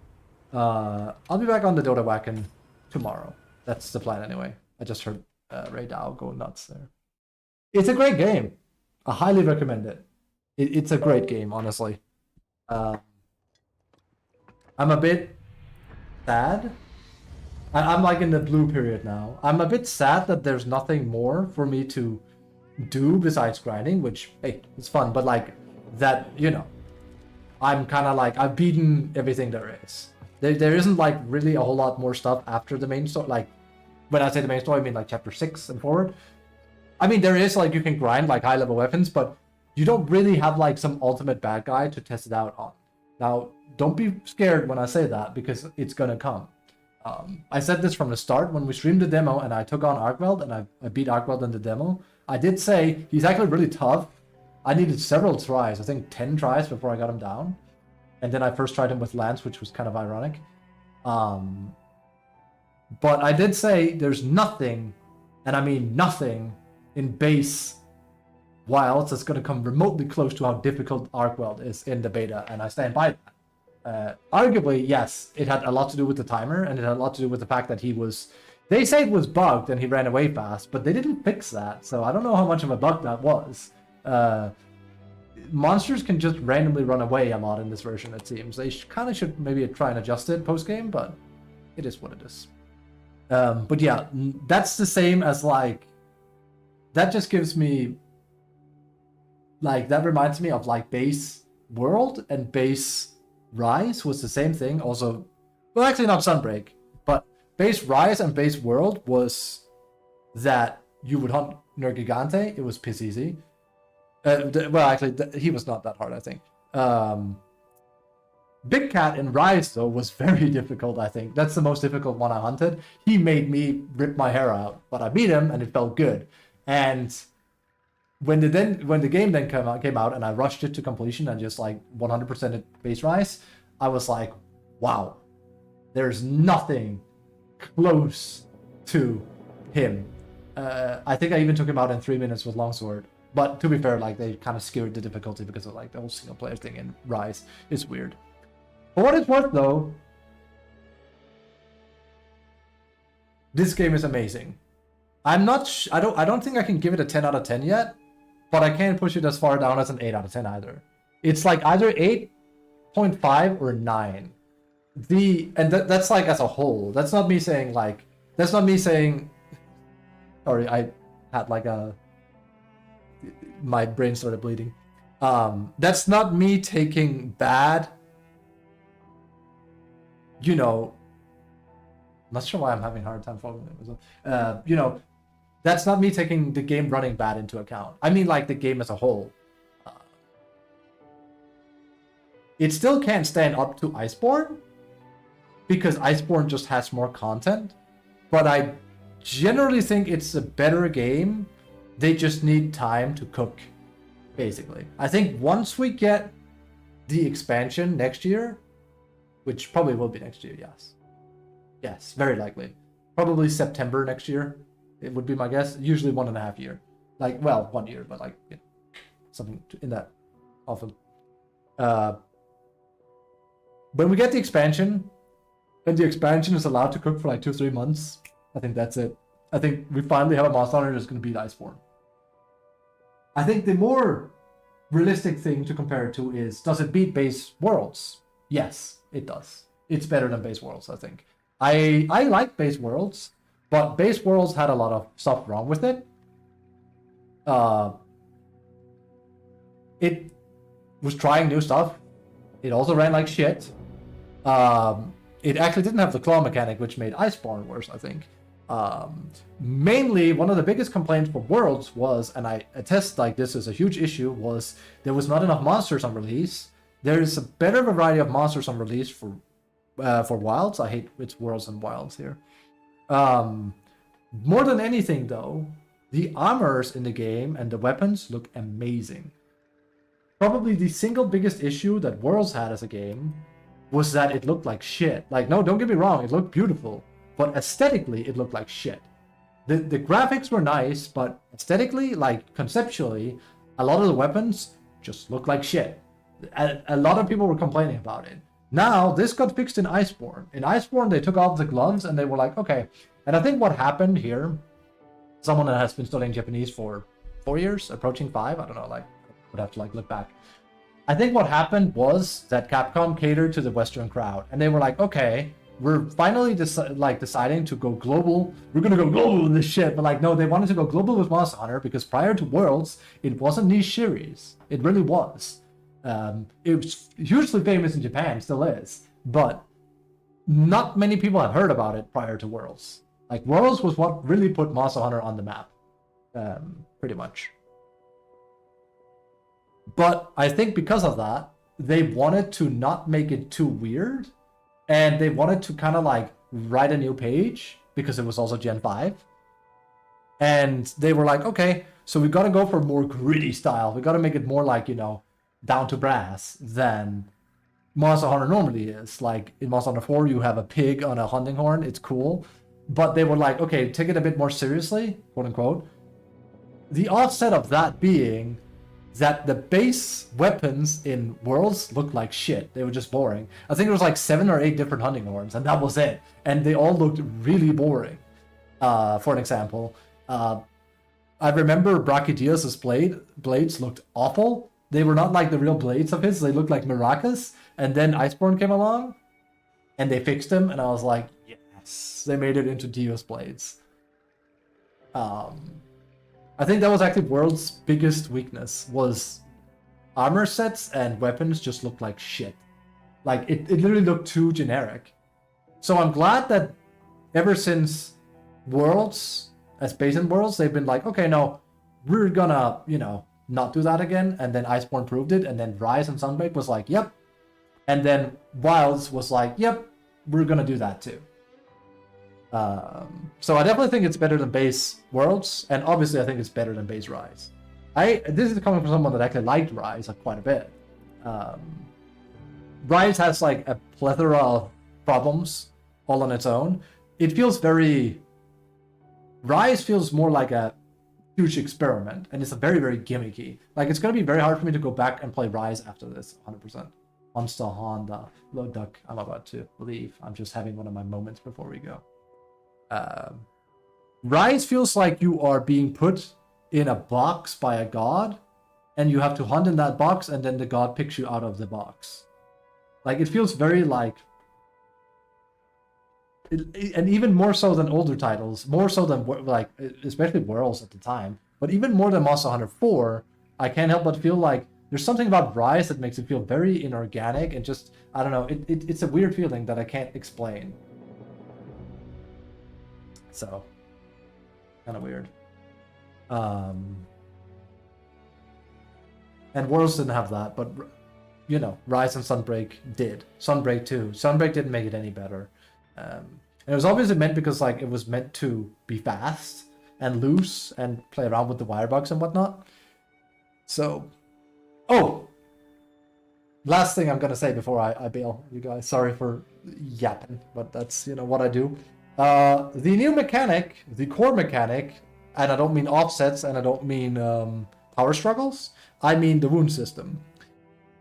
I'll be back on the Dota Wacken tomorrow. That's the plan anyway. I just heard Ray Dow go nuts there. It's a great game. I highly recommend it. It's a great game, honestly. I'm a bit sad. I'm like in the blue period now. I'm a bit sad that there's nothing more for me to do besides grinding, which, hey, it's fun, but like that, you know, I'm kind of like, I've beaten everything there is. There isn't like really a whole lot more stuff after the main story. Like, when I say the main story, I mean like chapter 6 and forward. I mean, there is like, you can grind like high level weapons, but you don't really have like some ultimate bad guy to test it out on. Now, don't be scared when I say that, because it's gonna come. I said this from the start when we streamed the demo and I took on Arkweld and I beat Arkweld in the demo. I did say he's actually really tough. I needed several tries, I think 10 tries before I got him down. And then I first tried him with Lance, which was kind of ironic. But I did say there's nothing, and I mean nothing, in base Wilds that's going to come remotely close to how difficult Arkweld is in the beta, and I stand by that. Arguably, yes, it had a lot to do with the timer, and it had a lot to do with the fact that he was... They say it was bugged and he ran away fast, but they didn't fix that, so I don't know how much of a bug that was. Monsters can just randomly run away a lot in this version, it seems. They kind of should maybe try and adjust it post-game, but it is what it is. But yeah, that's the same as like... That just gives me... Like, that reminds me of like base World and base Rise was the same thing. Also, well, actually not Sunbreak, but base Rise and base World was that you would hunt Nergigante. It was piss easy. Well, actually, he was not that hard, I think. Big Cat in Rise, though, was very difficult, I think. That's the most difficult one I hunted. He made me rip my hair out, but I beat him, and it felt good. And when the game then came out, and I rushed it to completion and just, like, 100% at base Rise, I was like, wow, there's nothing close to him. I think I even took him out in 3 minutes with Longsword. But to be fair, like, they kind of skewed the difficulty because of like the whole single player thing in Rise. It's weird. For what it's worth, though, this game is amazing. I'm not. I don't think I can give it a 10 out of 10 yet, but I can't push it as far down as an 8 out of 10 either. It's like either 8.5 or 9. That's like as a whole. That's not me saying like. That's not me saying. Sorry, I had like a. My brain started bleeding. That's not me taking bad. You know. Not sure why I'm having a hard time following it. You know, that's not me taking the game running bad into account. I mean, like the game as a whole. It still can't stand up to Iceborne because Iceborne just has more content. But I generally think it's a better game. They just need time to cook, basically. I think once we get the expansion next year, which probably will be next year, yes. Yes, very likely. Probably September next year, it would be my guess. Usually 1.5 years. Like, well, 1 year, but like, you know, something in that often. When we get the expansion, and the expansion is allowed to cook for like 2-3 months, I think that's it. I think we finally have a Monster Hunter that's going to beat Iceborne. I think the more realistic thing to compare it to is, does it beat base Worlds? Yes, it does. It's better than base Worlds, I think. I like base Worlds, but base Worlds had a lot of stuff wrong with it. It was trying new stuff. It also ran like shit. it actually didn't have the claw mechanic, which made Iceborne worse, I think. Mainly, one of the biggest complaints for Worlds was, and I attest like this is a huge issue, was there was not enough monsters on release. There is a better variety of monsters on release for Wilds. I hate it's Worlds and Wilds here. More than anything, though, the armors in the game and the weapons look amazing. Probably the single biggest issue that Worlds had as a game was that it looked like shit. Like, no, don't get me wrong, it looked beautiful, but aesthetically, it looked like shit. The graphics were nice, but aesthetically, like conceptually, a lot of the weapons just looked like shit. A lot of people were complaining about it. Now, this got fixed in Iceborne. In Iceborne, they took off the gloves and they were like, okay. And I think what happened here, someone that has been studying Japanese for 4 years, approaching 5, I don't know, like, would have to like look back. I think what happened was that Capcom catered to the Western crowd, and they were like, okay, we're finally deciding to go global. We're gonna go global with this shit, but like, no, they wanted to go global with Monster Hunter because prior to Worlds, it was a niche series. It really was. It was hugely famous in Japan, still is, but not many people have heard about it prior to Worlds. Like, Worlds was what really put Monster Hunter on the map, pretty much. But I think because of that, they wanted to not make it too weird, and they wanted to kind of like write a new page because it was also Gen 5. And they were like, okay, so we got to go for more gritty style. We got to make it more like, you know, down to brass than Monster Hunter normally is. Like in Monster Hunter 4, you have a pig on a hunting horn. It's cool. But they were like, okay, take it a bit more seriously, quote unquote. The offset of that being that the base weapons in Worlds looked like shit. They were just boring. I think there was like 7 or 8 different hunting horns, and that was it. And they all looked really boring. For an example, I remember Brachydios' blades looked awful. They were not like the real blades of his. They looked like maracas. And then Iceborne came along, and they fixed them, and I was like, yes, they made it into Dios blades. I think that was actually World's biggest weakness, was armor sets and weapons just looked like shit. Like, it literally looked too generic. So I'm glad that ever since Worlds, as base in Worlds, they've been like, okay, no, we're gonna, you know, not do that again. And then Iceborne proved it, and then Rise and Sunbreak was like, yep. And then Wilds was like, yep, we're gonna do that too. So I definitely think it's better than base Worlds, and obviously I think it's better than base Rise. This is coming from someone that actually liked Rise quite a bit. Rise has like a plethora of problems all on its own. It feels Rise feels more like a huge experiment, and it's a very, very gimmicky. Like, it's gonna be very hard for me to go back and play Rise after this, 100%. Monster Honda, Load Duck, I'm about to leave. I'm just having one of my moments before we go. Rise feels like you are being put in a box by a god, and you have to hunt in that box, and then the god picks you out of the box. Like, it feels very like... and even more so than older titles, more so than, like, especially Worlds at the time, but even more than Monster Hunter 4, I can't help but feel like there's something about Rise that makes it feel very inorganic, and just, I don't know, it's a weird feeling that I can't explain. So, kind of weird. And Worlds didn't have that, but, you know, Rise and Sunbreak did. Sunbreak too. Sunbreak didn't make it any better. And it was obviously meant because, like, it was meant to be fast and loose and play around with the wirebugs and whatnot. So, oh! Last thing I'm gonna say before I bail, you guys. Sorry for yapping, but that's, you know, what I do. The new mechanic, the core mechanic, and I don't mean offsets, and I don't mean power struggles, I mean the wound system.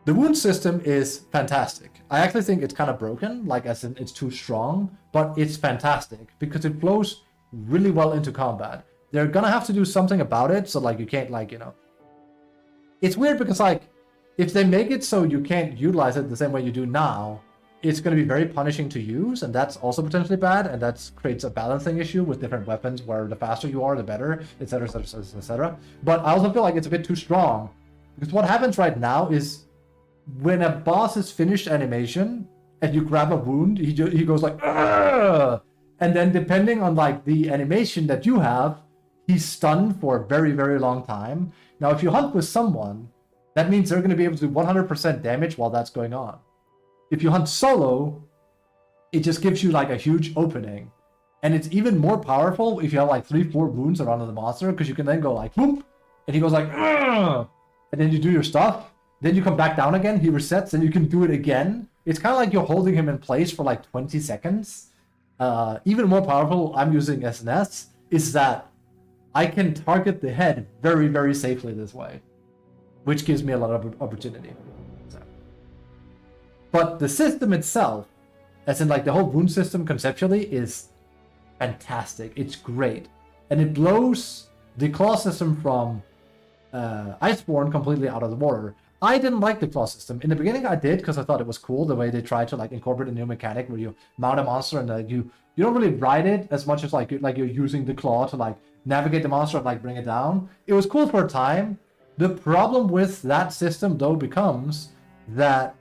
The wound system is fantastic. I actually think it's kind of broken, like as in it's too strong, but it's fantastic because it flows really well into combat. They're gonna have to do something about it, so like you can't, like, you know... It's weird because, like, if they make it so you can't utilize it the same way you do now, it's going to be very punishing to use, and that's also potentially bad, and that creates a balancing issue with different weapons where the faster you are, the better, etc, etc, etc. But I also feel like it's a bit too strong, because what happens right now is when a boss is finished animation, and you grab a wound, he goes like, "Argh!" And then depending on like the animation that you have, he's stunned for a very, very long time. Now, if you hunt with someone, that means they're going to be able to do 100% damage while that's going on. If you hunt solo, it just gives you like a huge opening. And it's even more powerful if you have like 3-4 wounds around the monster, because you can then go like, whoop, and he goes like, "Argh!" And then you do your stuff. Then you come back down again, he resets, and you can do it again. It's kind of like you're holding him in place for like 20 seconds. Even more powerful, I'm using SnS, is that I can target the head very, very safely this way, which gives me a lot of opportunity. So. But the system itself, as in like the whole wound system conceptually, is fantastic. It's great. And it blows the claw system from Iceborne completely out of the water. I didn't like the claw system. In the beginning I did, because I thought it was cool the way they tried to like incorporate a new mechanic where you mount a monster and you don't really ride it as much as like you're using the claw to like navigate the monster and like bring it down. It was cool for a time. The problem with that system though becomes that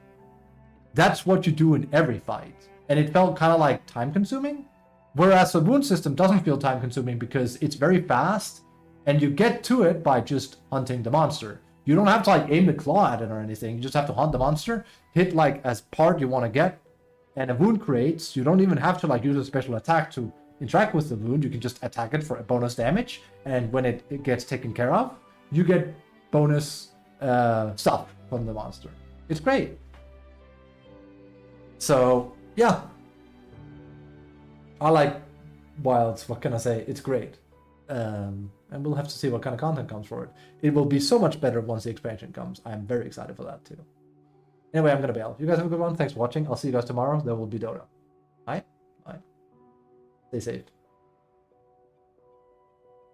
that's what you do in every fight. And it felt kind of like time consuming. Whereas the wound system doesn't feel time consuming because it's very fast and you get to it by just hunting the monster. You don't have to like aim the claw at it or anything. You just have to hunt the monster, hit like as part you want to get, and a wound creates. You don't even have to like use a special attack to interact with the wound. You can just attack it for a bonus damage, and when it gets taken care of, you get bonus stuff from the monster. It's great. So yeah, I like Wilds. What can I say? It's great. And we'll have to see what kind of content comes for it. It will be so much better once the expansion comes. I'm very excited for that too. Anyway, I'm gonna bail. You guys have a good one. Thanks for watching. I'll see you guys tomorrow. There will be Dota. Bye. Bye. Stay safe.